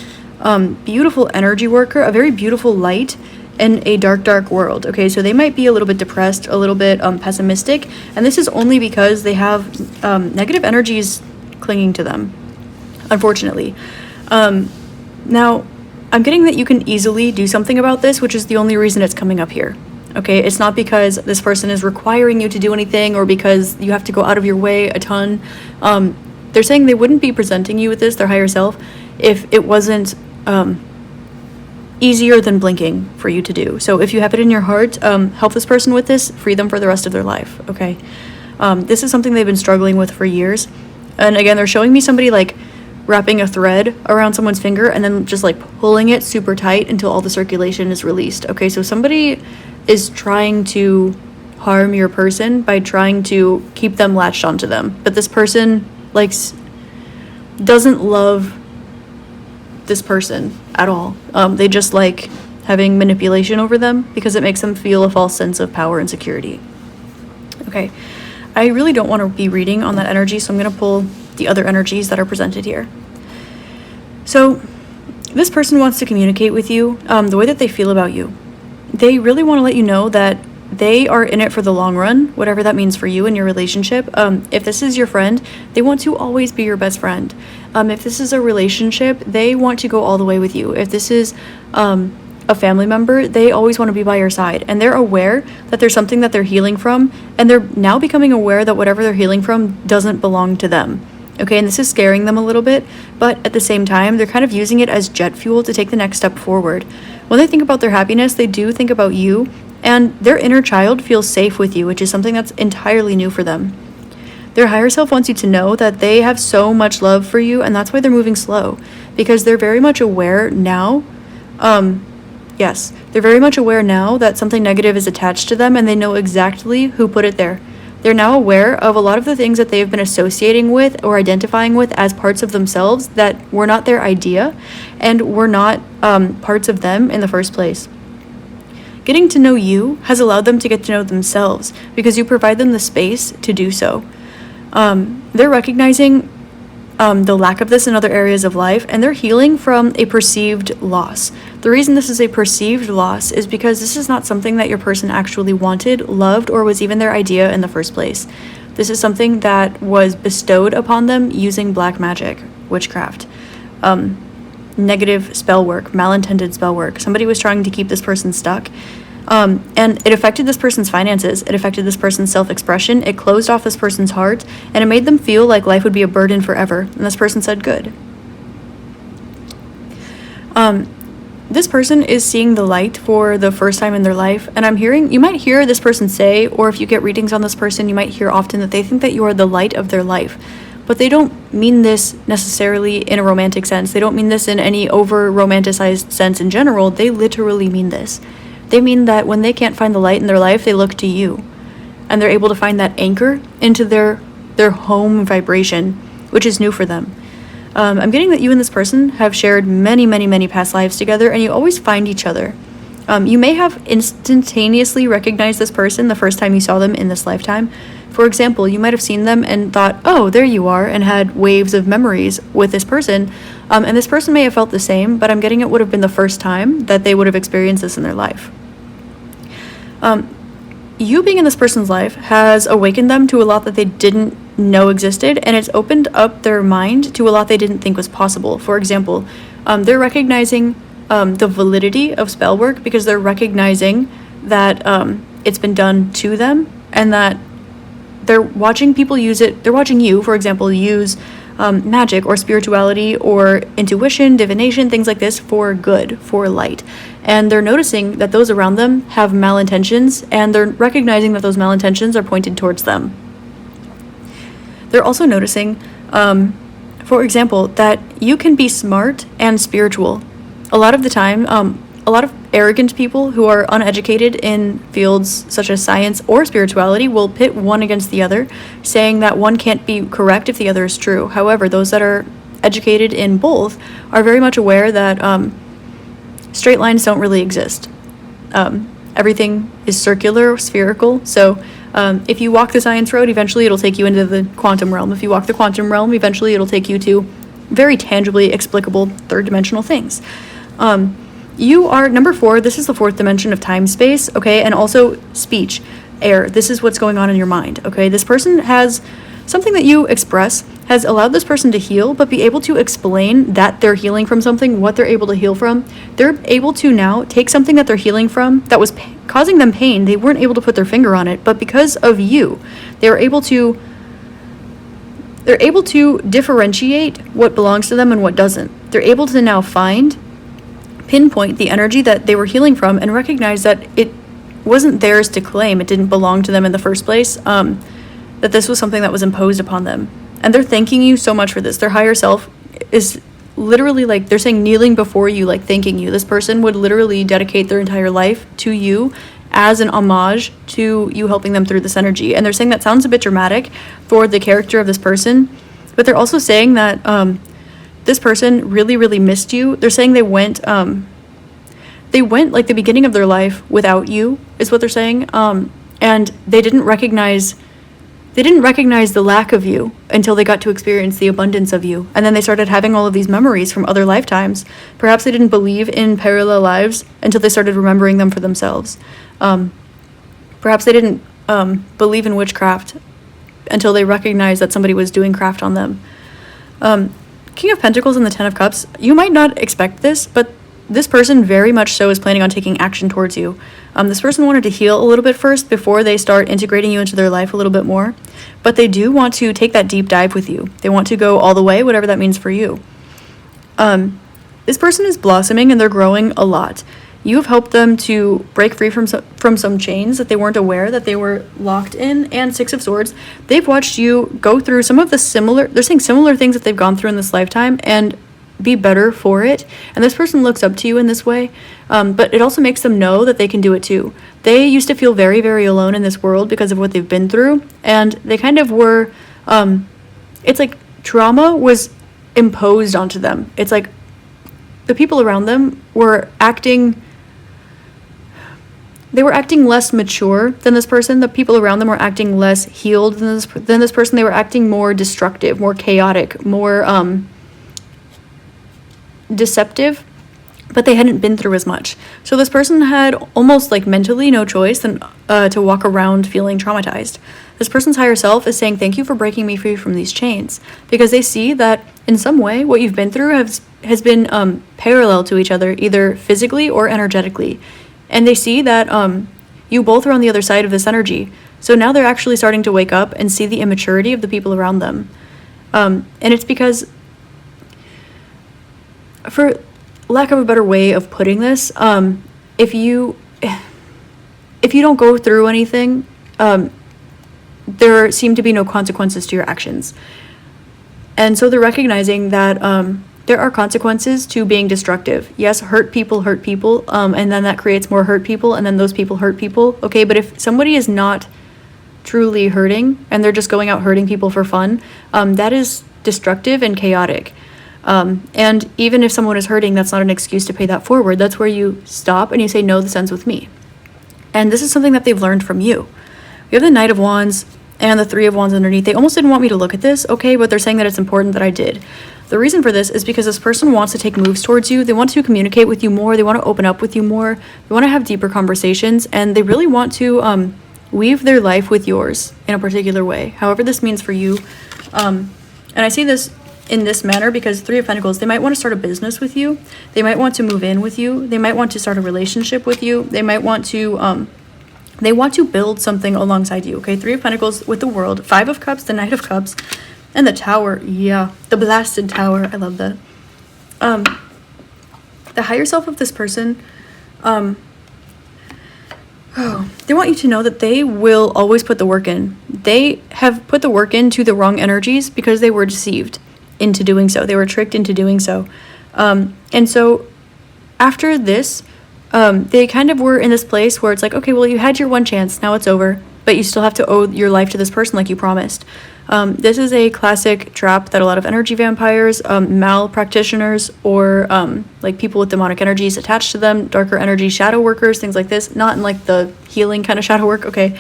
beautiful energy worker, a very beautiful light in a dark, dark world. Okay, so they might be a little bit depressed, a little bit pessimistic, and this is only because they have negative energies clinging to them, unfortunately. Now, I'm getting that you can easily do something about this, which is the only reason it's coming up here. Okay, it's not because this person is requiring you to do anything, or because you have to go out of your way a ton. They're saying they wouldn't be presenting you with this, their higher self, if it wasn't easier than blinking for you to do. So if you have it in your heart, help this person with this, free them for the rest of their life, okay? This is something they've been struggling with for years. And again, they're showing me somebody like wrapping a thread around someone's finger and then just like pulling it super tight until all the circulation is released. Okay, so somebody is trying to harm your person by trying to keep them latched onto them. But this person doesn't love this person at all. They just like having manipulation over them because it makes them feel a false sense of power and security. Okay, I really don't want to be reading on that energy, so I'm going to pull the other energies that are presented here. So this person wants to communicate with you the way that they feel about you. They really want to let you know that they are in it for the long run, whatever that means for you and your relationship. If this is your friend, they want to always be your best friend. If this is a relationship, they want to go all the way with you. If this is a family member, they always want to be by your side. And they're aware that there's something that they're healing from, and they're now becoming aware that whatever they're healing from doesn't belong to them. Okay, and this is scaring them a little bit, but at the same time, they're kind of using it as jet fuel to take the next step forward. When they think about their happiness, they do think about you, and their inner child feels safe with you, which is something that's entirely new for them. Their higher self wants you to know that they have so much love for you, and that's why they're moving slow, because they're very much aware now. They're very much aware now that something negative is attached to them, and they know exactly who put it there. They're now aware of a lot of the things that they have been associating with or identifying with as parts of themselves that were not their idea and were not parts of them in the first place. Getting to know you has allowed them to get to know themselves because you provide them the space to do so. They're recognizing the lack of this in other areas of life, and they're healing from a perceived loss. The reason this is a perceived loss is because this is not something that your person actually wanted, loved, or was even their idea in the first place. This is something that was bestowed upon them using black magic, witchcraft, negative spell work, malintended spell work. Somebody was trying to keep this person stuck. And it affected this person's finances, it affected this person's self-expression, it closed off this person's heart, and it made them feel like life would be a burden forever. And this person said, good. This person is seeing the light for the first time in their life, and I'm hearing, you might hear this person say, or if you get readings on this person, you might hear often that they think that you are the light of their life. But they don't mean this necessarily in a romantic sense. They don't mean this in any over-romanticized sense in general. They literally mean this. They mean that when they can't find the light in their life, they look to you. And they're able to find that anchor into their home vibration, which is new for them. I'm getting that you and this person have shared many, many, many past lives together, and you always find each other. You may have instantaneously recognized this person the first time you saw them in this lifetime. For example, you might have seen them and thought, oh, there you are, and had waves of memories with this person. And this person may have felt the same, but I'm getting it would have been the first time that they would have experienced this in their life. You being in this person's life has awakened them to a lot that they didn't know existed, and it's opened up their mind to a lot they didn't think was possible. For example, they're recognizing the validity of spell work because they're recognizing that it's been done to them, and that they're watching people use it. They're watching you, for example, use magic or spirituality or intuition, divination, things like this for good, for light. And they're noticing that those around them have malintentions, and they're recognizing that those malintentions are pointed towards them. They're also noticing, for example, that you can be smart and spiritual. A lot of the time, a lot of arrogant people who are uneducated in fields such as science or spirituality will pit one against the other, saying that one can't be correct if the other is true. However, those that are educated in both are very much aware that straight lines don't really exist. Everything is circular, spherical, so if you walk the science road, eventually it'll take you into the quantum realm. If you walk the quantum realm, eventually it'll take you to very tangibly explicable third-dimensional things. You are number 4. This is the 4th dimension of time space, okay, and also speech, air. This is what's going on in your mind, okay? This person has something that you express has allowed this person to heal, but be able to explain that they're healing from something, what they're able to heal from. They're able to now take something that they're healing from that was causing them pain. They weren't able to put their finger on it, but because of you, they're able to differentiate what belongs to them and what doesn't. They're able to now pinpoint the energy that they were healing from and recognize that it wasn't theirs to claim. It didn't belong to them in the first place, that this was something that was imposed upon them. And they're thanking you so much for this. Their higher self is literally, like, they're saying kneeling before you, like thanking you. This person would literally dedicate their entire life to you as an homage to you helping them through this energy. And they're saying that sounds a bit dramatic for the character of this person, but they're also saying that this person really, really missed you. They're saying they went like the beginning of their life without you, is what they're saying. And they didn't recognize the lack of you until they got to experience the abundance of you. And then they started having all of these memories from other lifetimes. Perhaps they didn't believe in parallel lives until they started remembering them for themselves. Perhaps they didn't believe in witchcraft until they recognized that somebody was doing craft on them. King of Pentacles and the Ten of Cups, you might not expect this, but this person very much so is planning on taking action towards you. This person wanted to heal a little bit first before they start integrating you into their life a little bit more, but they do want to take that deep dive with you. They want to go all the way, whatever that means for you. This person is blossoming and they're growing a lot. You have helped them to break free from some chains that they weren't aware that they were locked in. And Six of Swords, they've watched you go through some of the they're saying similar things that they've gone through in this lifetime and be better for it. And this person looks up to you in this way, but it also makes them know that they can do it too. They used to feel very, very alone in this world because of what they've been through, and they kind of were, it's like trauma was imposed onto them. It's like the people around them were acting less mature than this person. The people around them were acting less healed than this person. They were acting more destructive, more chaotic, more deceptive, but they hadn't been through as much. So this person had almost like mentally no choice than to walk around feeling traumatized. This person's higher self is saying, thank you for breaking me free from these chains, because they see that in some way what you've been through has been parallel to each other, either physically or energetically. And they see that you both are on the other side of this energy. So now they're actually starting to wake up and see the immaturity of the people around them. And it's because, for lack of a better way of putting this, if you don't go through anything, there seem to be no consequences to your actions. And so they're recognizing that there are consequences to being destructive. Yes, hurt people, and then that creates more hurt people, and then those people hurt people. Okay, but if somebody is not truly hurting, and they're just going out hurting people for fun, that is destructive and chaotic. And even if someone is hurting, that's not an excuse to pay that forward. That's where you stop and you say, no, this ends with me. And this is something that they've learned from you. We have the Knight of Wands and the Three of Wands underneath. They almost didn't want me to look at this, okay, but they're saying that it's important that I did. The reason for this is because this person wants to take moves towards you. They want to communicate with you more. They want to open up with you more. They want to have deeper conversations, and they really want to weave their life with yours in a particular way, however this means for you. And I see this in this manner because Three of Pentacles, they might want to start a business with you. They might want to move in with you. They might want to start a relationship with you. They might want to they want to build something alongside you, okay? Three of Pentacles with the World, Five of Cups, the Knight of Cups, and the Tower. Yeah, the Blasted Tower. I love that. The higher self of this person, they want you to know that they will always put the work in. They have put the work into the wrong energies because they were deceived into doing so. They were tricked into doing so. And so after this, they kind of were in this place where it's like, okay, well, you had your one chance, now it's over, but you still have to owe your life to this person like you promised. This is a classic trap that a lot of energy vampires, mal practitioners, or like people with demonic energies attached to them, darker energy shadow workers, things like this, not in like the healing kind of shadow work, okay?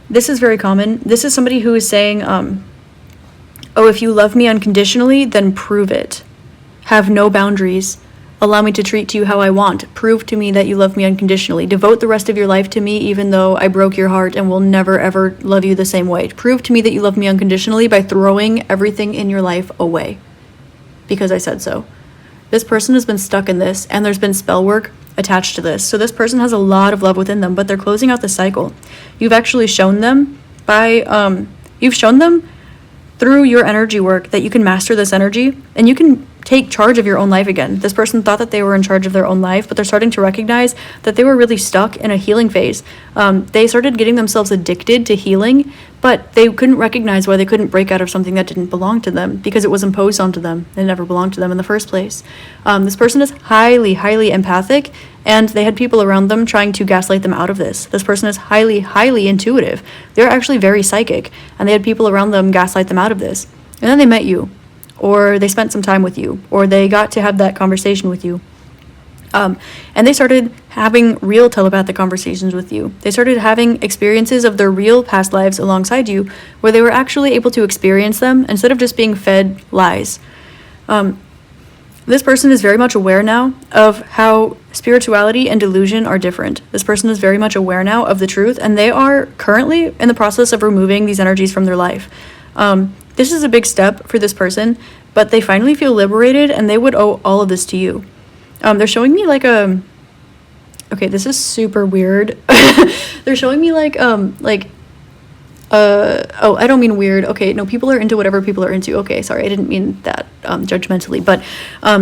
This is very common. This is somebody who is saying, oh, if you love me unconditionally, then prove it. Have no boundaries. Allow me to treat you how I want. Prove to me that you love me unconditionally. Devote the rest of your life to me even though I broke your heart and will never ever love you the same way. Prove to me that you love me unconditionally by throwing everything in your life away. Because I said so. This person has been stuck in this, and there's been spell work attached to this. So this person has a lot of love within them, but they're closing out the cycle. You've actually shown them you've shown them through your energy work that you can master this energy and you can take charge of your own life again. This person thought that they were in charge of their own life, but they're starting to recognize that they were really stuck in a healing phase. They started getting themselves addicted to healing, but they couldn't recognize why they couldn't break out of something that didn't belong to them because it was imposed onto them. It never belonged to them in the first place. This person is highly, highly empathic, and they had people around them trying to gaslight them out of this. This person is highly, highly intuitive. They're actually very psychic, and they had people around them gaslight them out of this. And then they met you, or they spent some time with you, or they got to have that conversation with you. And they started having real telepathic conversations with you. They started having experiences of their real past lives alongside you, where they were actually able to experience them instead of just being fed lies. This person is very much aware now of how spirituality and delusion are different. This person is very much aware now of the truth, and they are currently in the process of removing these energies from their life. This is a big step for this person, but they finally feel liberated, and they would owe all of this to you. They're showing me like okay, this is super weird. They're showing me oh, I don't mean weird. Okay, no, people are into whatever people are into. Okay, sorry, I didn't mean that judgmentally, but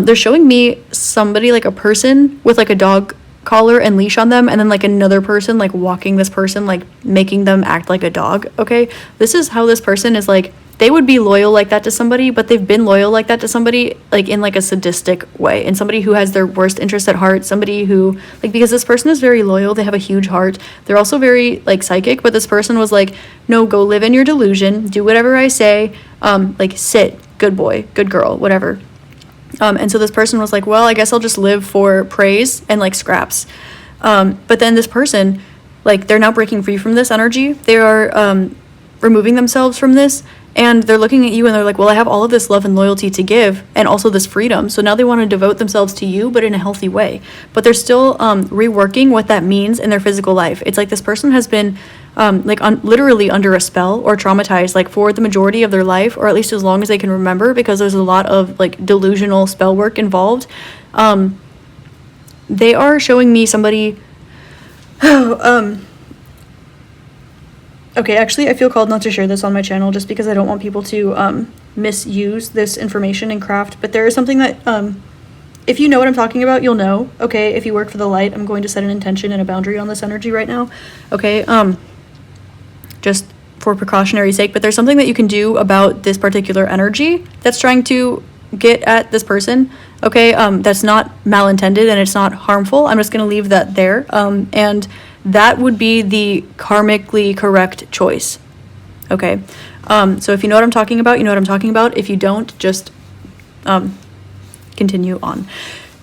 they're showing me somebody, like a person with like a dog collar and leash on them, and then like another person like walking this person, like making them act like a dog. Okay, this is how this person is like. They would be loyal like that to somebody, but they've been loyal like that to somebody like in like a sadistic way, and somebody who has their worst interest at heart, somebody who like, because this person is very loyal, they have a huge heart, they're also very like psychic, but this person was like, no, go live in your delusion, do whatever I say, like sit, good boy, good girl, whatever. And so this person was like, well, I guess I'll just live for praise and like scraps. But then this person, like, they're now breaking free from this energy. They are removing themselves from this, and they're looking at you and they're like, well, I have all of this love and loyalty to give and also this freedom. So now they want to devote themselves to you, but in a healthy way. But they're still reworking what that means in their physical life. It's like this person has been literally under a spell or traumatized like for the majority of their life, or at least as long as they can remember, because there's a lot of like delusional spell work involved. They are showing me somebody okay, actually, I feel called not to share this on my channel just because I don't want people to misuse this information in craft. But there is something that, if you know what I'm talking about, you'll know. Okay, if you work for the light, I'm going to set an intention and a boundary on this energy right now. Okay, just for precautionary sake. But there's something that you can do about this particular energy that's trying to get at this person. Okay, that's not malintended and it's not harmful. I'm just going to leave that there. And that would be the karmically correct choice. Okay, so if you know what I'm talking about, you know what I'm talking about. If you don't, just continue on.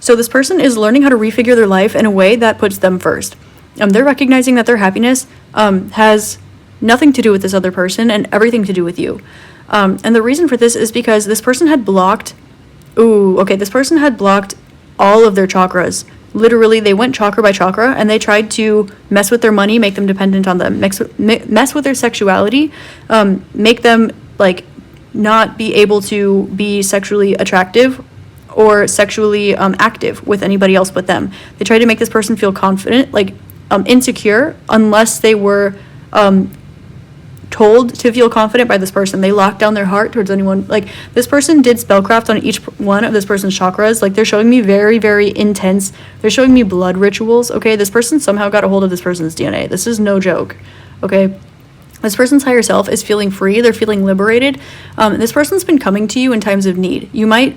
So this person is learning how to refigure their life in a way that puts them first. They're recognizing that their happiness has nothing to do with this other person and everything to do with you. And the reason for this is because this person had blocked all of their chakras. Literally, they went chakra by chakra and they tried to mess with their money, make them dependent on them, mess with their sexuality, make them like not be able to be sexually attractive or sexually active with anybody else but them. They tried to make this person feel confident, like insecure, unless they were told to feel confident by this person. They locked down their heart towards anyone. Like, this person did spellcraft on each one of this person's chakras. Like, they're showing me very, very intense. They're showing me blood rituals. Okay, this person somehow got a hold of this person's DNA. This is no joke. Okay, this person's higher self is feeling free. They're feeling liberated. This person's been coming to you in times of need. You might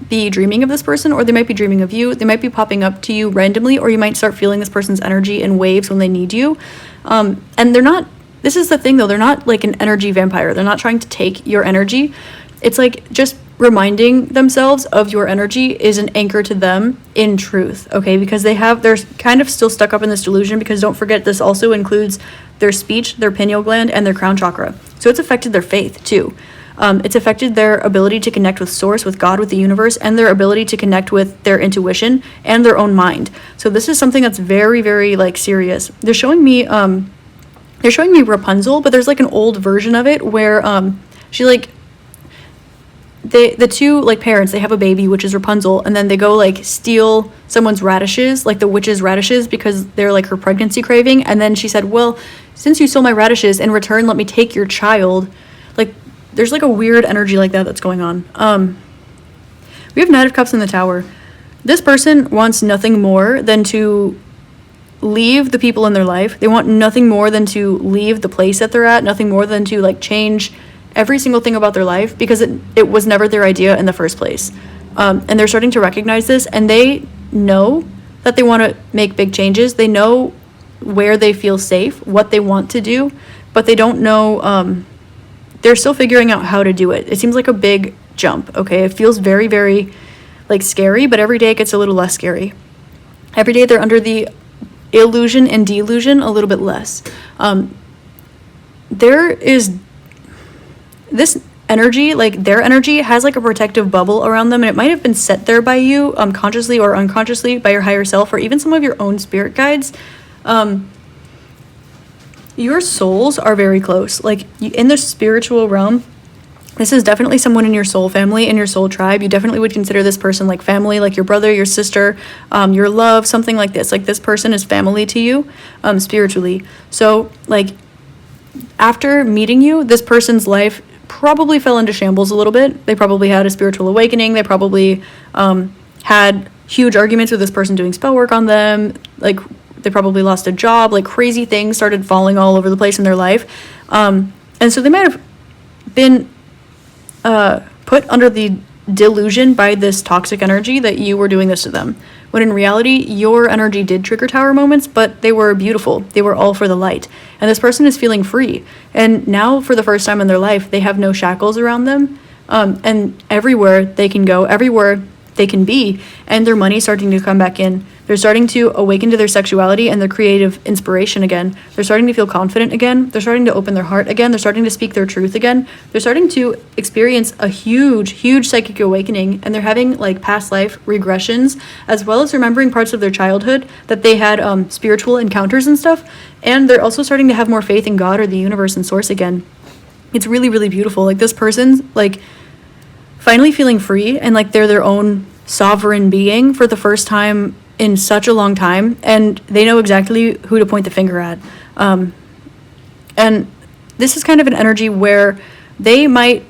be dreaming of this person, or they might be dreaming of you. They might be popping up to you randomly, or you might start feeling this person's energy in waves when they need you. And they're not, this is the thing though, they're not like an energy vampire. They're not trying to take your energy. It's like just reminding themselves of your energy is an anchor to them in truth, okay? Because they're kind of still stuck up in this delusion, because don't forget, this also includes their speech, their pineal gland, and their crown chakra. So it's affected their faith too. It's affected their ability to connect with source, with God, with the universe, and their ability to connect with their intuition and their own mind. So this is something that's very, very like serious. They're showing me Rapunzel, but there's like an old version of it where she like the two like parents, they have a baby, which is Rapunzel, and then they go like steal someone's radishes, like the witch's radishes, because they're like her pregnancy craving. And then she said, well, since you stole my radishes, in return let me take your child. Like, there's like a weird energy like that that's going on. We have Knight of Cups in the Tower. This person wants nothing more than to leave the people in their life. They want nothing more than to leave the place that they're at, nothing more than to like change every single thing about their life, because it was never their idea in the first place. And they're starting to recognize this, and they know that they want to make big changes. They know where they feel safe, what they want to do, but they don't know, they're still figuring out how to do it. It seems like a big jump, okay? It feels very, very like scary, but every day it gets a little less scary. Every day they're under the illusion and delusion a little bit less. There is this energy, like their energy has like a protective bubble around them, and it might have been set there by you, consciously or unconsciously, by your higher self, or even some of your own spirit guides. Your souls are very close. Like, in the spiritual realm, this is definitely someone in your soul family, in your soul tribe. You definitely would consider this person like family, like your brother, your sister, your love, something like this. Like, this person is family to you, spiritually. So, like, after meeting you, this person's life probably fell into shambles a little bit. They probably had a spiritual awakening. They probably had huge arguments with this person doing spell work on them. Like, they probably lost a job. Like, crazy things started falling all over the place in their life. And so they might have been put under the delusion by this toxic energy that you were doing this to them, when in reality your energy did trigger tower moments, but they were beautiful. They were all for the light, and this person is feeling free, and now for the first time in their life they have no shackles around them, and everywhere they can go, everywhere they can be, and their money's starting to come back in. They're starting to awaken to their sexuality and their creative inspiration again. They're starting to feel confident again. They're starting to open their heart again. They're starting to speak their truth again. They're starting to experience a huge, huge psychic awakening, and they're having like past life regressions, as well as remembering parts of their childhood that they had spiritual encounters and stuff. And they're also starting to have more faith in God or the universe and source again. It's really, really beautiful. Like, this person's like finally feeling free, and like they're their own sovereign being for the first time in such a long time, and they know exactly who to point the finger at. And this is kind of an energy where they might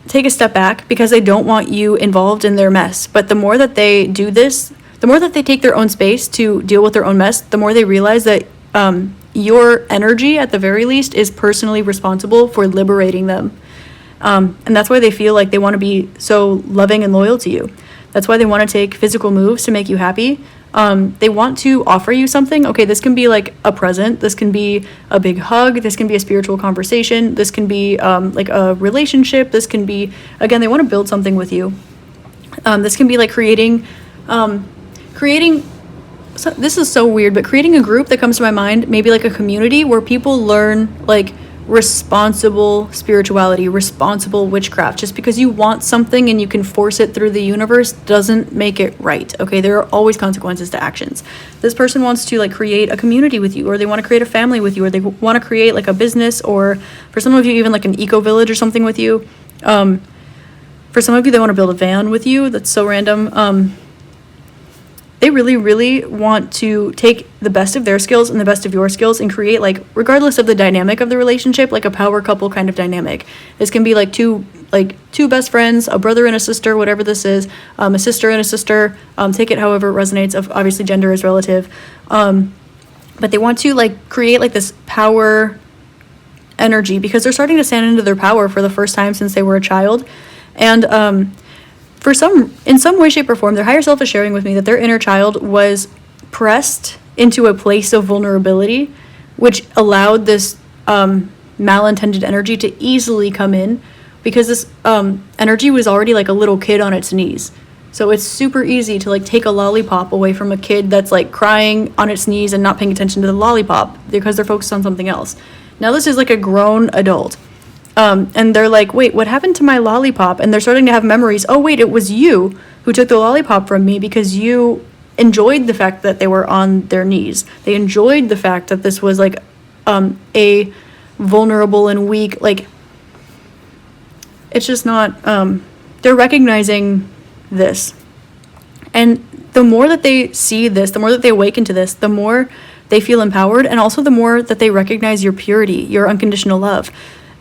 take a step back because they don't want you involved in their mess. But the more that they do this, the more that they take their own space to deal with their own mess, the more they realize that your energy, at the very least, is personally responsible for liberating them. And that's why they feel like they want to be so loving and loyal to you. That's why they want to take physical moves to make you happy. They want to offer you something. Okay, this can be like a present. This can be a big hug. This can be a spiritual conversation. This can be like a relationship. This can be, again, they want to build something with you. This can be like creating, so this is so weird, but creating a group that comes to my mind, maybe like a community where people learn like responsible spirituality, responsible witchcraft. Just because you want something and you can force it through the universe doesn't make it right. Okay, there are always consequences to actions. This person wants to like create a community with you, or they want to create a family with you, or they want to create like a business, or for some of you even like an eco village or something with you. For some of you, they want to build a van with you. That's so random. They really, really want to take the best of their skills and the best of your skills and create, like, regardless of the dynamic of the relationship, like a power couple kind of dynamic. This can be like two best friends, a brother and a sister, whatever this is, a sister and a sister. Take it however it resonates. Obviously, gender is relative. But they want to like create like this power energy because they're starting to stand into their power for the first time since they were a child. And in some way, shape, or form, their higher self is sharing with me that their inner child was pressed into a place of vulnerability, which allowed this malintended energy to easily come in because this energy was already like a little kid on its knees. So it's super easy to like take a lollipop away from a kid that's like crying on its knees and not paying attention to the lollipop because they're focused on something else. Now this is like a grown adult. And they're like, wait, what happened to my lollipop? And they're starting to have memories. Oh, wait, it was you who took the lollipop from me because you enjoyed the fact that they were on their knees. They enjoyed the fact that this was like a vulnerable and weak, like, it's just not, they're recognizing this. And the more that they see this, the more that they awaken to this, the more they feel empowered, and also the more that they recognize your purity, your unconditional love.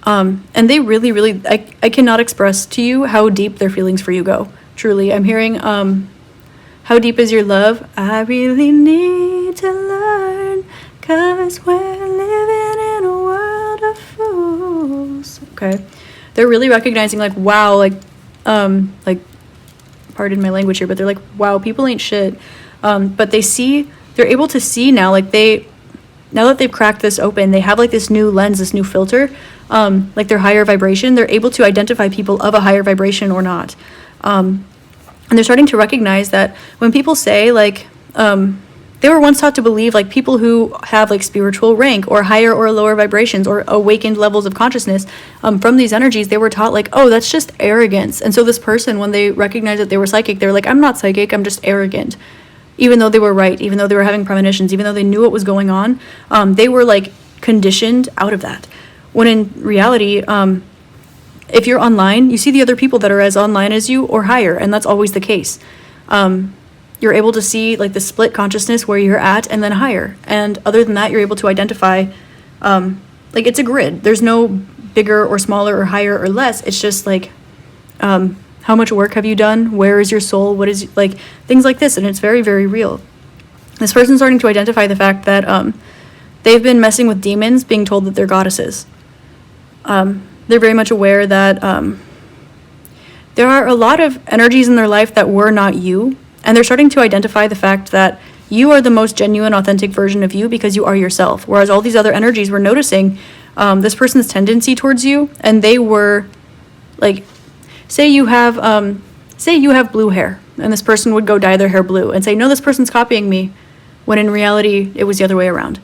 And they really, really, I cannot express to you how deep their feelings for you go. Truly, I'm hearing, how deep is your love? I really need to learn, 'cause we're living in a world of fools. Okay. They're really recognizing like, wow, like, pardon my language here, but they're like, wow, people ain't shit. But they're able to see now, like now that they've cracked this open, they have like this new lens, this new filter, like their higher vibration. They're able to identify people of a higher vibration or not. And they're starting to recognize that when people say like, they were once taught to believe like people who have like spiritual rank or higher or lower vibrations or awakened levels of consciousness from these energies, they were taught like, oh, that's just arrogance. And so this person, when they recognized that they were psychic, they were like, I'm not psychic, I'm just arrogant. Even though they were right, even though they were having premonitions, even though they knew what was going on, they were like conditioned out of that. When in reality, if you're online, you see the other people that are as online as you or higher, and that's always the case. You're able to see like the split consciousness where you're at and then higher. And other than that, you're able to identify, like it's a grid. There's no bigger or smaller or higher or less. It's just like, how much work have you done? Where is your soul? What is, like, things like this. And it's very, very real. This person's starting to identify the fact that they've been messing with demons, being told that they're goddesses. They're very much aware that there are a lot of energies in their life that were not you. And they're starting to identify the fact that you are the most genuine, authentic version of you because you are yourself. Whereas all these other energies were noticing this person's tendency towards you. And they were, like, say you have blue hair. And this person would go dye their hair blue and say, no, this person's copying me. When in reality, it was the other way around.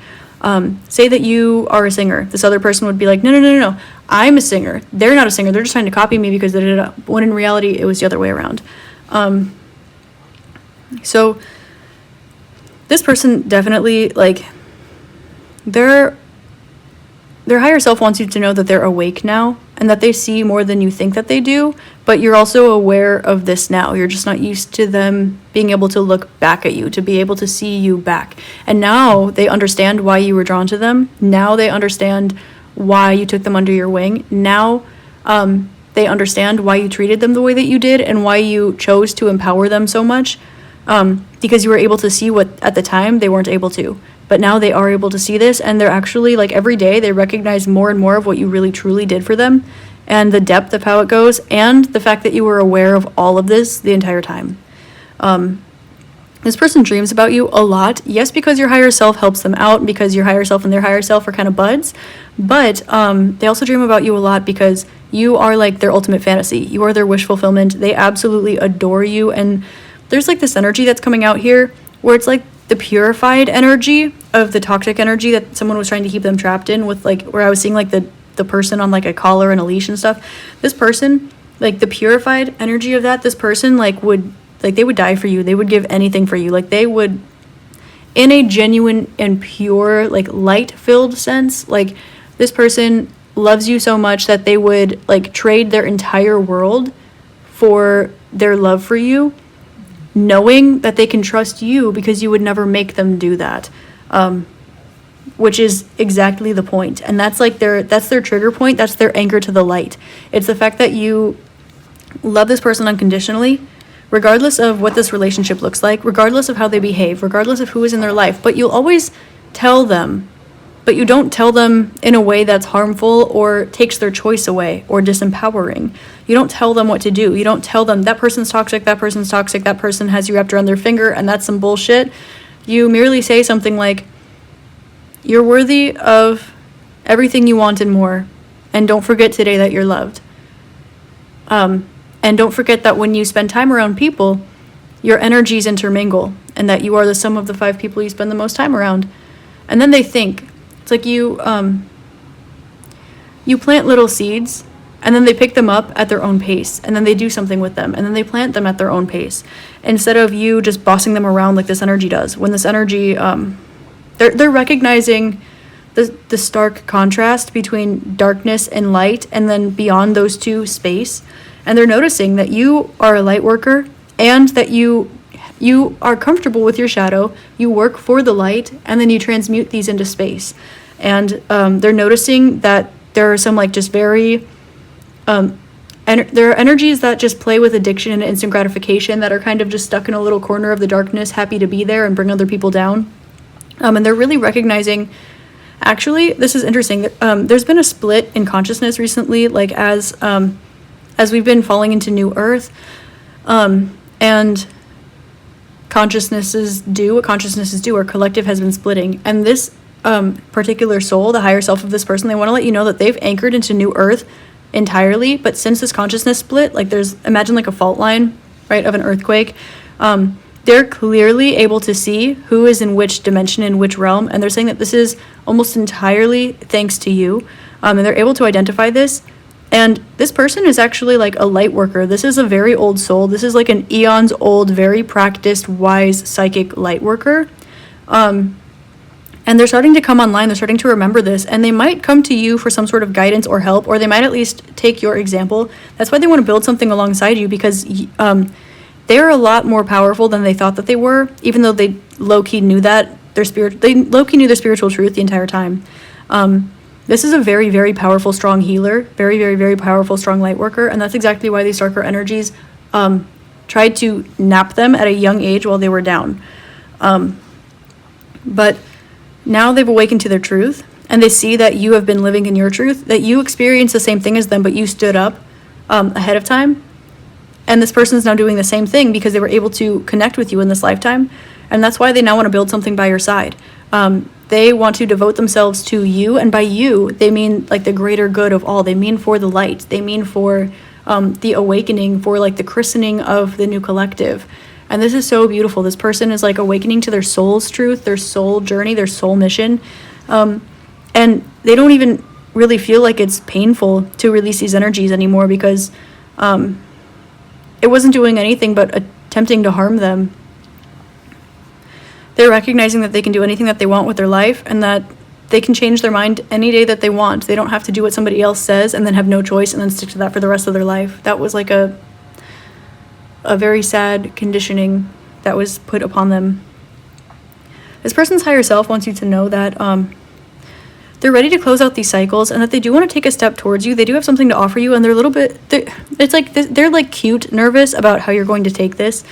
Say that you are a singer. This other person would be like, no. I'm a singer. They're not a singer. They're just trying to copy me because da-da-da. When in reality, it was the other way around. So this person definitely, like, their higher self wants you to know that they're awake now and that they see more than you think that they do, but you're also aware of this now. You're just not used to them being able to look back at you, to be able to see you back. And now they understand why you were drawn to them. Now they understand why you took them under your wing. Now they understand why you treated them the way that you did and why you chose to empower them so much. Because you were able to see what at the time they weren't able to. But now they are able to see this, and they're actually, like, every day they recognize more and more of what you really truly did for them and the depth of how it goes and the fact that you were aware of all of this the entire time. This person dreams about you a lot. Yes, because your higher self helps them out, because your higher self and their higher self are kind of buds. But they also dream about you a lot because you are like their ultimate fantasy. You are their wish fulfillment. They absolutely adore you. And there's like this energy that's coming out here where it's like the purified energy of the toxic energy that someone was trying to keep them trapped in, with like where I was seeing like the person on like a collar and a leash and stuff. This person, like the purified energy of that, this person like would, like they would die for you. They would give anything for you. Like they would, in a genuine and pure, like light-filled sense, like this person loves you so much that they would like trade their entire world for their love for you, knowing that they can trust you because you would never make them do that, which is exactly the point. And that's like that's their trigger point. That's their anchor to the light. It's the fact that you love this person unconditionally, regardless of what this relationship looks like, regardless of how they behave, regardless of who is in their life. But you'll always tell them, but you don't tell them in a way that's harmful or takes their choice away or disempowering. You don't tell them what to do. You don't tell them that person's toxic, that person's toxic, that person has you wrapped around their finger, and that's some bullshit. You merely say something like, you're worthy of everything you want and more, and don't forget today that you're loved. And don't forget that when you spend time around people, your energies intermingle, and that you are the sum of the 5 people you spend the most time around. And then they think, it's like you plant little seeds, and then they pick them up at their own pace, and then they do something with them, and then they plant them at their own pace, instead of you just bossing them around like this energy does. When this energy, they're recognizing the stark contrast between darkness and light, and then beyond those two, space. And they're noticing that you are a light worker, and that you are comfortable with your shadow, you work for the light, and then you transmute these into space. And they're noticing that there are some like just very, there are energies that just play with addiction and instant gratification, that are kind of just stuck in a little corner of the darkness, happy to be there and bring other people down. And they're really recognizing, actually, this is interesting, there's been a split in consciousness recently, like as we've been falling into new earth, and consciousnesses do what consciousnesses do. Our collective has been splitting, and this particular soul, the higher self of this person, they want to let you know that they've anchored into new earth entirely. But since this consciousness split, like imagine like a fault line, right, of an earthquake. They're clearly able to see who is in which dimension, in which realm, and they're saying that this is almost entirely thanks to you, and they're able to identify this. And this person is actually like a light worker. This is a very old soul. This is like an eons old, very practiced, wise, psychic light worker. And they're starting to come online. They're starting to remember this. And they might come to you for some sort of guidance or help, or they might at least take your example. That's why they want to build something alongside you, because they're a lot more powerful than they thought that they were, even though they low-key knew that. They low-key knew their spiritual truth the entire time. This is a very, very powerful, strong healer, very, very, very powerful, strong light worker, and that's exactly why these darker energies tried to nap them at a young age while they were down. But now they've awakened to their truth, and they see that you have been living in your truth, that you experienced the same thing as them, but you stood up ahead of time. And this person's now doing the same thing because they were able to connect with you in this lifetime, and that's why they now want to build something by your side. They want to devote themselves to you, and by you, they mean like the greater good of all. They mean for the light. They mean for the awakening, for like the christening of the new collective. And this is so beautiful. This person is like awakening to their soul's truth, their soul journey, their soul mission. And they don't even really feel like it's painful to release these energies anymore, because it wasn't doing anything but attempting to harm them. They're recognizing that they can do anything that they want with their life, and that they can change their mind any day that they want. They don't have to do what somebody else says and then have no choice and then stick to that for the rest of their life. That was like a very sad conditioning that was put upon them. This person's higher self wants you to know that they're ready to close out these cycles, and that they do want to take a step towards you. They do have something to offer you, and they're a little bit, they're like cute nervous about how you're going to take this,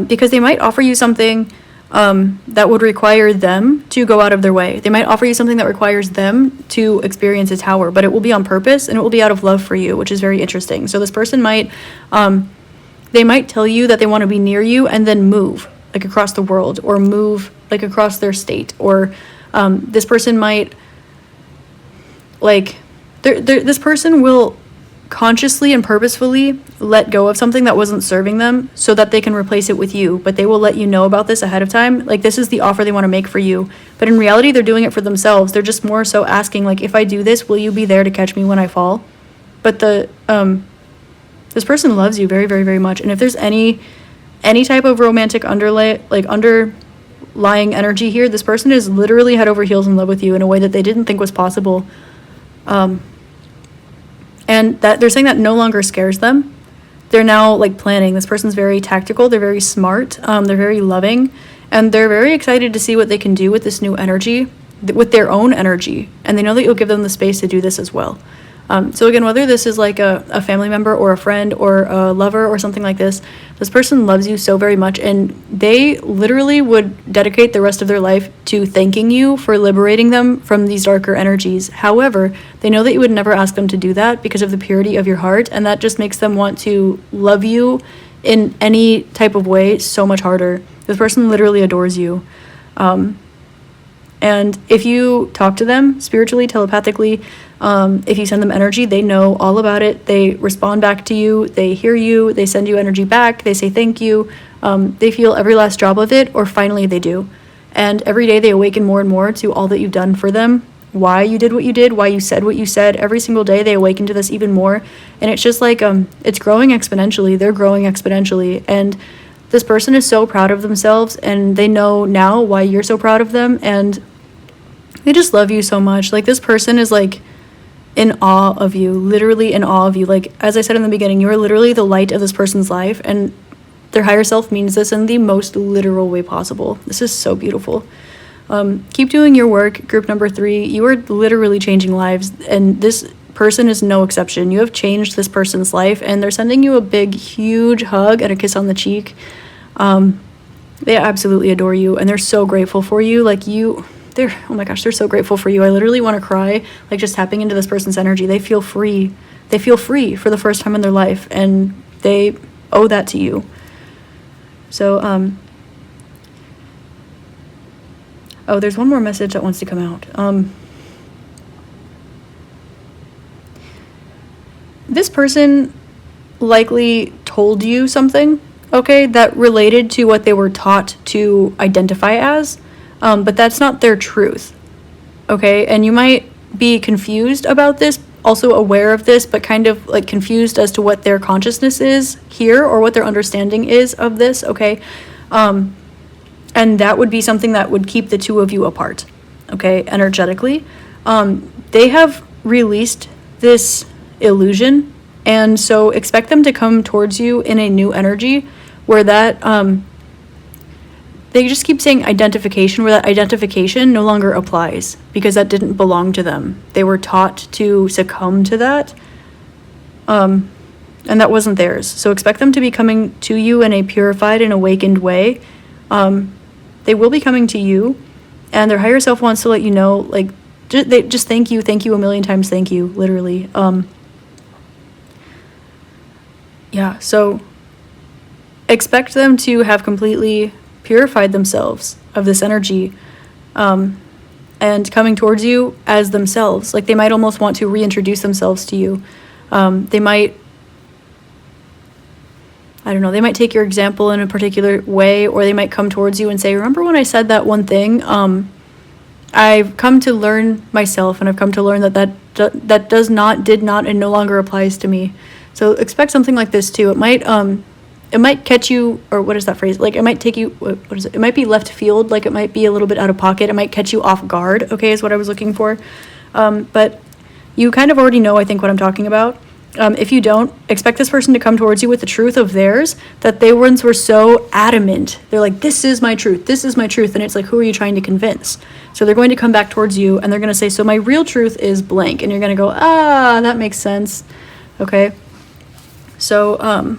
because they might offer you something that would require them to go out of their way. They might offer you something that requires them to experience a tower, but it will be on purpose, and it will be out of love for you, which is very interesting. So this person might they might tell you that they want to be near you and then move, like across the world, or move like across their state, or this person might, like, this person will consciously and purposefully let go of something that wasn't serving them so that they can replace it with you, but they will let you know about this ahead of time. Like, this is the offer they want to make for you, but in reality they're doing it for themselves. They're just more so asking, like, if I do this, will you be there to catch me when I fall? But this person loves you very, very, very much. And if there's any type of romantic underlying energy here, this person is literally head over heels in love with you in a way that they didn't think was possible. And that they're saying that no longer scares them. They're now, like, planning. This person's very tactical. They're very smart. They're very loving. And they're very excited to see what they can do with this new energy, with their own energy. And they know that you'll give them the space to do this as well. So again, whether this is like a family member or a friend or a lover or something like this person loves you so very much, and they literally would dedicate the rest of their life to thanking you for liberating them from these darker energies. However, they know that you would never ask them to do that because of the purity of your heart, and that just makes them want to love you in any type of way so much harder. This person literally adores you. And if you talk to them spiritually, telepathically, if you send them energy, they know all about it. They respond back to you. They hear you. They send you energy back. They say thank you. They feel every last drop of it, or finally they do. And every day they awaken more and more to all that you've done for them, why you did what you did, why you said what you said. Every single day they awaken to this even more. And it's just like, it's growing exponentially. They're growing exponentially. And this person is so proud of themselves, and they know now why you're so proud of them. And they just love you so much. Like, this person is like in awe of you, literally in awe of you. Like, as I said in the beginning, you are literally the light of this person's life, and their higher self means this in the most literal way possible. This is so beautiful. Keep doing your work, group number 3. You are literally changing lives, and this person is no exception. You have changed this person's life, and they're sending you a big, huge hug and a kiss on the cheek. They absolutely adore you, and they're so grateful for you. Like, oh my gosh, they're so grateful for you. I literally want to cry, like, just tapping into this person's energy. They feel free. They feel free for the first time in their life, and they owe that to you. So, there's one more message that wants to come out. This person likely told you something, okay, that related to what they were taught to identify as. But that's not their truth, okay? And you might be confused about this, also aware of this, but kind of like confused as to what their consciousness is here, or what their understanding is of this, okay? And that would be something that would keep the two of you apart, okay, energetically. They have released this illusion, and so expect them to come towards you in a new energy where that, they just keep saying identification, where that identification no longer applies because that didn't belong to them. They were taught to succumb to that, and that wasn't theirs. So expect them to be coming to you in a purified and awakened way. They will be coming to you, and their higher self wants to let you know, like, they just thank you a million times, thank you, literally. Yeah, so expect them to have completely purified themselves of this energy, and coming towards you as themselves. Like, they might almost want to reintroduce themselves to you. They might, I don't know, they might take your example in a particular way, or they might come towards you and say, remember when I said that one thing? I've come to learn myself, and I've come to learn that did not, and no longer applies to me. So expect something like this too. It might catch you, or what is that phrase? Like, it might take you, what is it? It might be left field, like it might be a little bit out of pocket. It might catch you off guard, okay, is what I was looking for. But you kind of already know, I think, what I'm talking about. If you don't, expect this person to come towards you with the truth of theirs, that they once were so adamant. They're like, this is my truth, this is my truth. And it's like, who are you trying to convince? So they're going to come back towards you, and they're going to say, so my real truth is blank. And you're going to go, that makes sense. Okay. So,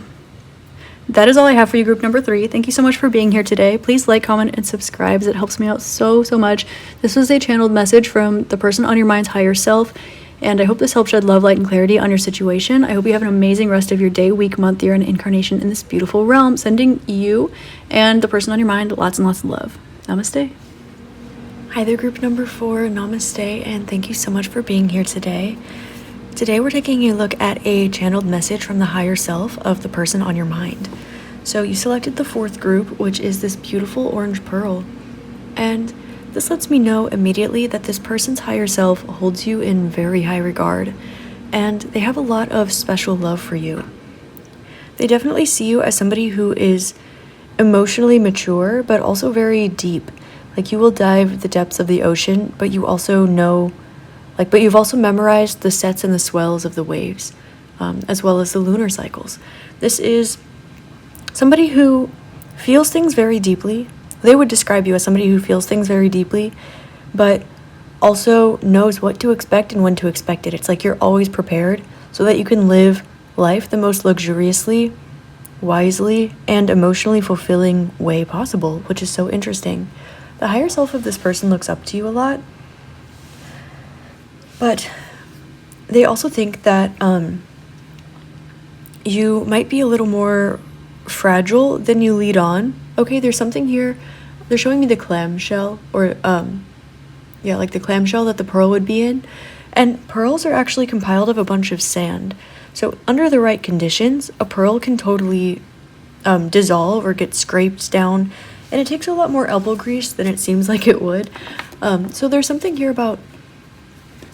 that is all I have for you, group number 3. Thank you so much for being here today. Please like, comment, and subscribe, as it helps me out so much. This was a channeled message from the person on your mind's higher self. And I hope this helps shed love, light, and clarity on your situation. I hope you have an amazing rest of your day, week, month, year, and incarnation in this beautiful realm. Sending you and the person on your mind lots and lots of love. Namaste. Hi there, group number 4. Namaste, and thank you so much for being here today. Today we're taking a look at a channeled message from the higher self of the person on your mind. So you selected the 4th group, which is this beautiful orange pearl. And this lets me know immediately that this person's higher self holds you in very high regard, and they have a lot of special love for you. They definitely see you as somebody who is emotionally mature, but also very deep. Like, you will dive the depths of the ocean, but you also know, but you've also memorized the sets and the swells of the waves, as well as the lunar cycles. This is somebody who feels things very deeply. They would describe you as somebody who feels things very deeply, but also knows what to expect and when to expect it. It's like you're always prepared so that you can live life the most luxuriously, wisely, and emotionally fulfilling way possible, which is so interesting. The higher self of this person looks up to you a lot, but they also think that you might be a little more fragile than you lead on. Okay, there's something here. They're showing me the clamshell, or like the clamshell that the pearl would be in. And pearls are actually compiled of a bunch of sand. So under the right conditions, a pearl can totally dissolve or get scraped down, and it takes a lot more elbow grease than it seems like it would. So there's something here about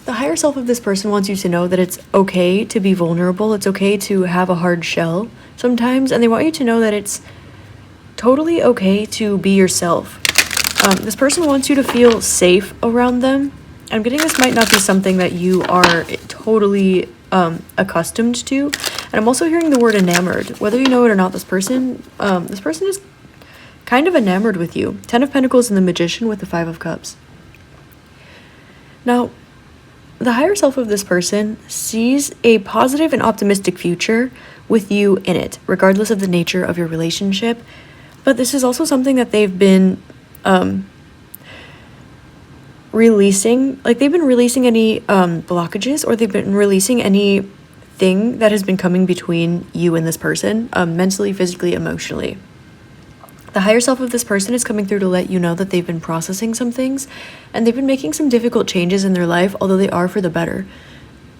the higher self of this person wants you to know that it's okay to be vulnerable. It's okay to have a hard shell sometimes, and they want you to know that it's totally okay to be yourself. This person wants you to feel safe around them. I'm getting this might not be something that you are totally accustomed to. And I'm also hearing the word enamored. Whether you know it or not, this person is kind of enamored with you. 10 of Pentacles and the Magician with the 5 of Cups. Now, the higher self of this person sees a positive and optimistic future with you in it, regardless of the nature of your relationship. But this is also something that they've been releasing. Like, they've been releasing any blockages, or they've been releasing anything that has been coming between you and this person, mentally, physically, emotionally. The higher self of this person is coming through to let you know that they've been processing some things, and they've been making some difficult changes in their life, although they are for the better.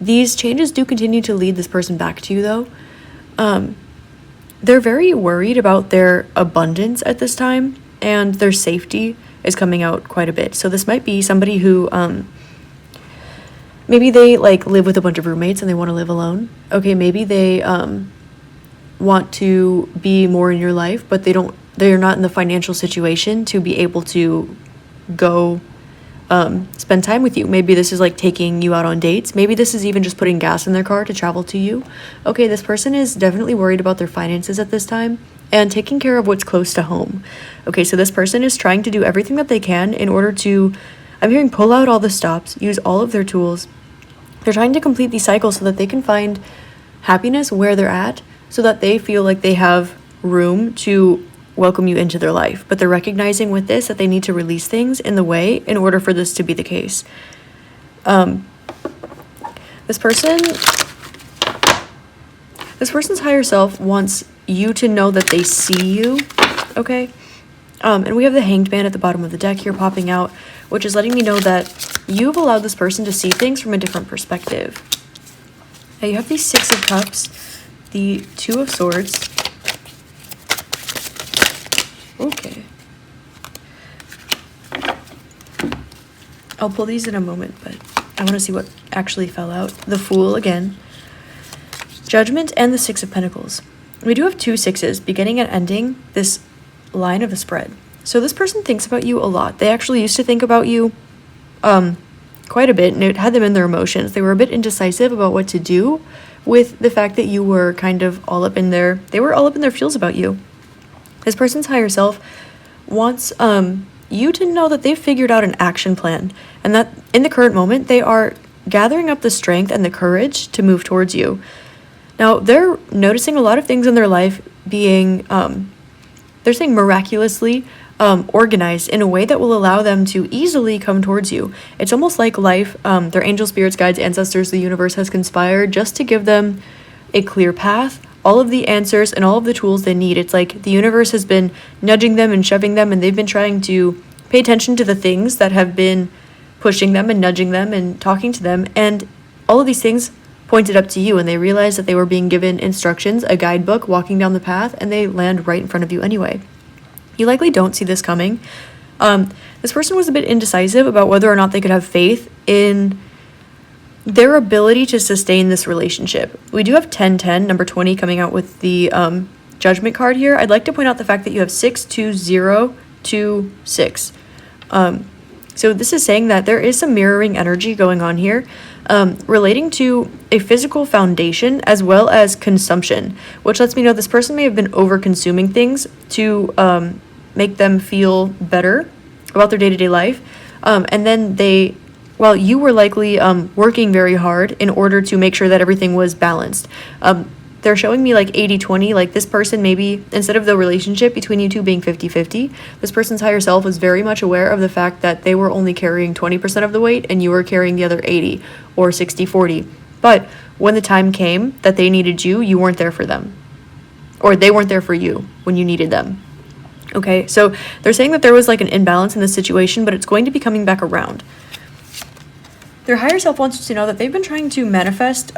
These changes do continue to lead this person back to you, though. They're very worried about their abundance at this time, and their safety is coming out quite a bit. So this might be somebody who, maybe they live with a bunch of roommates and they want to live alone. Okay, maybe they want to be more in your life, but they're not in the financial situation to be able to go spend time with you. Maybe this is taking you out on dates. Maybe this is even just putting gas in their car to travel to you. Okay, this person is definitely worried about their finances at this time and taking care of what's close to home. Okay, so this person is trying to do everything that they can in order to, I'm hearing, pull out all the stops, use all of their tools. They're trying to complete these cycles so that they can find happiness where they're at, so that they feel like they have room to welcome you into their life. But they're recognizing with this that they need to release things in the way in order for this to be the case. This person's higher self wants you to know that they see you, okay? And we have the Hanged Man at the bottom of the deck here popping out, which is letting me know that you've allowed this person to see things from a different perspective. Now you have the 6 of Cups, the 2 of Swords. Okay. I'll pull these in a moment, but I want to see what actually fell out. The Fool again. Judgment and the 6 of Pentacles. We do have 2 sixes, beginning and ending this line of a spread. So this person thinks about you a lot. They actually used to think about you quite a bit, and it had them in their emotions. They were a bit indecisive about what to do with the fact that you were kind of all up in their feels about you. This person's higher self wants you to know that they've figured out an action plan, and that in the current moment they are gathering up the strength and the courage to move towards you. Now, they're noticing a lot of things in their life being, they're saying miraculously, organized in a way that will allow them to easily come towards you. It's almost like life, their angel spirits, guides, ancestors, the universe has conspired just to give them a clear path, all of the answers and all of the tools they need. It's like the universe has been nudging them and shoving them, and they've been trying to pay attention to the things that have been pushing them and nudging them and talking to them, and all of these things pointed up to you, and they realized that they were being given instructions, a guidebook, walking down the path, and they land right in front of you anyway. You likely don't see this coming. This person was a bit indecisive about whether or not they could have faith in their ability to sustain this relationship. We do have 1010, number 20, coming out with the judgment card here. I'd like to point out the fact that you have 62026. So this is saying that there is some mirroring energy going on here, relating to a physical foundation as well as consumption, which lets me know this person may have been over-consuming things to make them feel better about their day-to-day life. And then while you were likely working very hard in order to make sure that everything was balanced. They're showing me like 80-20, like this person maybe, instead of the relationship between you two being 50-50, this person's higher self was very much aware of the fact that they were only carrying 20% of the weight and you were carrying the other 80 or 60-40. But when the time came that they needed you, you weren't there for them. Or they weren't there for you when you needed them. Okay, so they're saying that there was like an imbalance in this situation, but it's going to be coming back around. Their higher self wants you to know that they've been trying to manifest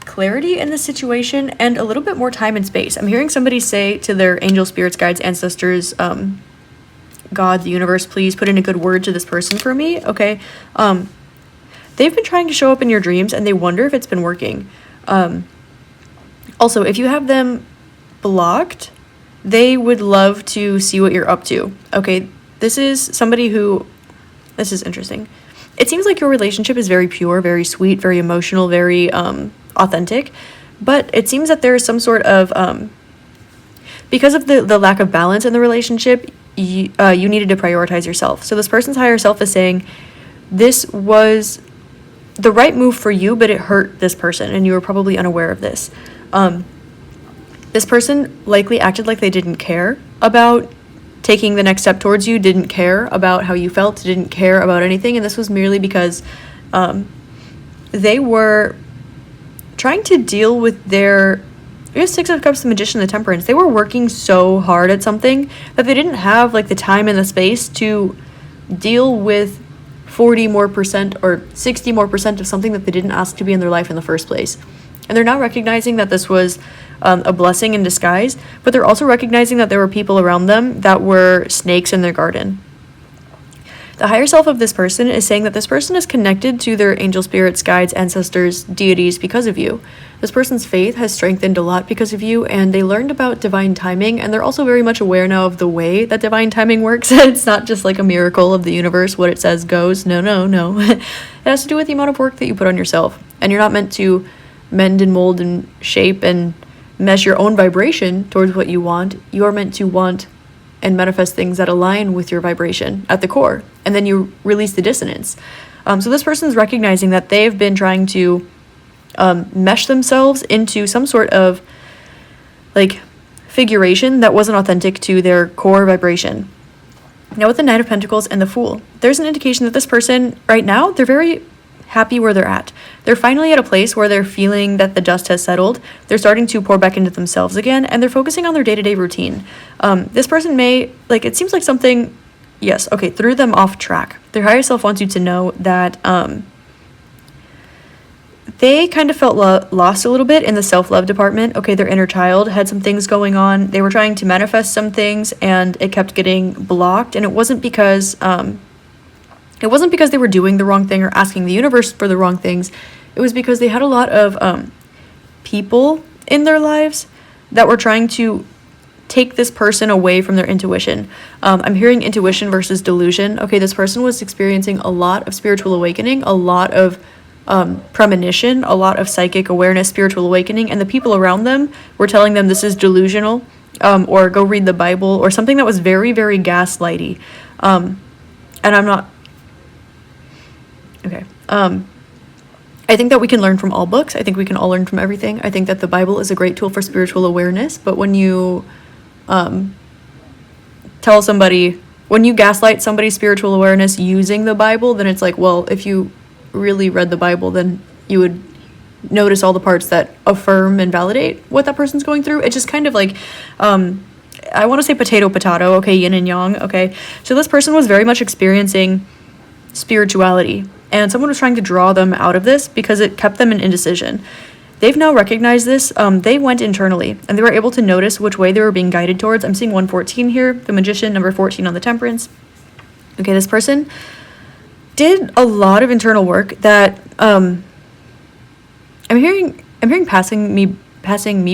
clarity in this situation and a little bit more time and space. I'm hearing somebody say to their angel spirits, guides, ancestors, God, the universe, please put in a good word to this person for me. Okay. They've been trying to show up in your dreams and they wonder if it's been working. Also, if you have them blocked, they would love to see what you're up to. Okay. This is interesting. It seems like your relationship is very pure, very sweet, very emotional, very authentic, but it seems that there is some sort of because of the lack of balance in the relationship, you needed to prioritize yourself. So this person's higher self is saying this was the right move for you, but it hurt this person and you were probably unaware of this. This person likely acted like they didn't care about taking the next step towards you, didn't care about how you felt, didn't care about anything, and this was merely because they were trying to deal with their Six of Cups, the Magician, the Temperance. They were working so hard at something that they didn't have like the time and the space to deal with 40% more or 60% more of something that they didn't ask to be in their life in the first place. And they're now recognizing that this was a blessing in disguise, but they're also recognizing that there were people around them that were snakes in their garden. The higher self of this person is saying that this person is connected to their angel spirits, guides, ancestors, deities because of you. This person's faith has strengthened a lot because of you, and they learned about divine timing, and they're also very much aware now of the way that divine timing works. It's not just like a miracle of the universe, what it says goes. No. It has to do with the amount of work that you put on yourself, and you're not meant to mend and mold and shape and mesh your own vibration towards what you want. You are meant to want and manifest things that align with your vibration at the core, and then you release the dissonance. So this person's recognizing that they've been trying to mesh themselves into some sort of like figuration that wasn't authentic to their core vibration. Now with the Knight of Pentacles and the Fool, there's an indication that this person right now, they're very happy where they're at. They're finally at a place where they're feeling that the dust has settled. They're starting to pour back into themselves again, and they're focusing on their day-to-day routine. This person may, it seems like something, threw them off track. Their higher self wants you to know that they kind of felt lost a little bit in the self-love department. Okay, their inner child had some things going on. They were trying to manifest some things, and it kept getting blocked, and it wasn't because they were doing the wrong thing or asking the universe for the wrong things. It was because they had a lot of people in their lives that were trying to take this person away from their intuition. I'm hearing intuition versus delusion. Okay, this person was experiencing a lot of spiritual awakening, a lot of premonition, a lot of psychic awareness, spiritual awakening, and the people around them were telling them this is delusional, or go read the Bible, or something that was very, very gaslighty. And I'm not... Okay. I think that we can learn from all books. I think we can all learn from everything. I think that the Bible is a great tool for spiritual awareness, but when you tell somebody when you gaslight somebody's spiritual awareness using the Bible, then it's like, well, if you really read the Bible, then you would notice all the parts that affirm and validate what that person's going through. It's just kind of like, I want to say potato, okay, yin and yang, okay? So this person was very much experiencing spirituality, and someone was trying to draw them out of this because it kept them in indecision. They've now recognized this. They went internally, and they were able to notice which way they were being guided towards. I'm seeing 114 here, the Magician, number 14 on the Temperance. Okay, this person did a lot of internal work that I'm hearing passing me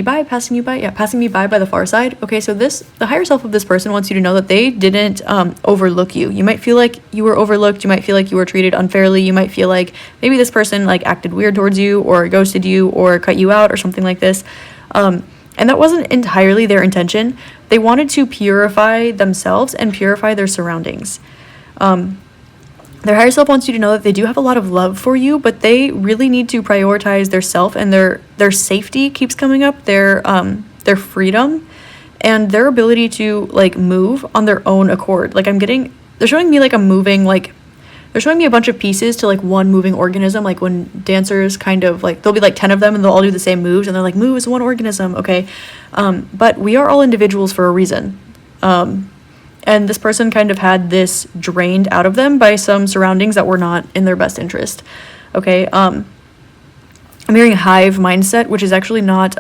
by the far side. Okay, so the higher self of this person wants you to know that they didn't overlook you. You might feel like you were overlooked. You might feel like you were treated unfairly. You might feel like maybe this person like acted weird towards you, or ghosted you, or cut you out, or something like this. And that wasn't entirely their intention. They wanted to purify themselves and purify their surroundings. Their higher self wants you to know that they do have a lot of love for you, but they really need to prioritize their self, and their safety keeps coming up, their freedom, and their ability to like move on their own accord. Like they're showing me like they're showing me a bunch of pieces to like one moving organism, like when dancers kind of like, there'll be like 10 of them and they'll all do the same moves, and they're like, move as one organism, okay? But we are all individuals for a reason. And this person kind of had this drained out of them by some surroundings that were not in their best interest. Okay. I'm hearing hive mindset, which is actually not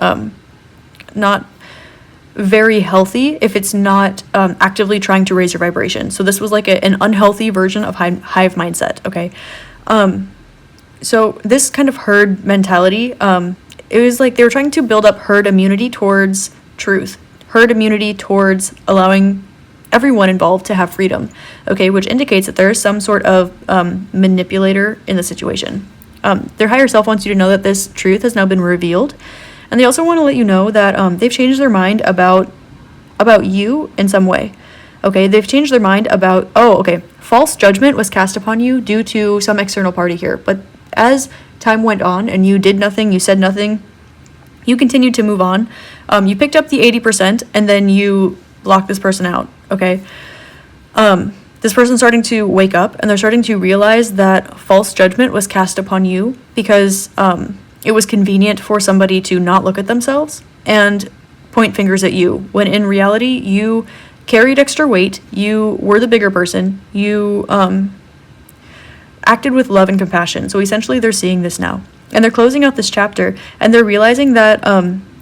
very healthy if it's not actively trying to raise your vibration. So this was like an unhealthy version of hive mindset. Okay. So this kind of herd mentality, it was like they were trying to build up herd immunity towards truth, herd immunity towards allowing everyone involved to have freedom, okay, which indicates that there is some sort of manipulator in the situation. Their higher self wants you to know that this truth has now been revealed, and they also want to let you know that they've changed their mind about you in some way. Okay, they've changed their mind about, false judgment was cast upon you due to some external party here, but as time went on and you did nothing, you said nothing, you continued to move on. You picked up the 80%, and then you block this person out, okay? This person's starting to wake up, and they're starting to realize that false judgment was cast upon you because it was convenient for somebody to not look at themselves and point fingers at you, when in reality, you carried extra weight, you were the bigger person, you acted with love and compassion. So essentially, they're seeing this now. And they're closing out this chapter, and they're realizing that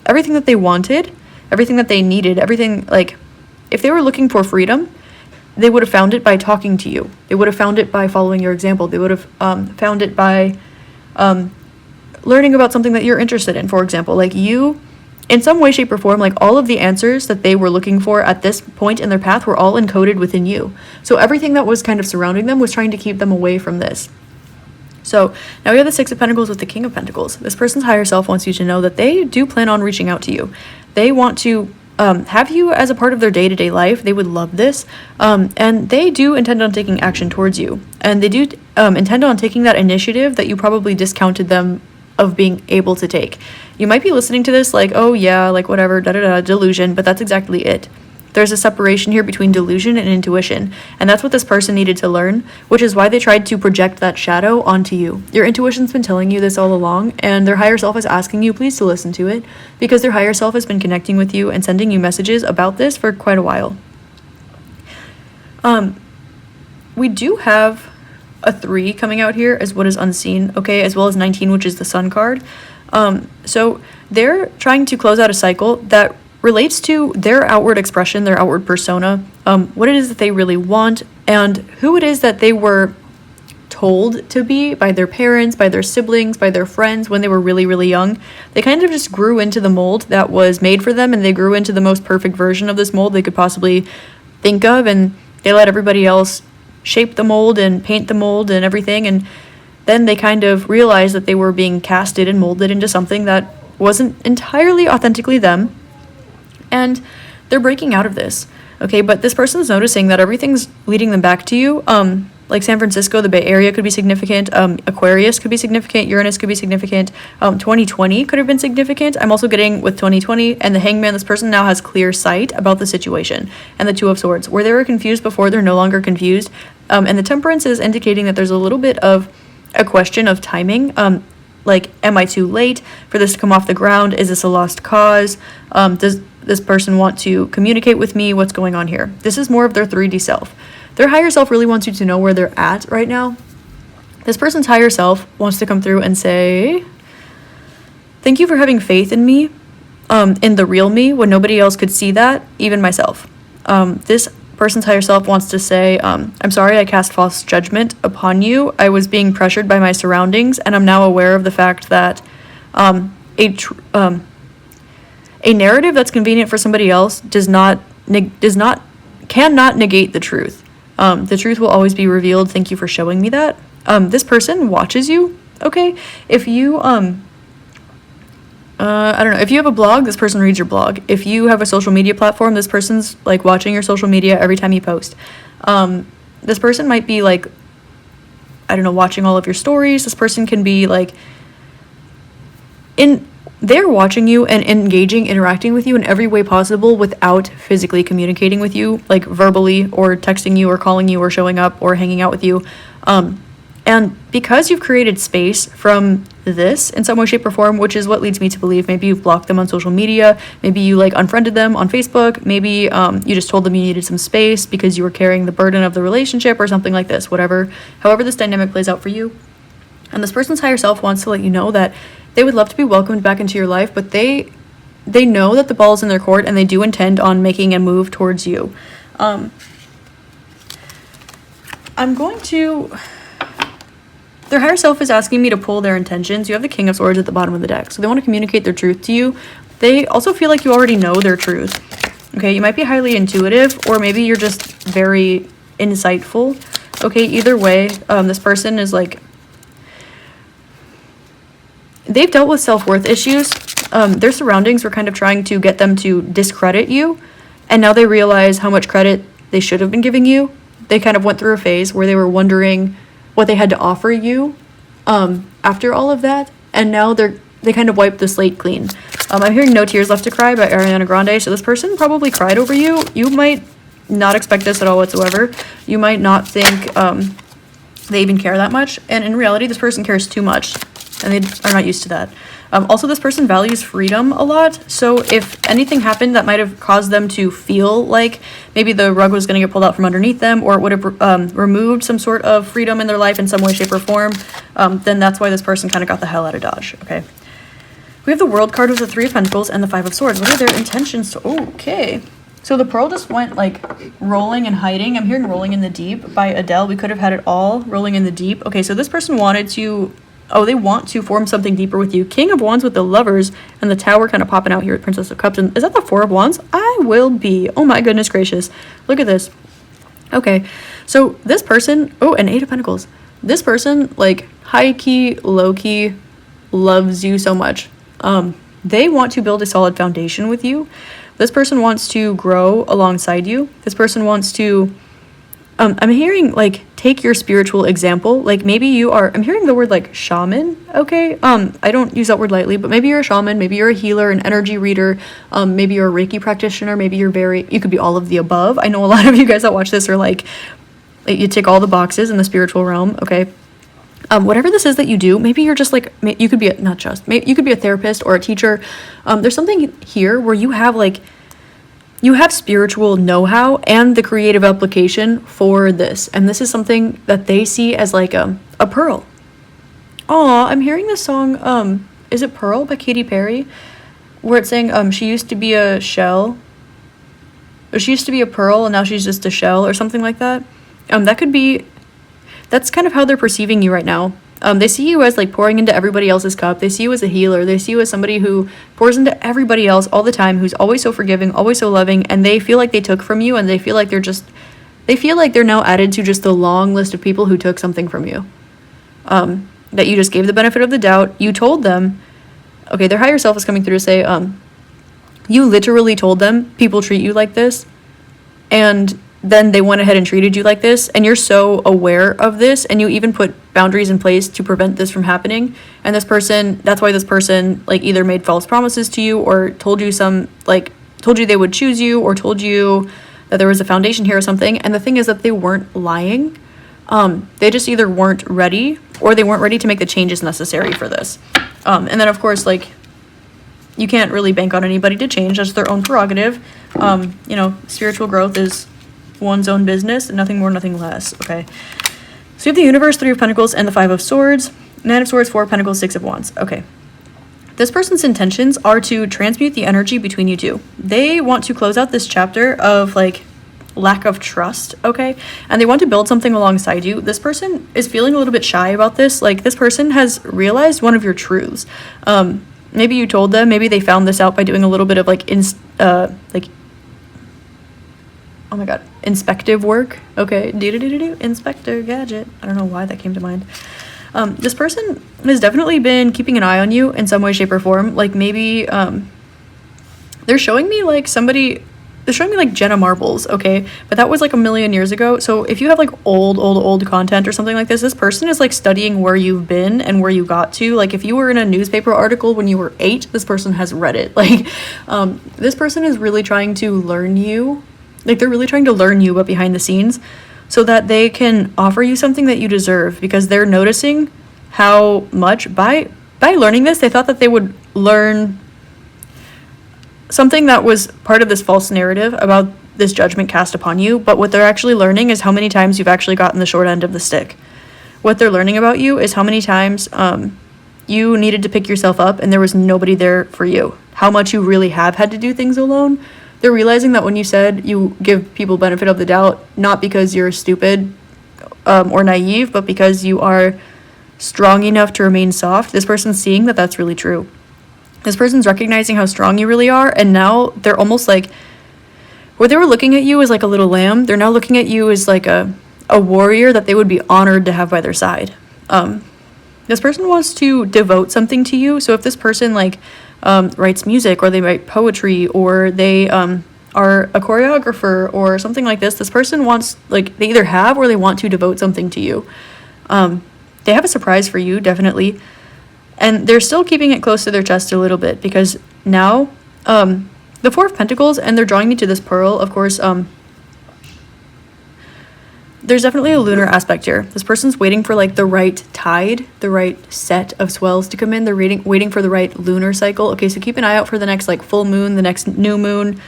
everything that they wanted, everything that they needed, everything, like, if they were looking for freedom, they would have found it by talking to you. They would have found it by following your example. They would have found it by learning about something that you're interested in, for example. Like you, in some way, shape, or form, like all of the answers that they were looking for at this point in their path were all encoded within you. So everything that was kind of surrounding them was trying to keep them away from this. So now we have the Six of Pentacles with the King of Pentacles. This person's higher self wants you to know that they do plan on reaching out to you. They want to have you as a part of their day-to-day life. They would love this. And they do intend on taking action towards you. And they do intend on taking that initiative that you probably discounted them of being able to take. You might be listening to this like, oh yeah, like whatever, delusion, but that's exactly it. There's a separation here between delusion and intuition, and that's what this person needed to learn, which is why they tried to project that shadow onto you. Your intuition's been telling you this all along, and their higher self is asking you please to listen to it, because their higher self has been connecting with you and sending you messages about this for quite a while. We do have a 3 coming out here as what is unseen, okay, as well as 19, which is the Sun card. So they're trying to close out a cycle that relates to their outward expression, their outward persona, what it is that they really want, and who it is that they were told to be by their parents, by their siblings, by their friends when they were really, really young. They kind of just grew into the mold that was made for them, and they grew into the most perfect version of this mold they could possibly think of, and they let everybody else shape the mold and paint the mold and everything, and then they kind of realized that they were being casted and molded into something that wasn't entirely authentically them. And they're breaking out of this, okay? But this person's noticing that everything's leading them back to you. like San Francisco, the Bay Area could be significant. Aquarius could be significant. Uranus could be significant. 2020 could have been significant. I'm also getting with 2020 and the Hangman, this person now has clear sight about the situation. And the Two of Swords, where they were confused before, they're no longer confused. And the Temperance is indicating that there's a little bit of a question of timing. Like, am I too late for this to come off the ground? Is this a lost cause? Does this person want to communicate with me? What's going on here? This is more of their 3D self. Their higher self really wants you to know where they're at right now. This person's higher self wants to come through and say, thank you for having faith in me, in the real me, when nobody else could see that, even myself. This person's higher self wants to say, I'm sorry I cast false judgment upon you. I was being pressured by my surroundings, and I'm now aware of the fact that a narrative that's convenient for somebody else cannot negate the truth. The truth will always be revealed. Thank you for showing me that. This person watches you. Okay. If you, I don't know, if you have a blog, this person reads your blog. If you have a social media platform, this person's like watching your social media every time you post. This person might be like, I don't know, watching all of your stories. This person can be like, they're watching you and engaging, interacting with you in every way possible without physically communicating with you, like verbally or texting you or calling you or showing up or hanging out with you. And because you've created space from this in some way, shape, or form, which is what leads me to believe maybe you've blocked them on social media, maybe you like unfriended them on Facebook, maybe you just told them you needed some space because you were carrying the burden of the relationship or something like this, whatever. However this dynamic plays out for you. And this person's higher self wants to let you know that they would love to be welcomed back into your life, but they know that the ball is in their court and they do intend on making a move towards you. Their higher self is asking me to pull their intentions. You have the King of Swords at the bottom of the deck, so they want to communicate their truth to you. They also feel like you already know their truth. Okay, you might be highly intuitive, or maybe you're just very insightful. Okay, either way, this person is like, they've dealt with self-worth issues. Their surroundings were kind of trying to get them to discredit you, and now they realize how much credit they should have been giving you. They kind of went through a phase where they were wondering what they had to offer you after all of that, and now they kind of wiped the slate clean. I'm hearing No Tears Left to Cry by Ariana Grande, so this person probably cried over you. You might not expect this at all whatsoever. You might not think they even care that much, and in reality this person cares too much, and they are not used to that. Also, this person values freedom a lot, so if anything happened that might have caused them to feel like maybe the rug was going to get pulled out from underneath them, or it would have removed some sort of freedom in their life in some way, shape, or form, then that's why this person kind of got the hell out of Dodge, okay? We have the World card with the Three of Pentacles and the Five of Swords. What are their intentions? Okay. So the Pearl just went like rolling and hiding. I'm hearing Rolling in the Deep by Adele. We could have had it all, Rolling in the Deep. Okay, so this person wanted to... Oh, they want to form something deeper with you. King of Wands with the Lovers and the Tower kind of popping out here with Princess of Cups. And is that the Four of Wands? I will be. Oh my goodness gracious. Look at this. Okay, so this person... Oh, and Eight of Pentacles. This person, like, high-key, low-key, loves you so much. They want to build a solid foundation with you. This person wants to grow alongside you. This person wants to... I'm hearing, like, take your spiritual example. Like, maybe you are... I'm hearing the word, like, shaman, okay? I don't use that word lightly, but maybe you're a shaman, maybe you're a healer, an energy reader, maybe you're a Reiki practitioner, maybe you're you could be all of the above. I know a lot of you guys that watch this are, like, you tick all the boxes in the spiritual realm, okay? Whatever this is that you do, maybe you're just, like... You could be you could be a therapist or a teacher. There's something here where you have, like... You have spiritual know-how and the creative application for this. And this is something that they see as like a pearl. Aw, I'm hearing this song, is it Pearl by Katy Perry? Where it's saying she used to be a shell. Or she used to be a pearl and now she's just a shell or something like that. That's kind of how they're perceiving you right now. They see you as like pouring into everybody else's cup. They see you as a healer. They see you as somebody who pours into everybody else all the time, who's always so forgiving, always so loving, and they feel like they took from you, and they feel like they're now added to just the long list of people who took something from you. That you just gave the benefit of the doubt. You told them, okay, their higher self is coming through to say, you literally told them people treat you like this, and then they went ahead and treated you like this, and you're so aware of this, and you even put boundaries in place to prevent this from happening. And that's why this person like either made false promises to you, or told you they would choose you, or told you that there was a foundation here or something. And the thing is that they weren't lying. They just either weren't ready, or they weren't ready to make the changes necessary for this. And then of course, like, you can't really bank on anybody to change. That's their own prerogative. Spiritual growth is one's own business, nothing more, nothing less. Okay. So you have the Universe, Three of Pentacles, and the Five of Swords, Nine of Swords, Four of Pentacles, Six of Wands. Okay. This person's intentions are to transmute the energy between you two. They want to close out this chapter of like lack of trust, okay? And they want to build something alongside you. This person is feeling a little bit shy about this. Like, this person has realized one of your truths. Maybe you told them, maybe they found this out by doing a little bit of inspective work. Okay, Inspector Gadget. I don't know why that came to mind. This person has definitely been keeping an eye on you in some way, shape, or form. Like, maybe they're showing me like Jenna Marbles, okay? But that was like a million years ago. So if you have like old content or something like this person is like studying where you've been and where you got to. Like, if you were in a newspaper article when you were 8, this person has read it. Like, this person is really trying to learn you. Like, they're really trying to learn you, but behind the scenes, so that they can offer you something that you deserve, because they're noticing how much by learning this, they thought that they would learn something that was part of this false narrative about this judgment cast upon you. But what they're actually learning is how many times you've actually gotten the short end of the stick. What they're learning about you is how many times you needed to pick yourself up and there was nobody there for you. How much you really have had to do things alone. They're realizing that when you said you give people benefit of the doubt, not because you're stupid or naive, but because you are strong enough to remain soft, this person's seeing that that's really true. This person's recognizing how strong you really are, and now they're almost like, where they were looking at you as like a little lamb, they're now looking at you as like a warrior that they would be honored to have by their side. This person wants to devote something to you. So if this person like writes music, or they write poetry, or they are a choreographer or something like this person wants, like, they either have or they want to devote something to you. They have a surprise for you, definitely. And they're still keeping it close to their chest a little bit, because now the Four of Pentacles, and they're drawing me to this pearl, of course. There's definitely a lunar aspect here. This person's waiting for like the right tide, the right set of swells to come in. They're waiting for the right lunar cycle. Okay, so keep an eye out for the next like full moon, the next new moon.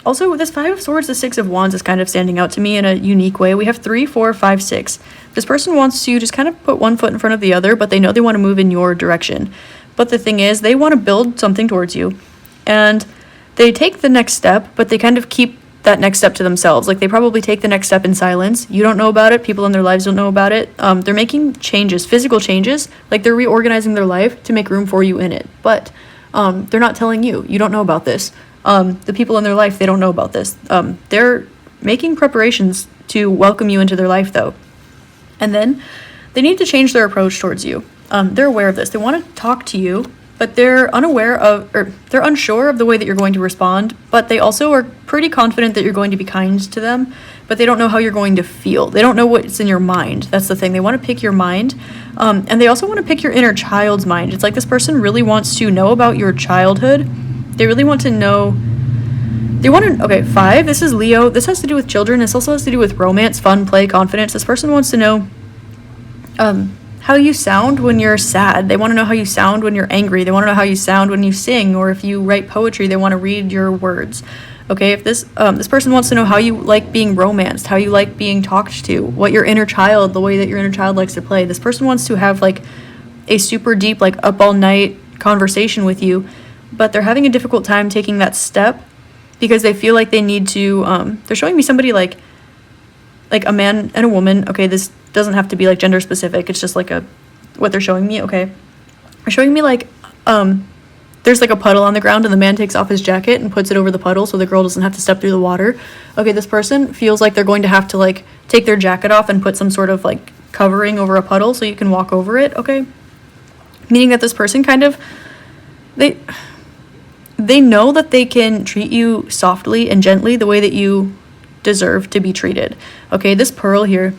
Also, with this Five of Swords, the Six of Wands is kind of standing out to me in a unique way. We have 3, 4, 5, 6. This person wants to just kind of put one foot in front of the other, but they know they want to move in your direction. But the thing is, they want to build something towards you. And they take the next step, but they kind of keep that next step to themselves. Like, they probably take the next step in silence. You don't know about it. People in their lives don't know about it. They're making changes, physical changes. Like, they're reorganizing their life to make room for you in it. But they're not telling you. You don't know about this. The people in their life, they don't know about this. They're making preparations to welcome you into their life, though. And then they need to change their approach towards you. They're aware of this. They want to talk to you, but they're they're unsure of the way that you're going to respond. But they also are pretty confident that you're going to be kind to them, but they don't know how you're going to feel. They don't know what's in your mind. That's the thing. They want to pick your mind. And they also want to pick your inner child's mind. It's like this person really wants to know about your childhood. They really want to know. Okay, 5, this is Leo. This has to do with children. This also has to do with romance, fun, play, confidence. This person wants to know how you sound when you're sad. They want to know how you sound when you're angry. They want to know how you sound when you sing, or if you write poetry, they want to read your words. Okay, if this person wants to know how you like being romanced, how you like being talked to, what your inner child, the way that your inner child likes to play. This person wants to have like a super deep, like up all night conversation with you, but they're having a difficult time taking that step because they feel like they need to, they're showing me somebody like a man and a woman. Okay, this doesn't have to be like gender specific. It's just like what they're showing me. Okay, they're showing me like, there's like a puddle on the ground and the man takes off his jacket and puts it over the puddle so the girl doesn't have to step through the water. Okay, this person feels like they're going to have to like take their jacket off and put some sort of like covering over a puddle so you can walk over it. Okay, meaning that this person kind of, they know that they can treat you softly and gently the way that you deserve to be treated. Okay, this pearl here,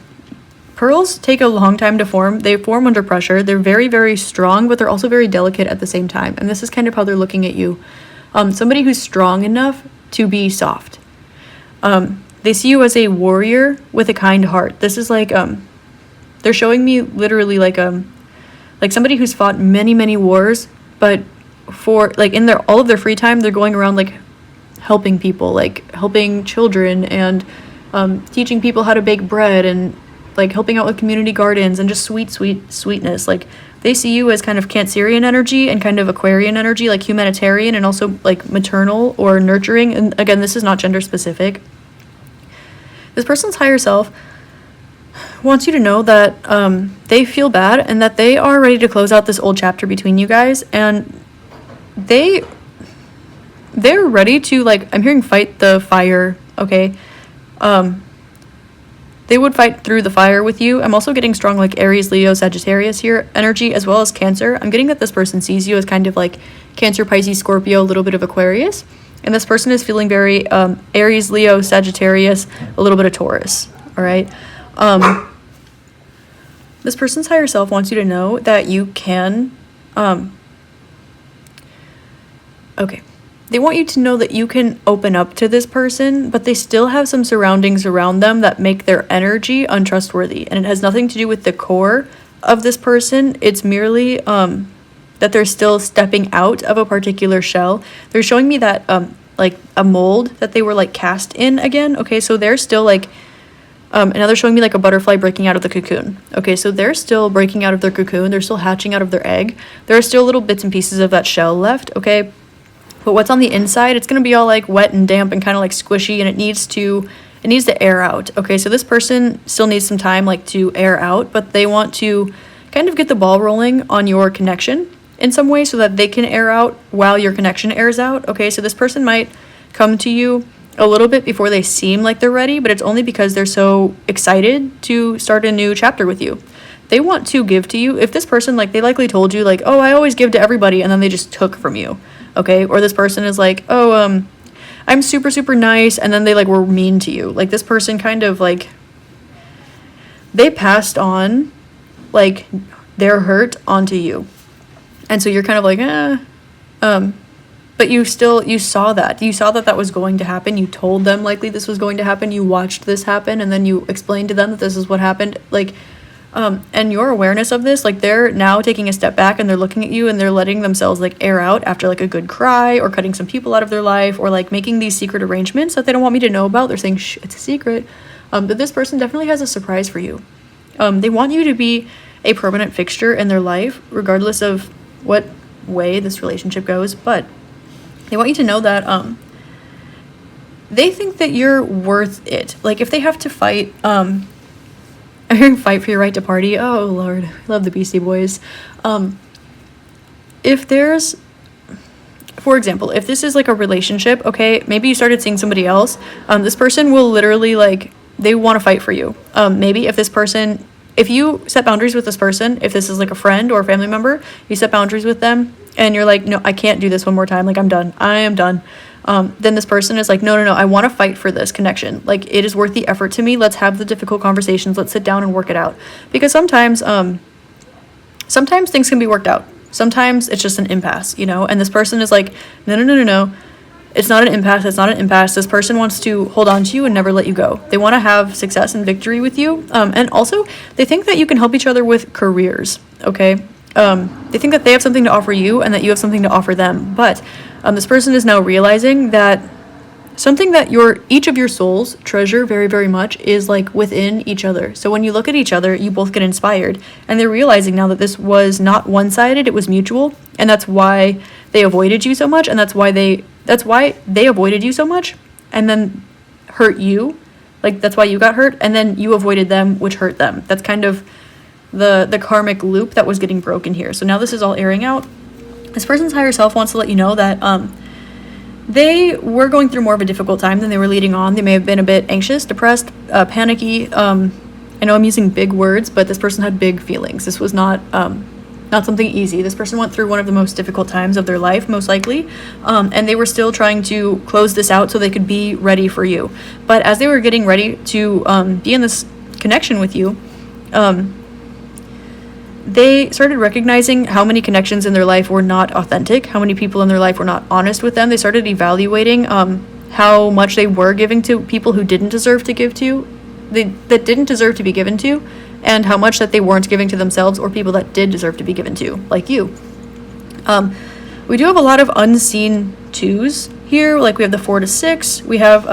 pearls take a long time to form. They form under pressure. They're very, very strong, but they're also very delicate at the same time. And this is kind of how they're looking at you. Somebody who's strong enough to be soft. They see you as a warrior with a kind heart. This is like, they're showing me literally like somebody who's fought many, many wars, but for like in all of their free time, they're going around like helping people, like helping children and teaching people how to bake bread and like helping out with community gardens and just sweetness. Like they see you as kind of Cancerian energy and kind of Aquarian energy, like humanitarian and also like maternal or nurturing. And again, this is not gender specific. This person's higher self wants you to know that they feel bad and that they are ready to close out this old chapter between you guys, and they're ready to, like, I'm hearing fight the fire, okay? They would fight through the fire with you. I'm also getting strong, like, Aries, Leo, Sagittarius here energy, as well as Cancer. I'm getting that this person sees you as kind of like Cancer, Pisces, Scorpio, a little bit of Aquarius. And this person is feeling very Aries, Leo, Sagittarius, a little bit of Taurus, all right? This person's higher self wants you to know that you can, they want you to know that you can open up to this person, but they still have some surroundings around them that make their energy untrustworthy. And it has nothing to do with the core of this person. It's merely that they're still stepping out of a particular shell. They're showing me that like a mold that they were like cast in again. Okay, so they're still like, and now they're showing me like a butterfly breaking out of the cocoon. Okay, so they're still breaking out of their cocoon. They're still hatching out of their egg. There are still little bits and pieces of that shell left, okay? But what's on the inside, it's going to be all like wet and damp and kind of like squishy, and it needs to air out. Okay, so this person still needs some time like to air out, but they want to kind of get the ball rolling on your connection in some way so that they can air out while your connection airs out. Okay, so this person might come to you a little bit before they seem like they're ready, but it's only because they're so excited to start a new chapter with you. They want to give to you. If this person, like, they likely told you like, oh, I always give to everybody, and then they just took from you. Okay, or this person is like, oh, I'm super, super nice, and then they like were mean to you. Like this person kind of like, they passed on like their hurt onto you. And so you're kind of like, but you saw that was going to happen. You told them likely this was going to happen. You watched this happen, and then you explained to them that this is what happened. Like, and your awareness of this, like they're now taking a step back and they're looking at you and they're letting themselves like air out after like a good cry or cutting some people out of their life or like making these secret arrangements that they don't want me to know about. They're saying, shh, it's a secret. But this person definitely has a surprise for you. They want you to be a permanent fixture in their life, regardless of what way this relationship goes. But they want you to know that they think that you're worth it. Like if they have to fight, I'm hearing fight for your right to party. Oh Lord, I love the Beastie Boys. If there's, for example, if this is like a relationship, okay, maybe you started seeing somebody else. This person will literally like, they want to fight for you. Maybe if you set boundaries with this person, if this is like a friend or a family member, you set boundaries with them and you're like, no, I can't do this one more time. Like I'm done. I am done. Then this person is like, no, I want to fight for this connection. Like it is worth the effort to me. Let's have the difficult conversations. Let's sit down and work it out. Because sometimes things can be worked out. Sometimes it's just an impasse, you know? And this person is like, no. It's not an impasse. It's not an impasse. This person wants to hold on to you and never let you go. They want to have success and victory with you. And also they think that you can help each other with careers. Okay. They think that they have something to offer you and that you have something to offer them. But this person is now realizing that something that each of your souls treasure very, very much is like within each other. So when you look at each other, you both get inspired. And they're realizing now that this was not one-sided, it was mutual. And that's why they avoided you so much. And that's why they avoided you so much and then hurt you. Like that's why you got hurt. And then you avoided them, which hurt them. That's kind of the karmic loop that was getting broken here. So now this is all airing out. This person's higher self wants to let you know that they were going through more of a difficult time than they were leading on. They may have been a bit anxious, depressed, panicky. I know I'm using big words, but this person had big feelings. This was not not something easy. This person went through one of the most difficult times of their life, most likely, and they were still trying to close this out so they could be ready for you. But as they were getting ready to be in this connection with you, they started recognizing how many connections in their life were not authentic, how many people in their life were not honest with them. They started evaluating how much they were giving to people who didn't deserve to give to, that didn't deserve to be given to, and how much that they weren't giving to themselves or people that did deserve to be given to, like you. We do have a lot of unseen 2s here. Like we have the 4 to 6. We have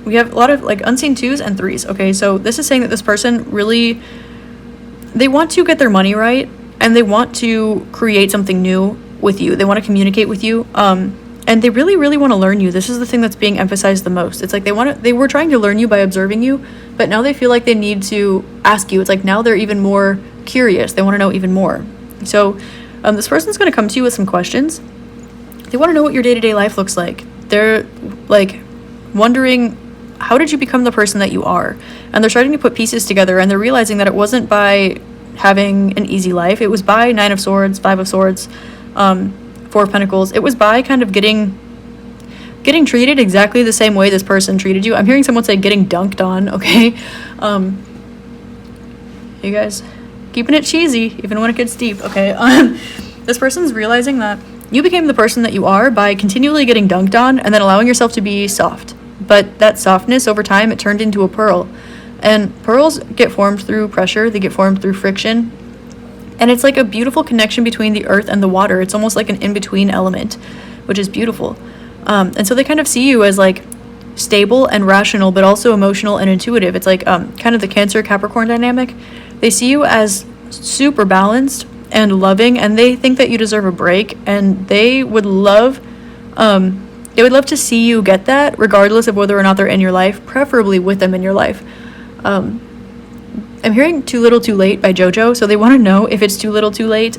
we have a lot of like unseen 2s and 3s. Okay, so this is saying that this person really, they want to get their money right, and they want to create something new with you. They want to communicate with you, and they really, really want to learn you. This is the thing that's being emphasized the most. It's like they were trying to learn you by observing you, but now they feel like they need to ask you. It's like now they're even more curious. They want to know even more. So this person's going to come to you with some questions. They want to know what your day-to-day life looks like. They're like wondering, how did you become the person that you are? And they're starting to put pieces together, and they're realizing that it wasn't by having an easy life. It was by 9 of Swords, 5 of Swords, 4 of Pentacles. It was by kind of getting treated exactly the same way this person treated you. I'm hearing someone say getting dunked on, okay? You guys keeping it cheesy, even when it gets deep, okay? This person's realizing that you became the person that you are by continually getting dunked on and then allowing yourself to be soft. But that softness, over time, it turned into a pearl. And pearls get formed through pressure. They get formed through friction. And it's like a beautiful connection between the earth and the water. It's almost like an in-between element, which is beautiful. And so they kind of see you as like stable and rational, but also emotional and intuitive. It's like kind of the Cancer-Capricorn dynamic. They see you as super balanced and loving, and they think that you deserve a break. And they would love to see you get that, regardless of whether or not they're in your life, preferably with them in your life. I'm hearing Too Little Too Late by JoJo, so they want to know if it's too little too late.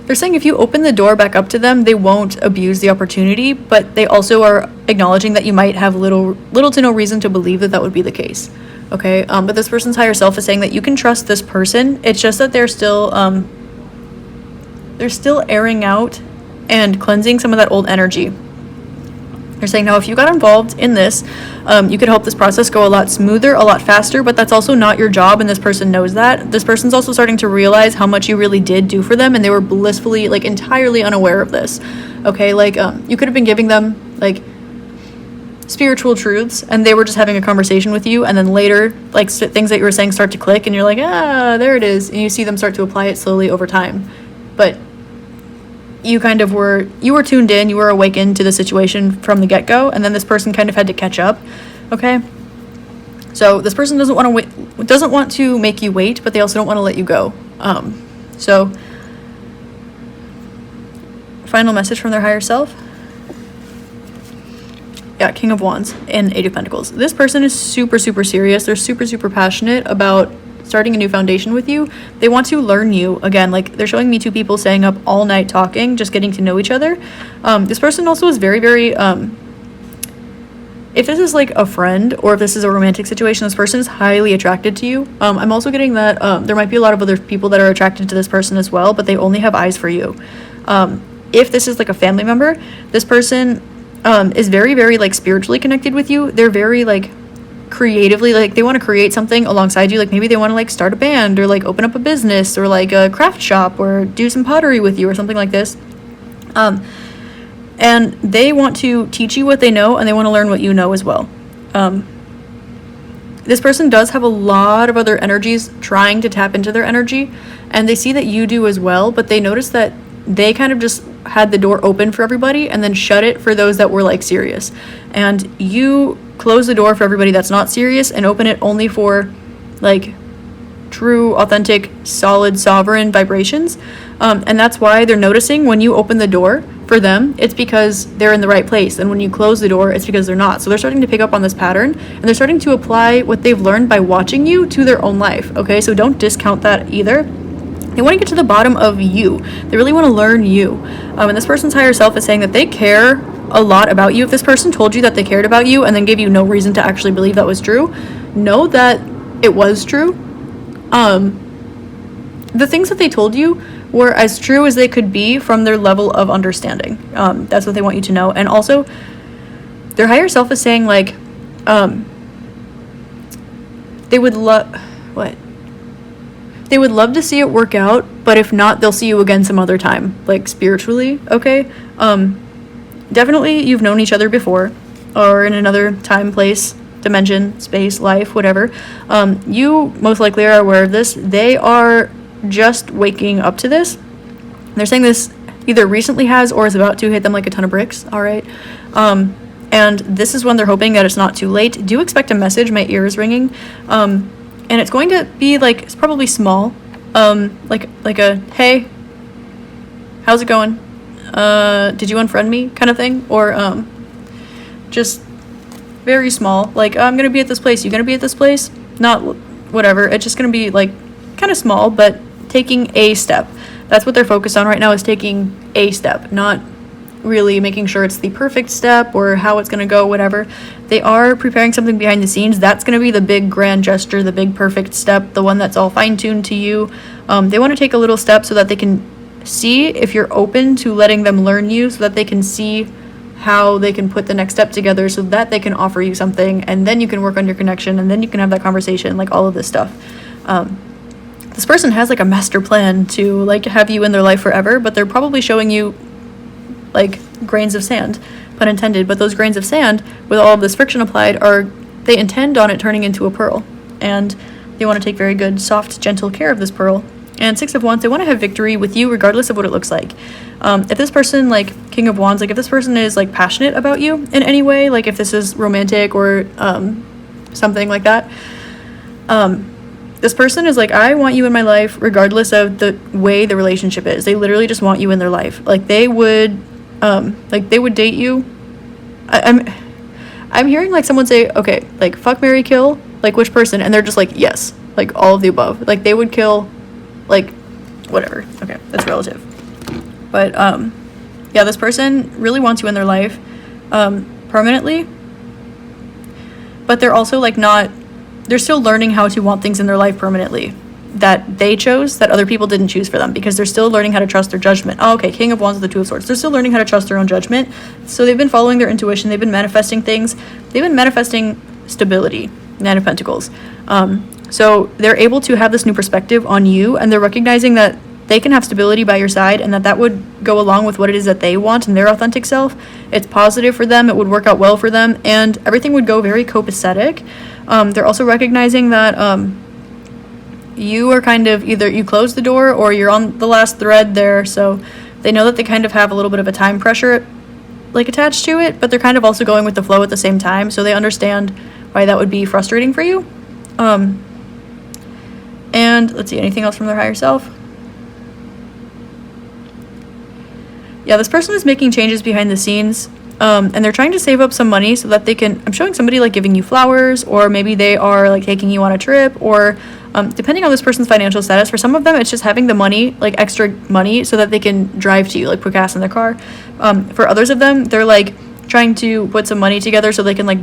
They're saying if you open the door back up to them, they won't abuse the opportunity, but they also are acknowledging that you might have little to no reason to believe that would be the case. Okay, but this person's higher self is saying that you can trust this person. It's just that they're still airing out and cleansing some of that old energy. They're saying now if you got involved in this, you could help this process go a lot smoother, a lot faster, but that's also not your job, and this person knows that. This person's also starting to realize how much you really did do for them, and they were blissfully, like, entirely unaware of this. Okay, like, you could have been giving them, like, spiritual truths, and they were just having a conversation with you, and then later, like, things that you were saying start to click, and you're like, there it is, and you see them start to apply it slowly over time. But you were tuned in, you were awakened to the situation from the get-go, and then this person kind of had to catch up. Okay, so this person doesn't want to make you wait, but they also don't want to let you go. So final message from their higher self. Yeah, King of Wands and 8 of Pentacles. This person is super, super serious. They're super, super passionate about starting a new foundation with you. They want to learn you. Again, like, they're showing me 2 people staying up all night talking, just getting to know each other. This person also is very, very, if this is like a friend or if this is a romantic situation, this person is highly attracted to you. I'm also getting that there might be a lot of other people that are attracted to this person as well, but they only have eyes for you. If this is like a family member, this person is very, very, like, spiritually connected with you. They're very, like, creatively, like, they want to create something alongside you. Like, maybe they want to, like, start a band or, like, open up a business or, like, a craft shop or do some pottery with you or something like this. And they want to teach you what they know, and they want to learn what you know as well. This person does have a lot of other energies trying to tap into their energy, and they see that you do as well, but they notice that they kind of just had the door open for everybody and then shut it for those that were, like, serious. And you close the door for everybody that's not serious and open it only for, like, true, authentic, solid, sovereign vibrations. And that's why they're noticing when you open the door for them, it's because they're in the right place. And when you close the door, it's because they're not. So they're starting to pick up on this pattern, and they're starting to apply what they've learned by watching you to their own life. Okay, so don't discount that either. They want to get to the bottom of you. They really want to learn you. And this person's higher self is saying that they care a lot about you. If this person told you that they cared about you and then gave you no reason to actually believe that was true, know that it was true. The things that they told you were as true as they could be from their level of understanding. That's what they want you to know. And also, their higher self is saying, like, they would love to see it work out, but if not, they'll see you again some other time, like spiritually, okay? Definitely you've known each other before, or in another time, place, dimension, space, life, whatever. You most likely are aware of this. They are just waking up to this. They're saying this either recently has or is about to hit them like a ton of bricks, all right? And this is when they're hoping that it's not too late. Do expect a message. My ear is ringing. And it's going to be like, it's probably small. Like a, hey, how's it going? Did you unfriend me kind of thing? Or just very small. Like, I'm going to be at this place. You going to be at this place? Not whatever. It's just going to be like kind of small, but taking a step. That's what they're focused on right now, is taking a step, not really making sure it's the perfect step or how it's going to go, whatever. They are preparing something behind the scenes. That's going to be the big grand gesture, the big perfect step, the one that's all fine-tuned to you. They want to take a little step so that they can see if you're open to letting them learn you, so that they can see how they can put the next step together, so that they can offer you something, and then you can work on your connection, and then you can have that conversation, like all of this stuff. This person has like a master plan to like have you in their life forever, but they're probably showing you like grains of sand, pun intended, but those grains of sand with all of this friction applied they intend on it turning into a pearl, and they want to take very good, soft, gentle care of this pearl. And Six of Wands, they want to have victory with you regardless of what it looks like. If this person, like King of Wands, like if this person is like passionate about you in any way, like if this is romantic or something like that, this person is like, I want you in my life regardless of the way the relationship is. They literally just want you in their life. Like they would date you. I'm hearing like someone say, okay, like fuck, marry, kill, like which person? And they're just like, yes, like all of the above. Like they would kill, like whatever. Okay, that's relative. But yeah, this person really wants you in their life permanently. But they're also like they're still learning how to want things in their life permanently that they chose, that other people didn't choose for them, because they're still learning how to trust their judgment. Oh, okay, King of Wands with the Two of Swords. They're still learning how to trust their own judgment. So they've been following their intuition. They've been manifesting things. They've been manifesting stability. Nine of Pentacles. So they're able to have this new perspective on you, and they're recognizing that they can have stability by your side, and that would go along with what it is that they want in their authentic self. It's positive for them. It would work out well for them, and everything would go very copacetic. They're also recognizing that you are kind of either you close the door or you're on the last thread there. So they know that they kind of have a little bit of a time pressure like attached to it, but they're kind of also going with the flow at the same time. So they understand why that would be frustrating for you. And let's see, anything else from their higher self? Yeah, this person is making changes behind the scenes. And they're trying to save up some money so that they can, I'm showing somebody like giving you flowers, or maybe they are like taking you on a trip, or depending on this person's financial status. For some of them, it's just having the money, like extra money, so that they can drive to you, like put gas in their car. For others of them, they're like trying to put some money together so they can like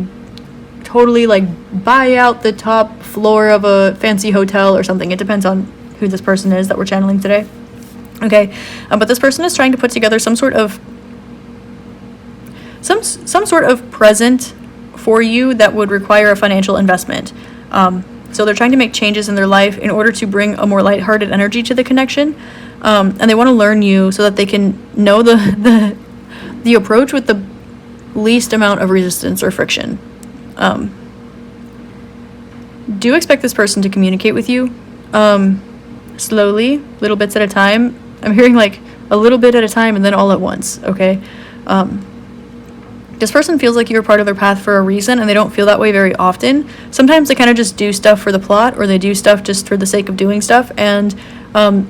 totally like buy out the top floor of a fancy hotel or something. It depends on who this person is that we're channeling today. Okay, but this person is trying to put together some sort of present for you that would require a financial investment. So they're trying to make changes in their life in order to bring a more lighthearted energy to the connection. And they want to learn you so that they can know the approach with the least amount of resistance or friction. Do expect this person to communicate with you slowly, little bits at a time. I'm hearing like a little bit at a time and then all at once, okay? This person feels like you're part of their path for a reason, and they don't feel that way very often. Sometimes they kind of just do stuff for the plot, or they do stuff just for the sake of doing stuff, and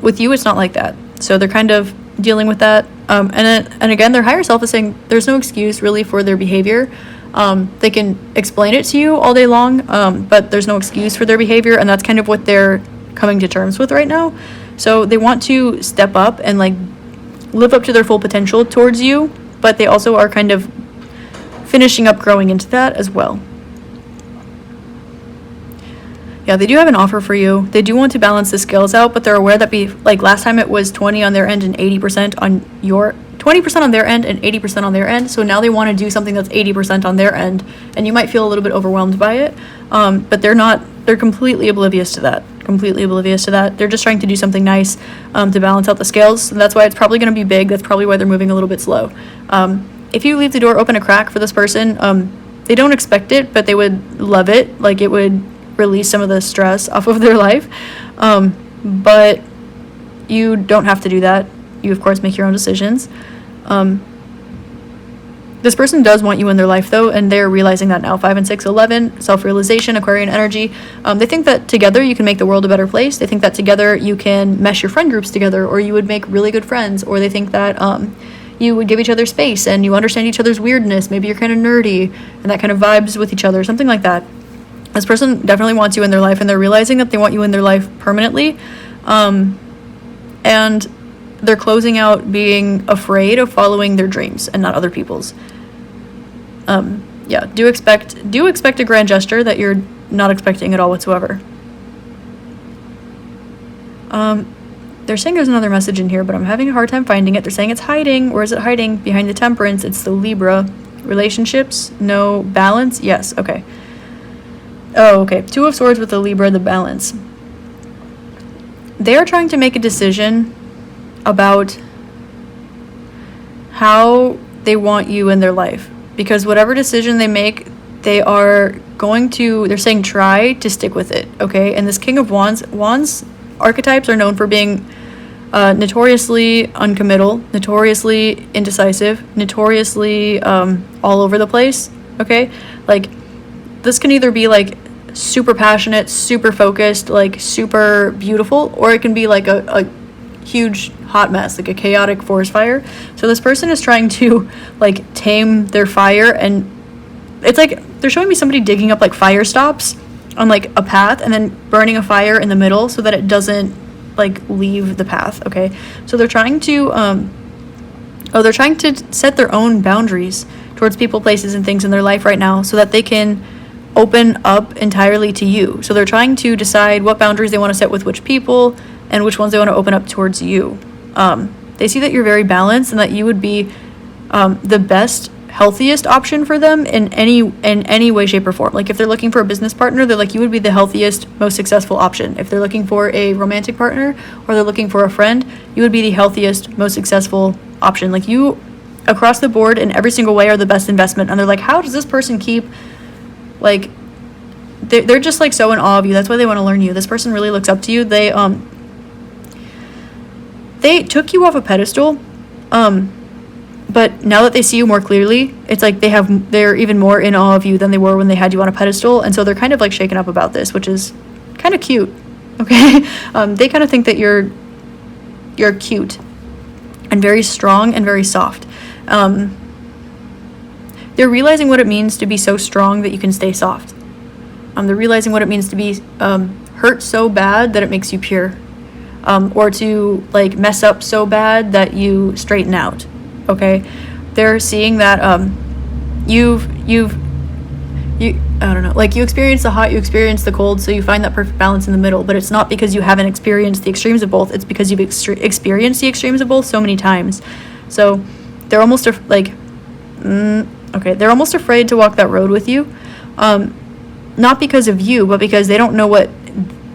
with you, it's not like that. So they're kind of dealing with that. And again, their higher self is saying there's no excuse really for their behavior. They can explain it to you all day long, but there's no excuse for their behavior, and that's kind of what they're coming to terms with right now. So they want to step up and like live up to their full potential towards you, but they also are kind of finishing up growing into that as well. Yeah, they do have an offer for you. They do want to balance the scales out, but they're aware that like last time it was 20 on their end and 80% on your 20% on their end and 80% on their end. So now they want to do something that's 80% on their end, and you might feel a little bit overwhelmed by it. But they're completely oblivious to that. They're just trying to do something nice to balance out the scales. And that's why it's probably going to be big. That's probably why they're moving a little bit slow. If you leave the door open a crack for this person, they don't expect it, but they would love it. Like, it would release some of the stress off of their life. But you don't have to do that. You, of course, make your own decisions. This person does want you in their life, though, and they're realizing that now. 5 and 6, 11, self-realization, Aquarian energy. They think that together you can make the world a better place. They think that together you can mesh your friend groups together, or you would make really good friends, or they think that you would give each other space and you understand each other's weirdness. Maybe you're kind of nerdy and that kind of vibes with each other, something like that. This person definitely wants you in their life, and they're realizing that they want you in their life permanently. And they're closing out being afraid of following their dreams and not other people's. Yeah, do expect a grand gesture that you're not expecting at all whatsoever. They're saying there's another message in here, but I'm having a hard time finding it. They're saying it's hiding. Where is it hiding? Behind the Temperance. It's the Libra. Relationships? No. Balance? Yes. Okay. Oh, okay. 2 of Swords with the Libra, the Balance. They are trying to make a decision about how they want you in their life, because whatever decision they make, they're saying try to stick with it, okay? And this King of Wands archetypes are known for being notoriously uncommittal, notoriously indecisive, notoriously all over the place, okay? Like, this can either be like super passionate, super focused, like super beautiful, or it can be like a huge hot mess, like a chaotic forest fire. So this person is trying to like tame their fire, and it's like they're showing me somebody digging up like fire stops on like a path and then burning a fire in the middle so that it doesn't like leave the path, okay? So they're trying to set their own boundaries towards people, places, and things in their life right now so that they can open up entirely to you. So they're trying to decide what boundaries they want to set with which people and which ones they want to open up towards you. They see that you're very balanced and that you would be the best, healthiest option for them in any way, shape, or form. Like, if they're looking for a business partner, they're like, you would be the healthiest, most successful option. If they're looking for a romantic partner or they're looking for a friend, you would be the healthiest, most successful option. Like, you, across the board, in every single way, are the best investment. And they're like, how does this person keep, like, they're just like so in awe of you. That's why they want to learn you. This person really looks up to you. They took you off a pedestal, but now that they see you more clearly, it's like they're even more in awe of you than they were when they had you on a pedestal, and so they're kind of like shaken up about this, which is kind of cute, okay? They kind of think that you're cute and very strong and very soft. They're realizing what it means to be so strong that you can stay soft. They're realizing what it means to be hurt so bad that it makes you pure. Or to like mess up so bad that you straighten out, okay? They're seeing that you I don't know, like, you experience the hot, you experience the cold, so you find that perfect balance in the middle. But it's not because you haven't experienced the extremes of both. It's because you've experienced the extremes of both so many times. So they're almost they're almost afraid to walk that road with you, not because of you, but because they don't know what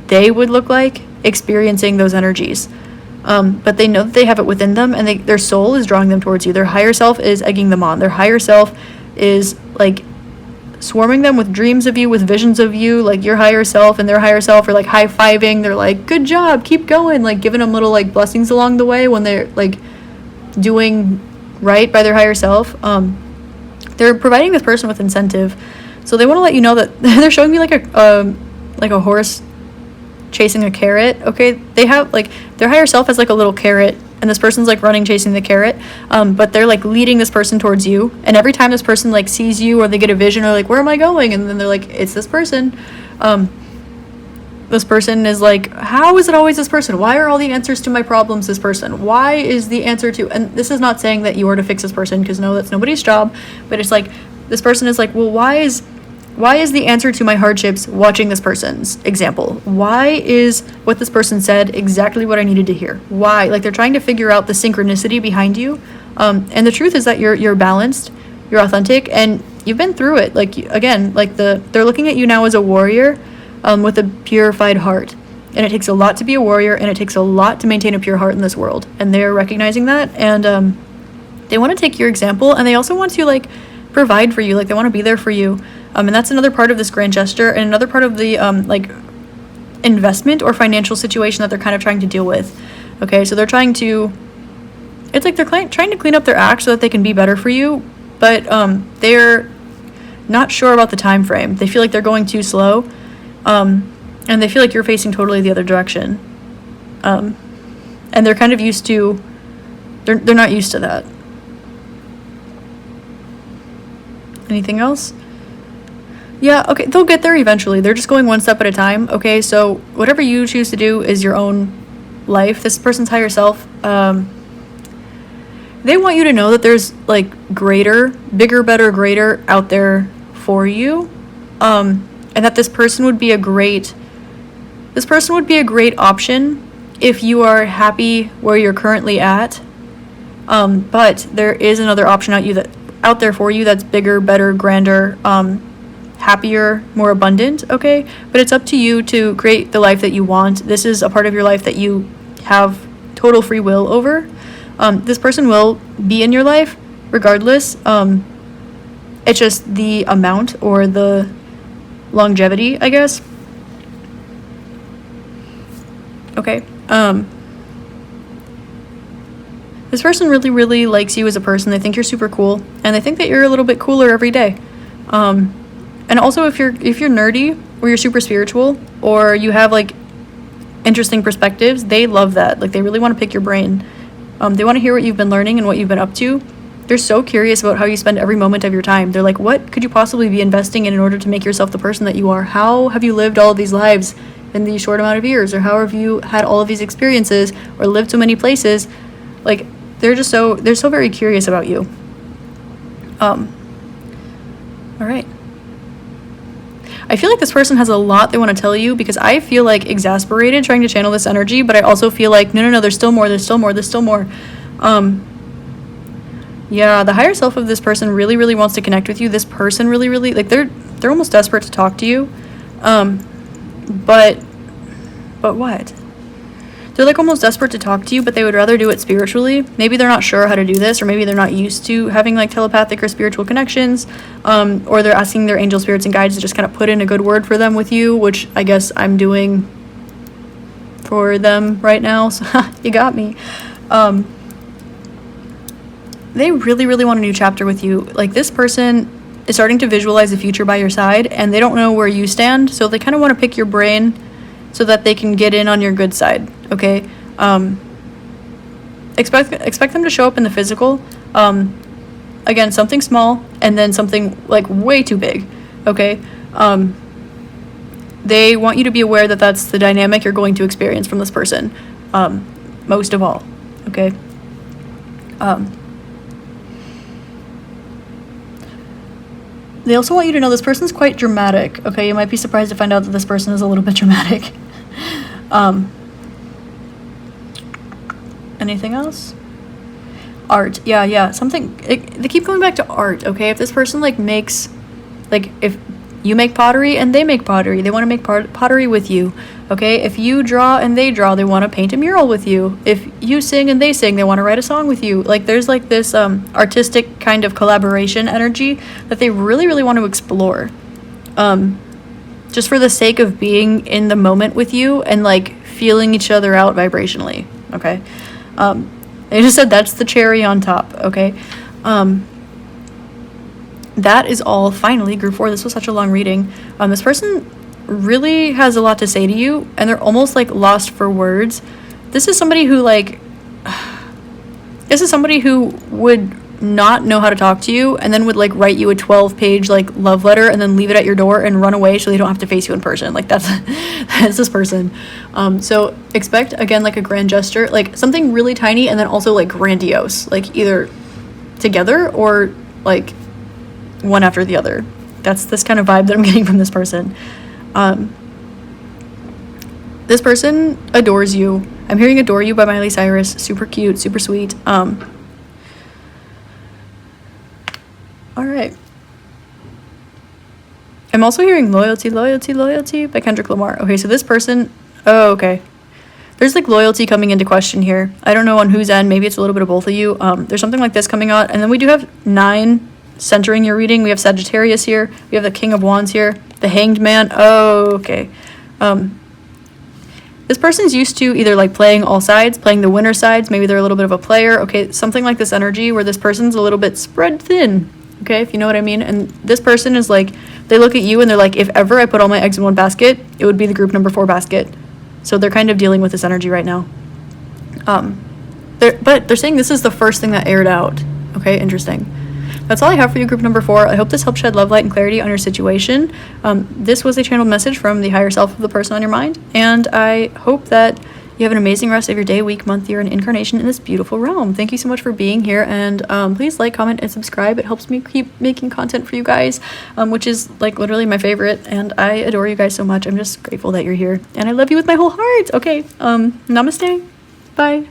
they would look like experiencing those energies. But they know that they have it within them, and their soul is drawing them towards you. Their higher self is egging them on. Their higher self is like swarming them with dreams of you, with visions of you. Like, your higher self and their higher self are like high-fiving. They're like, good job, keep going, like giving them little like blessings along the way when they're like doing right by their higher self. They're providing this person with incentive, so they want to let you know that they're showing me like a horse chasing a carrot, okay? They have like their higher self has like a little carrot, and this person's like running chasing the carrot, but they're like leading this person towards you. And every time this person like sees you or they get a vision, or like, where am I going? And then they're like, it's this person. This person is like, how is it always this person? Why are all the answers to my problems this person? Why is the answer to, and this is not saying that you are to fix this person, because no, that's nobody's job, but it's like, this person is like, well, why is Why is the answer to my hardships watching this person's example? Why is what this person said exactly what I needed to hear? Why? Like, they're trying to figure out the synchronicity behind you. And the truth is that you're balanced, you're authentic, and you've been through it. Like, again, like they're looking at you now as a warrior with a purified heart. And it takes a lot to be a warrior, and it takes a lot to maintain a pure heart in this world. And they're recognizing that, and they want to take your example, and they also want to, like, provide for you. Like, they want to be there for you. And that's another part of this grand gesture, and another part of the, like, investment or financial situation that they're kind of trying to deal with. Okay, so they're trying to, it's like they're trying to clean up their act so that they can be better for you, but they're not sure about the time frame. They feel like they're going too slow, and they feel like you're facing totally the other direction. And they're kind of used to, they're not used to that. Anything else? Yeah, okay, they'll get there eventually. They're just going one step at a time, okay? So whatever you choose to do is your own life. This person's higher self, they want you to know that there's, like, greater, bigger, better, greater out there for you, and that this person would be a great option if you are happy where you're currently at, but there is another option out there for you that's bigger, better, grander, happier, more abundant, okay? But it's up to you to create the life that you want. This is a part of your life that you have total free will over. This person will be in your life regardless. It's just the amount or the longevity, I guess. Okay. This person really, really likes you as a person. They think you're super cool, and they think that you're a little bit cooler every day. And also, if you're nerdy, or you're super spiritual, or you have, like, interesting perspectives, they love that. Like, they really want to pick your brain. They want to hear what you've been learning and what you've been up to. They're so curious about how you spend every moment of your time. They're like, what could you possibly be investing in order to make yourself the person that you are? How have you lived all of these lives in these short amount of years? Or how have you had all of these experiences or lived so many places? Like, they're so very curious about you. All right. I feel like this person has a lot they want to tell you, because I feel, like, exasperated trying to channel this energy, but I also feel like, no, there's still more. Yeah, the higher self of this person really, really wants to connect with you. This person really, really, like, they're almost desperate to talk to you. But what? They're, like, almost desperate to talk to you, but they would rather do it spiritually. Maybe they're not sure how to do this, or maybe they're not used to having, like, telepathic or spiritual connections, or they're asking their angel spirits and guides to just kind of put in a good word for them with you, which I guess I'm doing for them right now, so you got me. They really, really want a new chapter with you. Like, this person is starting to visualize the future by your side, and they don't know where you stand, so they kind of want to pick your brain so that they can get in on your good side, okay? Expect them to show up in the physical. Again, something small, and then something, like, way too big, okay? They want you to be aware that that's the dynamic you're going to experience from this person, most of all, okay? They also want you to know this person's quite dramatic, okay? You might be surprised to find out that this person is a little bit dramatic. Anything else? Art. Yeah. They keep going back to art, okay? If this person, like, makes, like, if you make pottery and they make pottery, they want to make pottery with you, okay? If you draw and they draw, they want to paint a mural with you. If you sing and they sing, they want to write a song with you. Like, there's, like, this artistic kind of collaboration energy that they really, really want to explore. Just for the sake of being in the moment with you and, like, feeling each other out vibrationally, okay? They just said that's the cherry on top, okay? That is all. Finally, group 4. This was such a long reading. This person really has a lot to say to you, and they're almost, like, lost for words. This is somebody who, like, would not know how to talk to you, and then would, like, write you a 12-page, like, love letter and then leave it at your door and run away so they don't have to face you in person. Like, that's this person. So expect, again, like, a grand gesture, like, something really tiny and then also, like, grandiose, like, either together or, like, one after the other. That's this kind of vibe that I'm getting from this person. This person adores you. I'm hearing Adore You by Miley Cyrus. Super cute, super sweet. All right. I'm also hearing Loyalty, Loyalty, Loyalty by Kendrick Lamar. Okay, so this person, oh, okay. There's like loyalty coming into question here. I don't know on whose end. Maybe it's a little bit of both of you. There's something like this coming out. And then we do have 9 centering your reading. We have Sagittarius here. We have the King of Wands here. The Hanged Man. Oh, okay. This person's used to either like playing all sides, playing the winner sides. Maybe they're a little bit of a player. Okay, something like this energy where this person's a little bit spread thin. Okay, if you know what I mean. And this person is like, they look at you and they're like, if ever I put all my eggs in one basket, it would be the group number 4 basket. So they're kind of dealing with this energy right now. But they're saying this is the first thing that aired out. Okay, interesting. That's all I have for you, group number 4. I hope this helps shed love, light, and clarity on your situation. This was a channeled message from the higher self of the person on your mind. And I hope that you have an amazing rest of your day, week, month, year, and incarnation in this beautiful realm. Thank you so much for being here. And please like, comment, and subscribe. It helps me keep making content for you guys, which is like literally my favorite. And I adore you guys so much. I'm just grateful that you're here. And I love you with my whole heart. Okay, namaste. Bye.